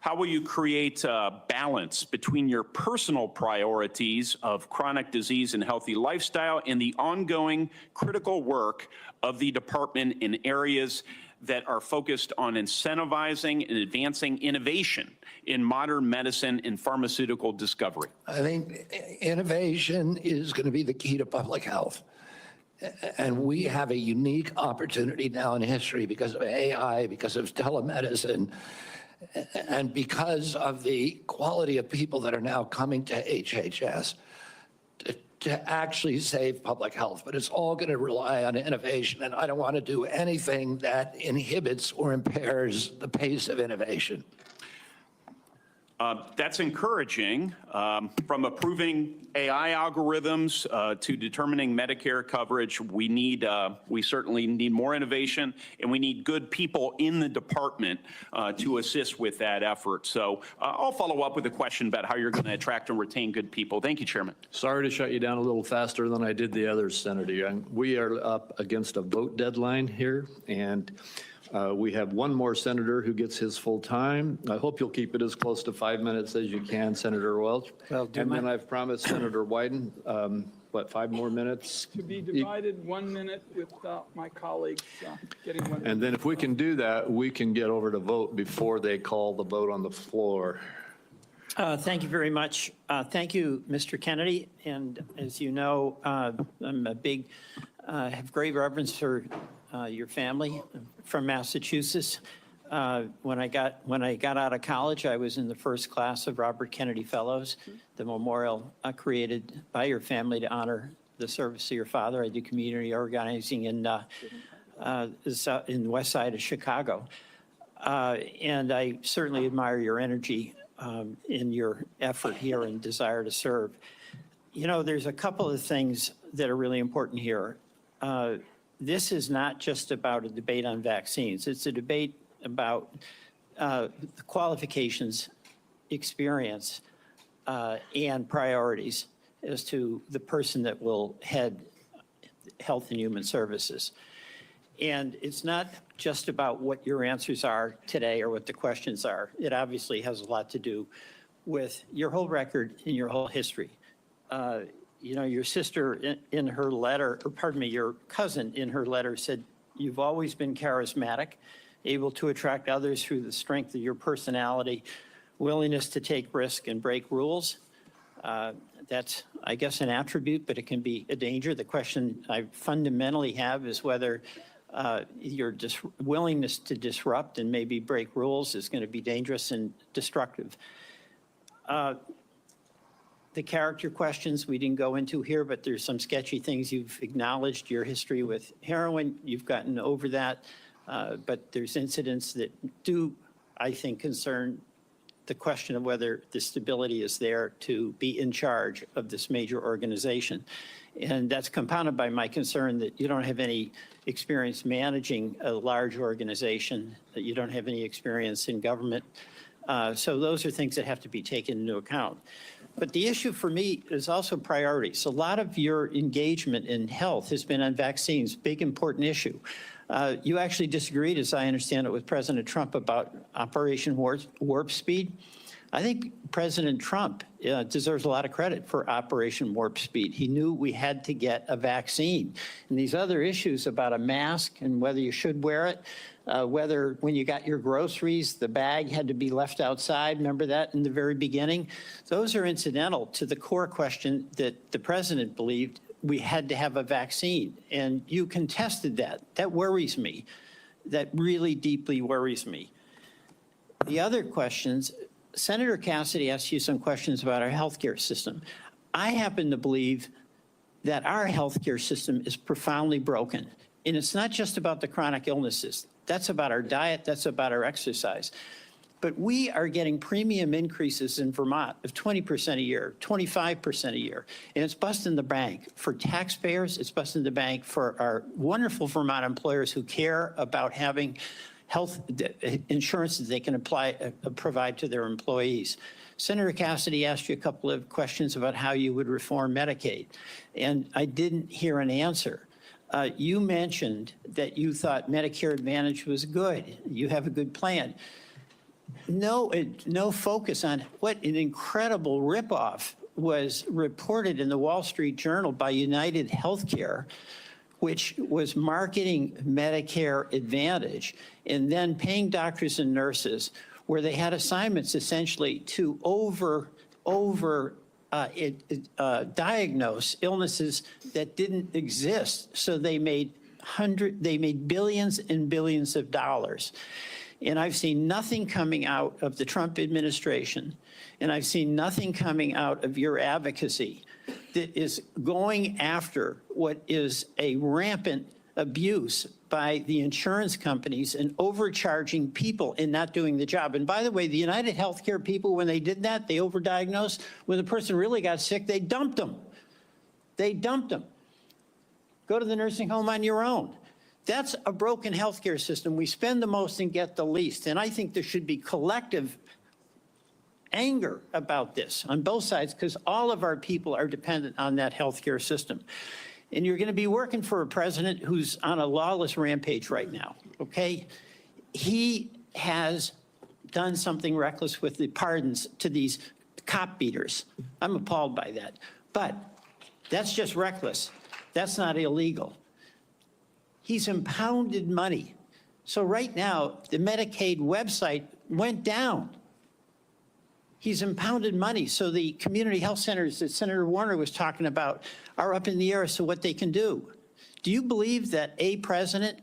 how will you create a balance between your personal priorities of chronic disease and healthy lifestyle and the ongoing critical work of the department in areas that are focused on incentivizing and advancing innovation in modern medicine and pharmaceutical discovery? I think innovation is going to be the key to public health. And we have a unique opportunity now in history because of AI, because of telemedicine, and because of the quality of people that are now coming to HHS to actually save public health, but it's all going to rely on innovation. And I don't want to do anything that inhibits or impairs the pace of innovation. That's encouraging. From approving AI algorithms to determining Medicare coverage, we certainly need more innovation, and we need good people in the department to assist with that effort. So I'll follow up with a question about how you're going to attract and retain good people. Thank you, Chairman. Sorry to shut you down a little faster than I did the others, Senator. We are up against a vote deadline here, and we have one more senator who gets his full time. I hope you'll keep it as close to 5 minutes as you can, Senator Welch. And then I've promised Senator Wyden, 5 more minutes? To be divided 1 minute with my colleagues getting 1 minute. And then if we can do that, we can get over to vote before they call the vote on the floor. Thank you very much. Thank you, Mr. Kennedy. And as you know, I'm have great reverence for your family from Massachusetts. When I got out of college, I was in the first class of Robert Kennedy Fellows, the memorial created by your family to honor the service of your father. I do community organizing in the west side of Chicago. And I certainly admire your energy in your effort here and desire to serve. You know, there's a couple of things that are really important here. This is not just about a debate on vaccines. It's a debate about the qualifications, experience, and priorities as to the person that will head Health and Human Services. And it's not just about what your answers are today or what the questions are. It obviously has a lot to do with your whole record and your whole history. You know, your sister in her letter, or pardon me, your cousin in her letter said, you've always been charismatic, able to attract others through the strength of your personality, willingness to take risk and break rules. That's, I guess, an attribute, but it can be a danger. The question I fundamentally have is whether your willingness to disrupt and maybe break rules is going to be dangerous and destructive. The character questions we didn't go into here, but there's some sketchy things you've acknowledged. Your history with heroin, you've gotten over that, but there's incidents that do, I think, concern the question of whether the stability is there to be in charge of this major organization. And that's compounded by my concern that you don't have any experience managing a large organization, that you don't have any experience in government. So those are things that have to be taken into account. But the issue for me is also priorities. A lot of your engagement in health has been on vaccines, big important issue. You actually disagreed, as I understand it, with President Trump about Operation Warp Speed. I think President Trump deserves a lot of credit for Operation Warp Speed. He knew we had to get a vaccine. And these other issues about a mask and whether you should wear it, whether when you got your groceries, the bag had to be left outside, remember that in the very beginning? Those are incidental to the core question that the president believed we had to have a vaccine. And you contested that. That worries me. That really deeply worries me. The other questions, Senator Cassidy asked you some questions about our healthcare system. I happen to believe that our healthcare system is profoundly broken. And it's not just about the chronic illnesses. That's about our diet, that's about our exercise. But we are getting premium increases in Vermont of 20% a year, 25% a year. And it's busting the bank for taxpayers, it's busting the bank for our wonderful Vermont employers who care about having health insurance that they can provide to their employees. Senator Cassidy asked you a couple of questions about how you would reform Medicaid, and I didn't hear an answer. You mentioned that you thought Medicare Advantage was good. You have a good plan. No focus on what an incredible ripoff was reported in the Wall Street Journal by United Healthcare, which was marketing Medicare Advantage and then paying doctors and nurses where they had assignments essentially to diagnose illnesses that didn't exist. So they made billions and billions of dollars. And I've seen nothing coming out of the Trump administration, and I've seen nothing coming out of your advocacy that is going after what is a rampant abuse by the insurance companies and overcharging people and not doing the job. And by the way, the United Healthcare people, when they did that, they overdiagnosed. When the person really got sick, they dumped them. They dumped them. Go to the nursing home on your own. That's a broken healthcare system. We spend the most and get the least. And I think there should be collective anger about this on both sides, because all of our people are dependent on that healthcare system. And you're going to be working for a president who's on a lawless rampage right now, okay? He has done something reckless with the pardons to these cop beaters. I'm appalled by that. But that's just reckless. That's not illegal. He's impounded money. So right now, the Medicaid website went down. He's impounded money. So the community health centers that Senator Warner was talking about are up in the air as to what they can do. Do you believe that a president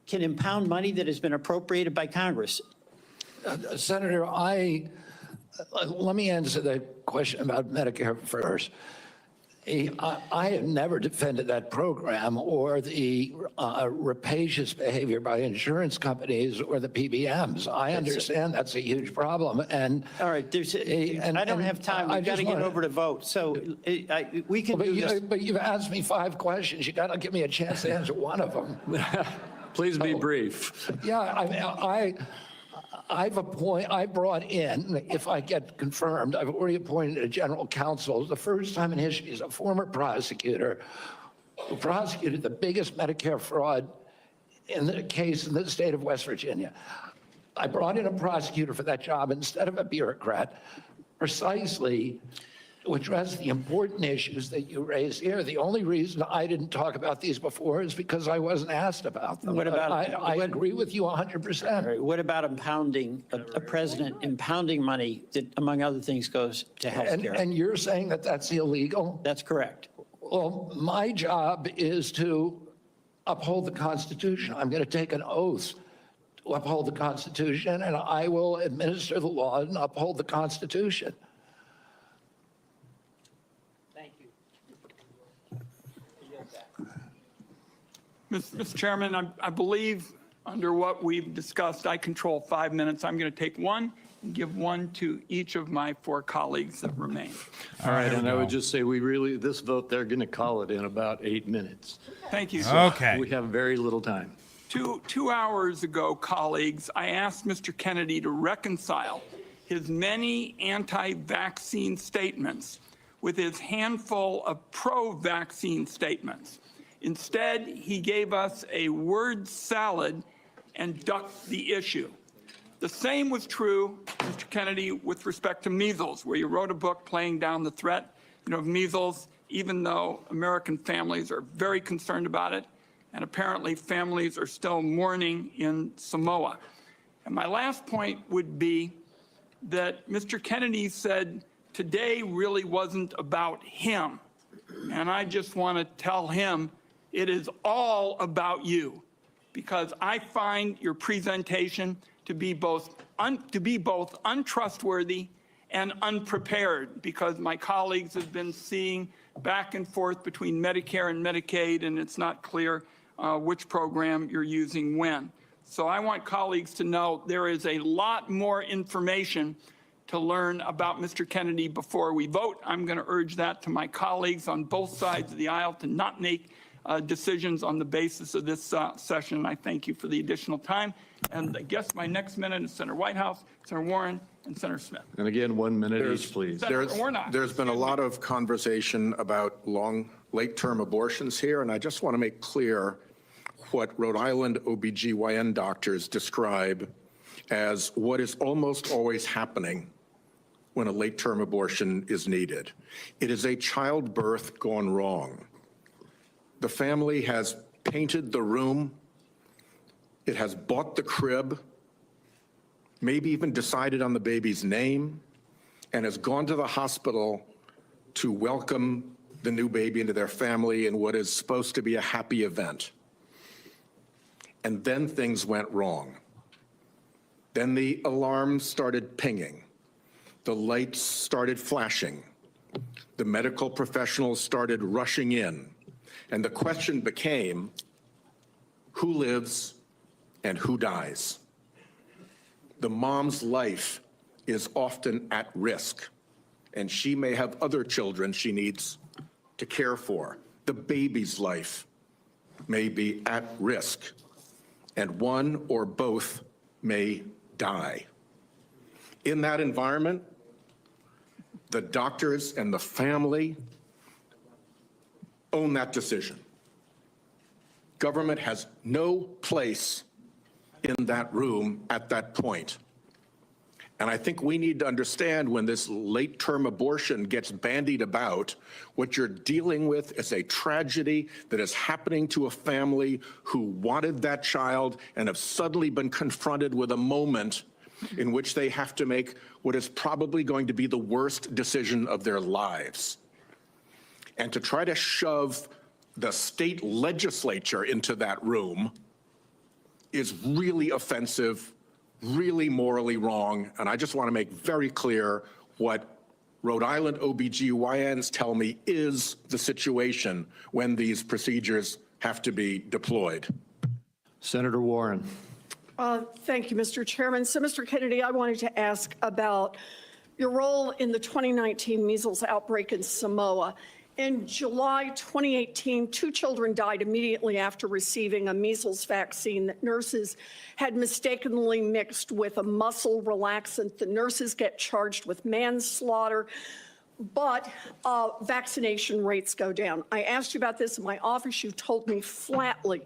can impound money that has been appropriated by Congress? Senator, let me answer the question about Medicare first. I have never defended that program or the rapacious behavior by insurance companies or the PBMs. I understand that's a huge problem. And all right, I don't have time. We've got to get over to vote. So we can do this. But you've asked me 5 questions. You got to give me a chance to answer one of them. Please be brief. Yeah, I brought in, if I get confirmed, I've already appointed a general counsel. The first time in history, he's a former prosecutor who prosecuted the biggest Medicare fraud in the case in the state of West Virginia. I brought in a prosecutor for that job instead of a bureaucrat, precisely to address the important issues that you raised here. The only reason I didn't talk about these before is because I wasn't asked about them. What about? I agree with you 100%. Right, what about impounding, a president impounding money that, among other things, goes to health care? And you're saying that that's illegal? That's correct. Well, my job is to uphold the Constitution. I'm going to take an oath to uphold the Constitution, and I will administer the law and uphold the Constitution. Mr. Chairman, I believe under what we've discussed, I control 5 minutes. I'm going to take 1 and give 1 to each of my 4 colleagues that remain. All right, and I would just say this vote, they're going to call it in about 8 minutes. Thank you. Okay. We have very little time. 2 hours ago, colleagues, I asked Mr. Kennedy to reconcile his many anti-vaccine statements with his handful of pro-vaccine statements. Instead, he gave us a word salad and ducked the issue. The same was true, Mr. Kennedy, with respect to measles, where you wrote a book playing down the threat of measles, even though American families are very concerned about it, and apparently families are still mourning in Samoa. And my last point would be that Mr. Kennedy said today really wasn't about him. And I just want to tell him it is all about you, because I find your presentation to be both untrustworthy and unprepared, because my colleagues have been seeing back and forth between Medicare and Medicaid, and it's not clear which program you're using when. So I want colleagues to know there is a lot more information to learn about Mr. Kennedy before we vote. I'm going to urge that to my colleagues on both sides of the aisle to not make decisions on the basis of this session. I thank you for the additional time. And I guess my next minute is Senator Whitehouse, Senator Warren, and Senator Smith. And again, 1 minute each, please. There's been a lot of conversation about late-term abortions here, and I just want to make clear what Rhode Island OBGYN doctors describe as what is almost always happening when a late-term abortion is needed. It is a childbirth gone wrong. The family has painted the room, it has bought the crib, maybe even decided on the baby's name, and has gone to the hospital to welcome the new baby into their family in what is supposed to be a happy event. And then things went wrong. Then the alarms started pinging. The lights started flashing. the medical professionals started rushing in, and the question became, who lives and who dies? The mom's life is often at risk, and she may have other children she needs to care for. The baby's life may be at risk, and one or both may die. In that environment, the doctors and the family own that decision. Government has no place in that room at that point. And I think we need to understand when this late-term abortion gets bandied about, what you're dealing with is a tragedy that is happening to a family who wanted that child and have suddenly been confronted with a moment in which they have to make what is probably going to be the worst decision of their lives. And to try to shove the state legislature into that room is really offensive, really morally wrong, and I just want to make very clear what Rhode Island OBGYNs tell me is the situation when these procedures have to be deployed. Senator Warren. Thank you, Mr. Chairman. So, Mr. Kennedy, I wanted to ask about your role in the 2019 measles outbreak in Samoa. In July 2018, 2 children died immediately after receiving a measles vaccine that nurses had mistakenly mixed with a muscle relaxant. The nurses get charged with manslaughter, but vaccination rates go down. I asked you about this in my office. You told me flatly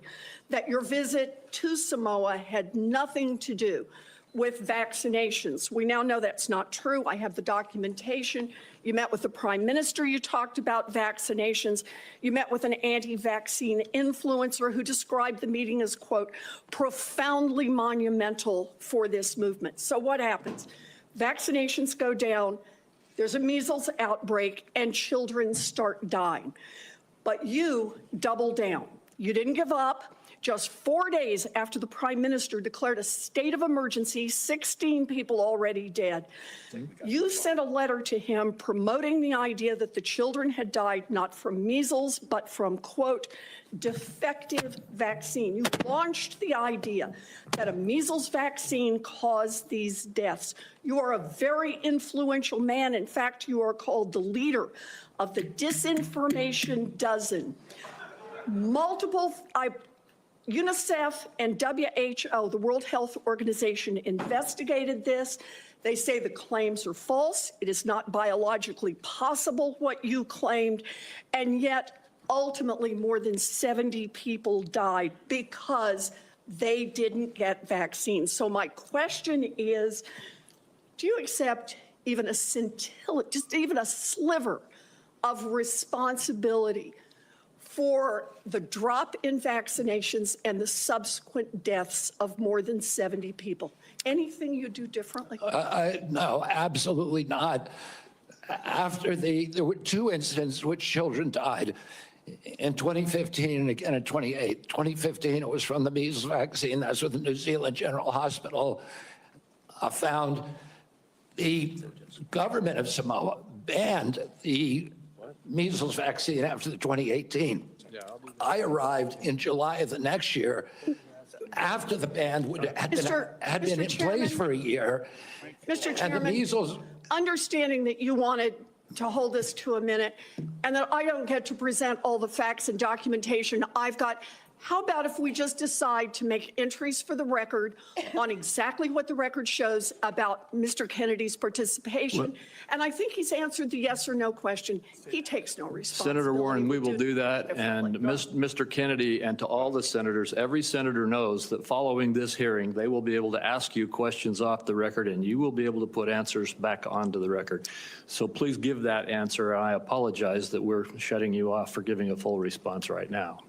that your visit to Samoa had nothing to do with vaccinations. We now know that's not true. I have the documentation. You met with the Prime Minister. You talked about vaccinations. You met with an anti-vaccine influencer who described the meeting as, quote, profoundly monumental for this movement. So what happens? Vaccinations go down, there's a measles outbreak, and children start dying. But you double down. You didn't give up. Just 4 days after the Prime Minister declared a state of emergency, 16 people already dead, you sent a letter to him promoting the idea that the children had died not from measles, but from, quote, defective vaccine. You launched the idea that a measles vaccine caused these deaths. You are a very influential man. In fact, you are called the leader of the disinformation dozen. UNICEF and WHO, the World Health Organization, investigated this. They say the claims are false. It is not biologically possible what you claimed. And yet, ultimately, more than 70 people died because they didn't get vaccines. So my question is, do you accept even a scintilla, just even a sliver of responsibility for the drop in vaccinations and the subsequent deaths of more than 70 people? Anything you do differently? No, absolutely not. There were 2 incidents in which children died. In 2015 and again in 2015, it was from the measles vaccine. That's what the New Zealand General Hospital found. The government of Samoa banned the measles vaccine after the 2018. I arrived in July of the next year after the ban had been in place for a year. Mr. And Chairman, the measles, understanding that you wanted to hold this to a minute and that I don't get to present all the facts and documentation I've got, how about if we just decide to make entries for the record on exactly what the record shows about Mr. Kennedy's participation? And I think he's answered the yes or no question. He takes no responsibility. Senator Warren, we will do that. And Mr. Kennedy, and to all the senators, every senator knows that following this hearing, they will be able to ask you questions off the record, and you will be able to put answers back onto the record. So please give that answer. I apologize that we're shutting you off for giving a full response right now.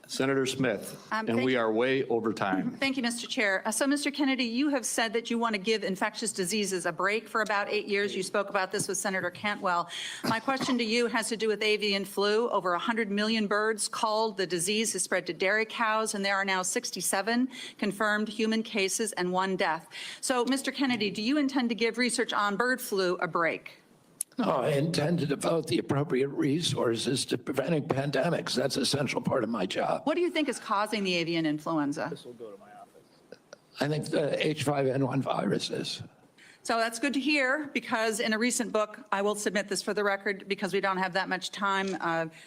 Senator Smith, and we are way over time. Thank you, Mr. Chair. So, Mr. Kennedy, you have said that you want to give infectious diseases a break for about 8 years. You spoke about this with Senator Cantwell. My question to you has to do with avian flu. Over 100 million birds culled. The disease has spread to dairy cows, and there are now 67 confirmed human cases and 1 death. So, Mr. Kennedy, do you intend to give research on bird flu a break? No, I intend to devote the appropriate resources to preventing pandemics. That's a central part of my job. What do you think is causing the avian influenza? I think the H5N1 virus is. So that's good to hear, because in a recent book, I will submit this for the record because we don't have that much time,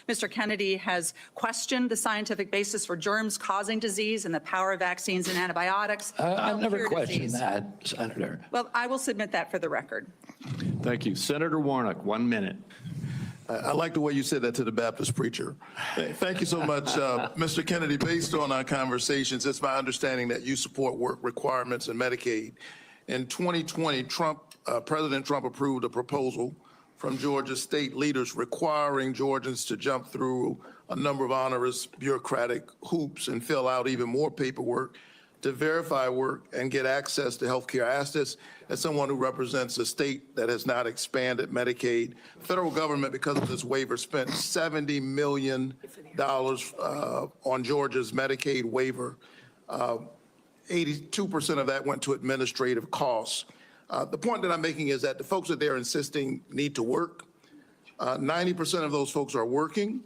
Mr. Kennedy has questioned the scientific basis for germs causing disease and the power of vaccines and antibiotics. I've never cure questioned disease. that, Senator. Well, I will submit that for the record. Thank you. Senator Warnock, 1 minute. I like the way you said that to the Baptist preacher. Thank you so much, Mr. Kennedy. Based on our conversations, it's my understanding that you support work requirements in Medicaid. In 2020, President Trump approved a proposal from Georgia state leaders requiring Georgians to jump through a number of onerous bureaucratic hoops and fill out even more paperwork to verify work and get access to health care. I ask this as someone who represents a state that has not expanded Medicaid. The federal government, because of this waiver, spent $70 million on Georgia's Medicaid waiver. 82% of that went to administrative costs. The point that I'm making is that the folks that they're insisting need to work, 90% of those folks are working,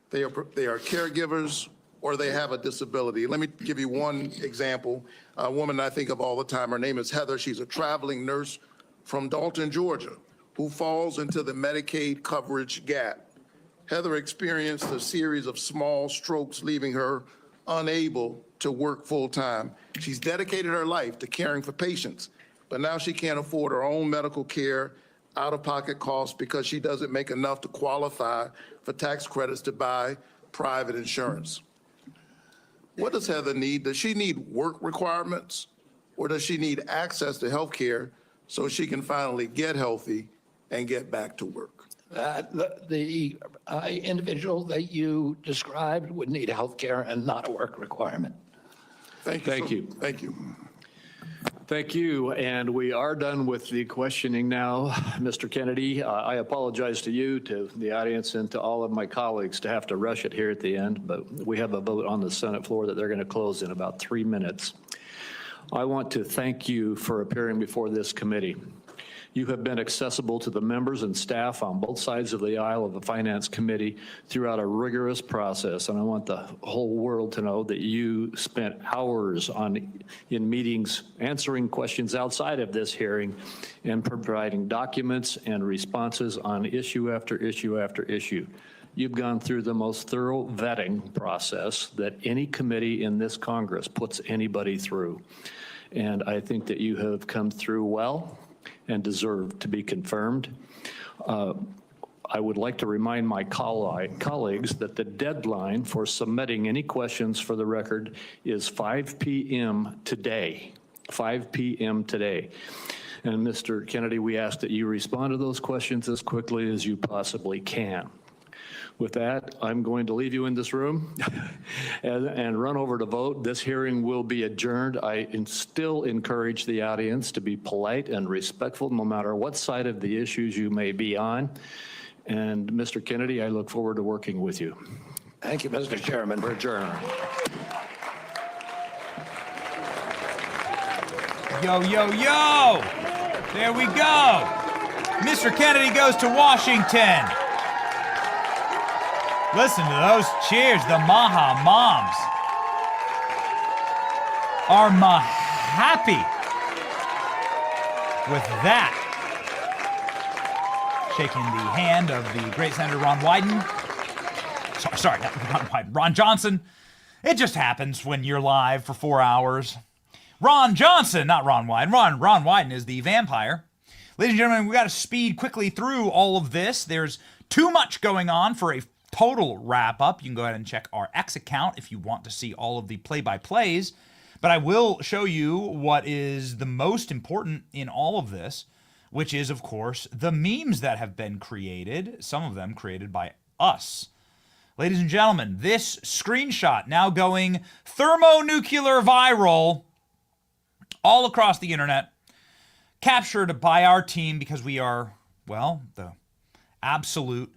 they are caregivers, or they have a disability. Let me give you one example. A woman I think of all the time, her name is Heather. She's a traveling nurse from Dalton, Georgia, who falls into the Medicaid coverage gap. Heather experienced a series of small strokes, leaving her unable to work full-time. She's dedicated her life to caring for patients, but now she can't afford her own medical care, out-of-pocket costs, because she doesn't make enough to qualify for tax credits to buy private insurance. What does Heather need? Does she need work requirements, or does she need access to health care so she can finally get healthy and get back to work? The individual that you described would need health care and not a work requirement. Thank you. Thank you. Thank you. Thank you. And we are done with the questioning now. Mr. Kennedy, I apologize to you, to the audience, and to all of my colleagues to have to rush it here at the end, but we have a vote on the Senate floor that they're going to close in about 3 minutes. I want to thank you for appearing before this committee. You have been accessible to the members and staff on both sides of the aisle of the Finance Committee throughout a rigorous process, and I want the whole world to know that you spent hours in meetings answering questions outside of this hearing and providing documents and responses on issue after issue after issue. You've gone through the most thorough vetting process that any committee in this Congress puts anybody through, and I think that you have come through well and deserve to be confirmed. I would like to remind my colleagues that the deadline for submitting any questions for the record is 5 p.m. today, 5 p.m. today. And Mr. Kennedy, we ask that you respond to those questions as quickly as you possibly can. With that, I'm going to leave you in this room and run over to vote. This hearing will be adjourned. I still encourage the audience to be polite and respectful no matter what side of the issues you may be on. And Mr. Kennedy, I look forward to working with you. Thank you, Mr. Chairman. We're adjourned. Yo, yo, yo! There we go! Mr. Kennedy goes to Washington. Listen to those cheers, the Maha moms are happy with that. Shaking the hand of the great Senator Ron Wyden. Sorry, not Ron Wyden, Ron Johnson. It just happens when you're live for 4 hours. Ron Johnson, not Ron Wyden. Ron Wyden is the vampire. Ladies and gentlemen, we've got to speed quickly through all of this. There's too much going on for a total wrap up. You can go ahead and check our X account if you want to see all of the play-by-plays. But I will show you what is the most important in all of this, which is, of course, the memes that have been created, some of them created by us. Ladies and gentlemen, this screenshot now going thermonuclear viral all across the internet, captured by our team because we are, well, the absolute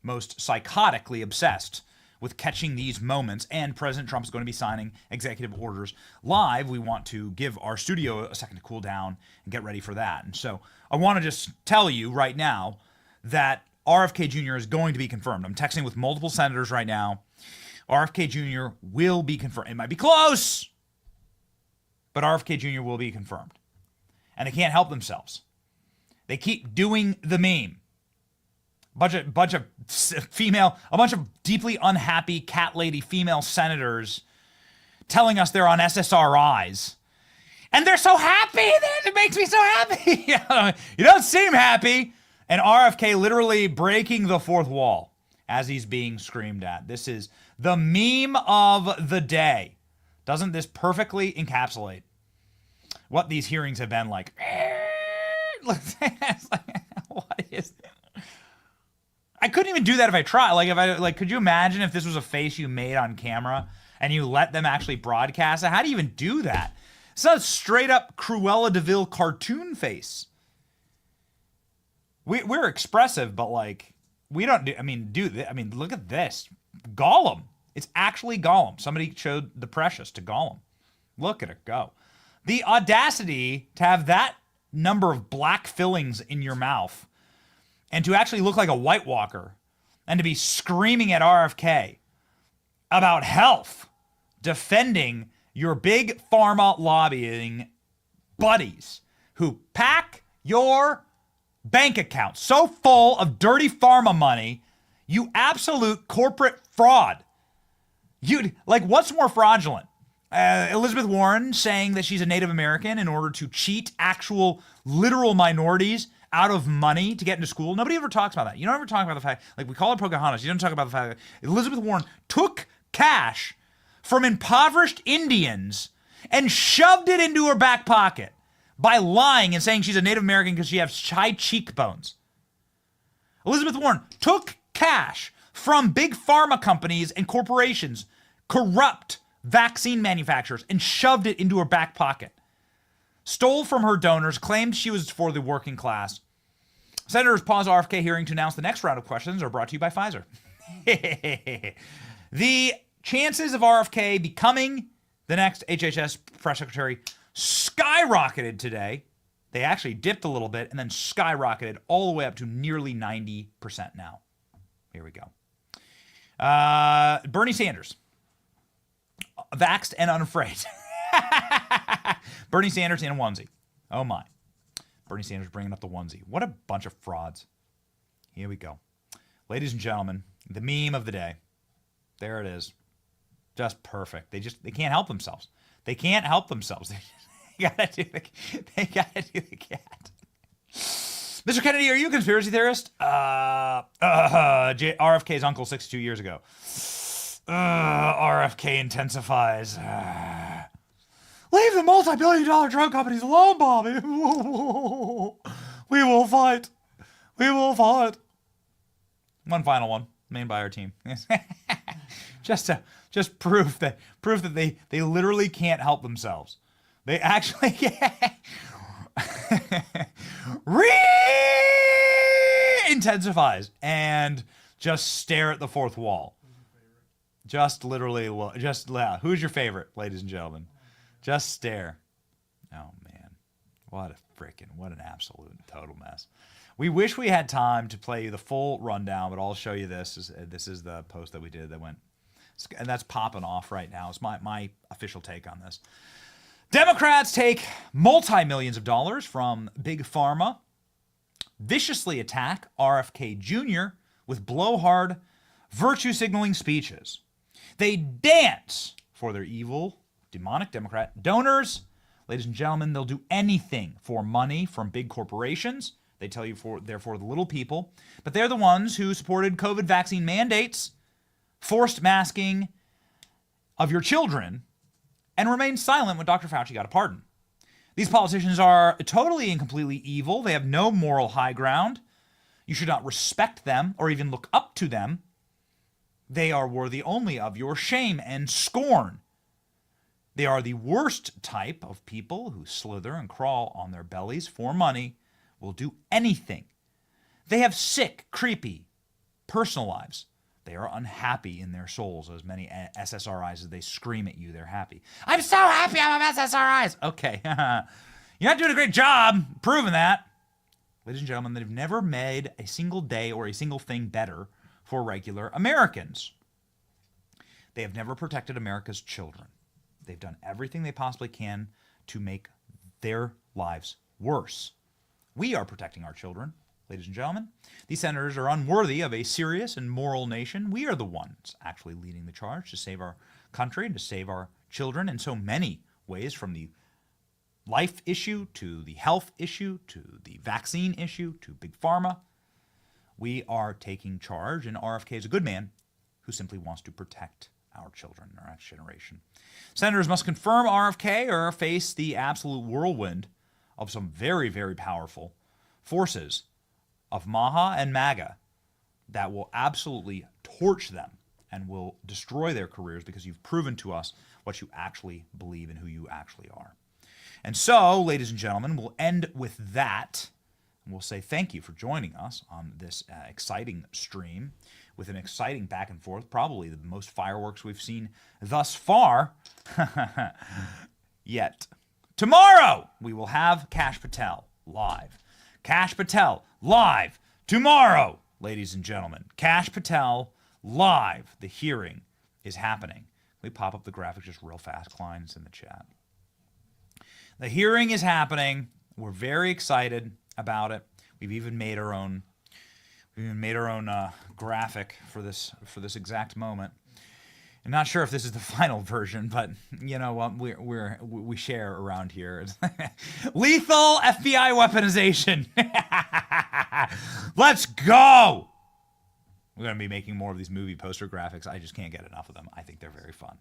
most psychotically obsessed with catching these moments, and President Trump is going to be signing executive orders live. We want to give our studio a second to cool down and get ready for that. And so I want to just tell you right now that RFK Jr. is going to be confirmed. I'm texting with multiple senators right now. RFK Jr. will be confirmed. It might be close, but RFK Jr. will be confirmed. And they can't help themselves. They keep doing the meme. A bunch of deeply unhappy cat lady female senators telling us they're on SSRIs. And they're so happy. It makes me so happy. You don't seem happy. And RFK literally breaking the fourth wall as he's being screamed at. This is the meme of the day. Doesn't this perfectly encapsulate what these hearings have been like? What is this? I couldn't even do that if I tried. Could you imagine if this was a face you made on camera and you let them actually broadcast it? How do you even do that? It's not a straight up Cruella de Vil cartoon face. We're expressive, but we don't do. Look at this. Gollum. It's actually Gollum. Somebody showed the Precious to Gollum. Look at it go. The audacity to have that number of black fillings in your mouth and to actually look like a White Walker and to be screaming at RFK about health, defending your big pharma lobbying buddies who pack your bank account so full of dirty pharma money, you absolute corporate fraud. What's more fraudulent? Elizabeth Warren saying that she's a Native American in order to cheat actual literal minorities out of money to get into school. Nobody ever talks about that. You don't ever talk about the fact, we call it Pocahontas. You don't talk about the fact that Elizabeth Warren took cash from impoverished Indians and shoved it into her back pocket by lying and saying she's a Native American because she has high cheekbones. Elizabeth Warren took cash from big pharma companies and corporations, corrupt vaccine manufacturers, and shoved it into her back pocket. Stole from her donors, claimed she was for the working class. Senators pause RFK hearing to announce the next round of questions are brought to you by Pfizer. The chances of RFK becoming the next HHS press secretary skyrocketed today. They actually dipped a little bit and then skyrocketed all the way up to nearly 90% now. Here we go. Bernie Sanders, vaxxed and unafraid. Bernie Sanders in a onesie. Oh my. Bernie Sanders bringing up the onesie. What a bunch of frauds. Here we go. Ladies and gentlemen, the meme of the day. There it is. Just perfect. They can't help themselves. They can't help themselves. They gotta do the cat. Mr. Kennedy, are you a conspiracy theorist? RFK's uncle 62 years ago. RFK intensifies. Leave the multi-billion-dollar drug companies alone, Bobby. We will fight. We will fight. One final one, made by our team. just proof that they literally can't help themselves. They actually intensifies and just stare at the fourth wall. Just literally, who's your favorite, ladies and gentlemen? Just stare. Oh man, what an absolute total mess. We wish we had time to play you the full rundown, but I'll show you this. This is the post that we did that went, and that's popping off right now. It's my official take on this. Democrats take multi-millions of dollars from Big Pharma, viciously attack RFK Jr. with blowhard, virtue-signaling speeches. They dance for their evil, demonic Democrat donors. Ladies and gentlemen, they'll do anything for money from big corporations. They tell you they're for the little people. But they're the ones who supported COVID vaccine mandates, forced masking of your children, and remained silent when Dr. Fauci got a pardon. These politicians are totally and completely evil. They have no moral high ground. You should not respect them or even look up to them. They are worthy only of your shame and scorn. They are the worst type of people who slither and crawl on their bellies for money, will do anything. They have sick, creepy, personal lives. They are unhappy in their souls, as many SSRIs as they scream at you, they're happy. I'm so happy I'm on SSRIs. Okay, you're not doing a great job proving that. ladies and gentlemen, that have never made a single day or a single thing better for regular Americans. They have never protected America's children. They've done everything they possibly can to make their lives worse. We are protecting our children, ladies and gentlemen. These senators are unworthy of a serious and moral nation. We are the ones actually leading the charge to save our country and to save our children in so many ways, from the life issue to the health issue to the vaccine issue to Big Pharma. We are taking charge, and RFK is a good man who simply wants to protect our children, our next generation. Senators must confirm RFK or face the absolute whirlwind of some very, very powerful forces of MAHA and MAGA that will absolutely torch them and will destroy their careers, because you've proven to us what you actually believe and who you actually are. And so, ladies and gentlemen, we'll end with that. And we'll say thank you for joining us on this exciting stream with an exciting back and forth, probably the most fireworks we've seen thus far yet. Tomorrow, we will have Kash Patel live. Kash Patel live tomorrow, ladies and gentlemen. Kash Patel live. The hearing is happening. Let me pop up the graphic just real fast. Klein's in the chat. The hearing is happening. We're very excited about it. We've even made our own graphic for this exact moment. I'm not sure if this is the final version, but you know what, we share around here. Lethal FBI weaponization. Let's go. We're going to be making more of these movie poster graphics. I just can't get enough of them. I think they're very fun.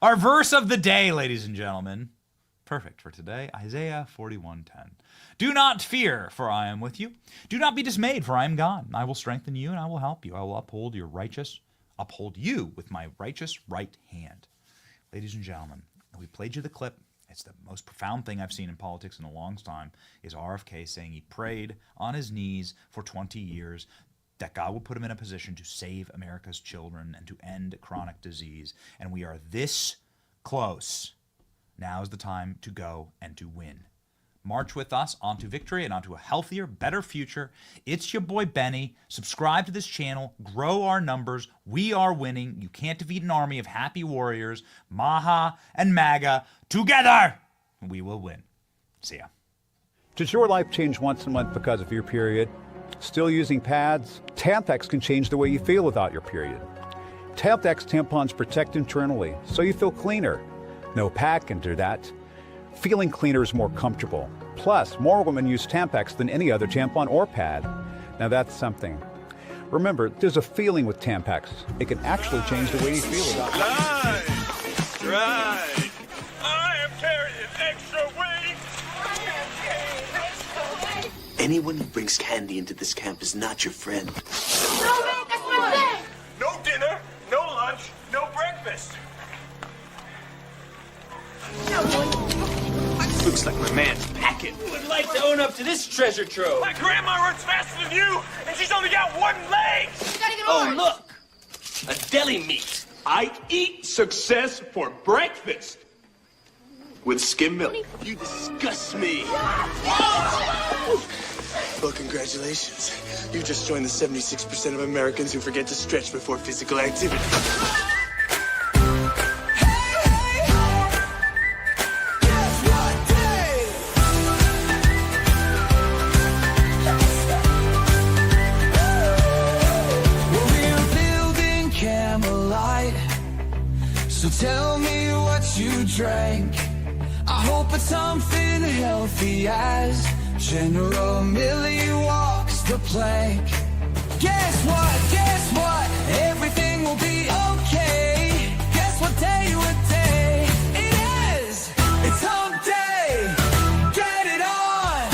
Our verse of the day, ladies and gentlemen. Perfect for today, Isaiah 41:10. Do not fear, for I am with you. Do not be dismayed, for I am God. I will strengthen you and I will help you. I will uphold you with my righteous right hand. Ladies and gentlemen, we played you the clip. It's the most profound thing I've seen in politics in a long time, is RFK saying he prayed on his knees for 20 years that God would put him in a position to save America's children and to end chronic disease. And we are this close. Now is the time to go and to win. March with us onto victory and onto a healthier, better future. It's your boy Benny. Subscribe to this channel. Grow our numbers. We are winning. You can't defeat an army of happy warriors. Maha and MAGA. Together, we will win. See ya. Does your life change once a month because of your period? Still using pads? Tampax can change the way you feel without your period. Tampax tampons protect internally, so you feel cleaner. No pack into that. Feeling cleaner is more comfortable. Plus, more women use Tampax than any other tampon or pad. Now that's something. Remember, there's a feeling with Tampax. It can actually change the way you feel about it. Right. I am carrying extra weight. Anyone who brings candy into this camp is not your friend. No dinner, no lunch, no breakfast. Looks like my man's packing. Who would like to own up to this treasure trove? My grandma runs faster than you, and she's only got one leg. Oh, look! A deli meat. I eat success for breakfast. With skim milk. You disgust me. Well, congratulations. You just joined the 76% of Americans who forget to stretch before physical activity. So tell me what you drank. I hope it's something healthy as General Millie walks the plank. Guess what? Guess what? Everything will be okay. Guess what day what day it is? It's hump day. Get it on.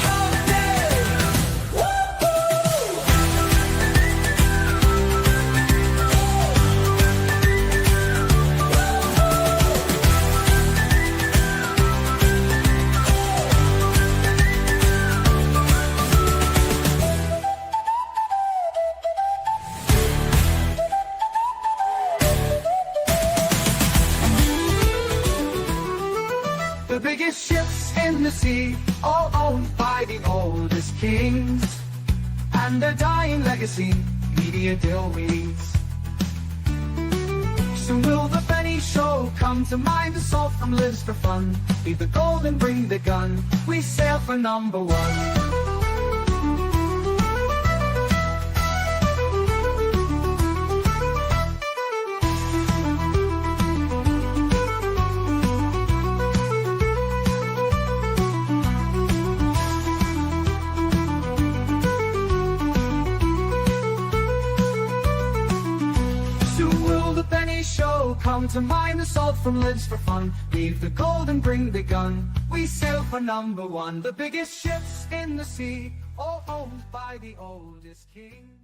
Hump day. Woo-hoo! The biggest ships in in the sea, all owned by the oldest kings. And their dying legacy, media deal weeds. Soon will the penny show come to mind. The salt from lives for fun. Leave the gold and bring the gun. We sail for #1. Show come to mind. The salt from lives for fun. Leave the gold and bring the gun. We sail for #1. The biggest ships in the sea, all owned by the oldest king.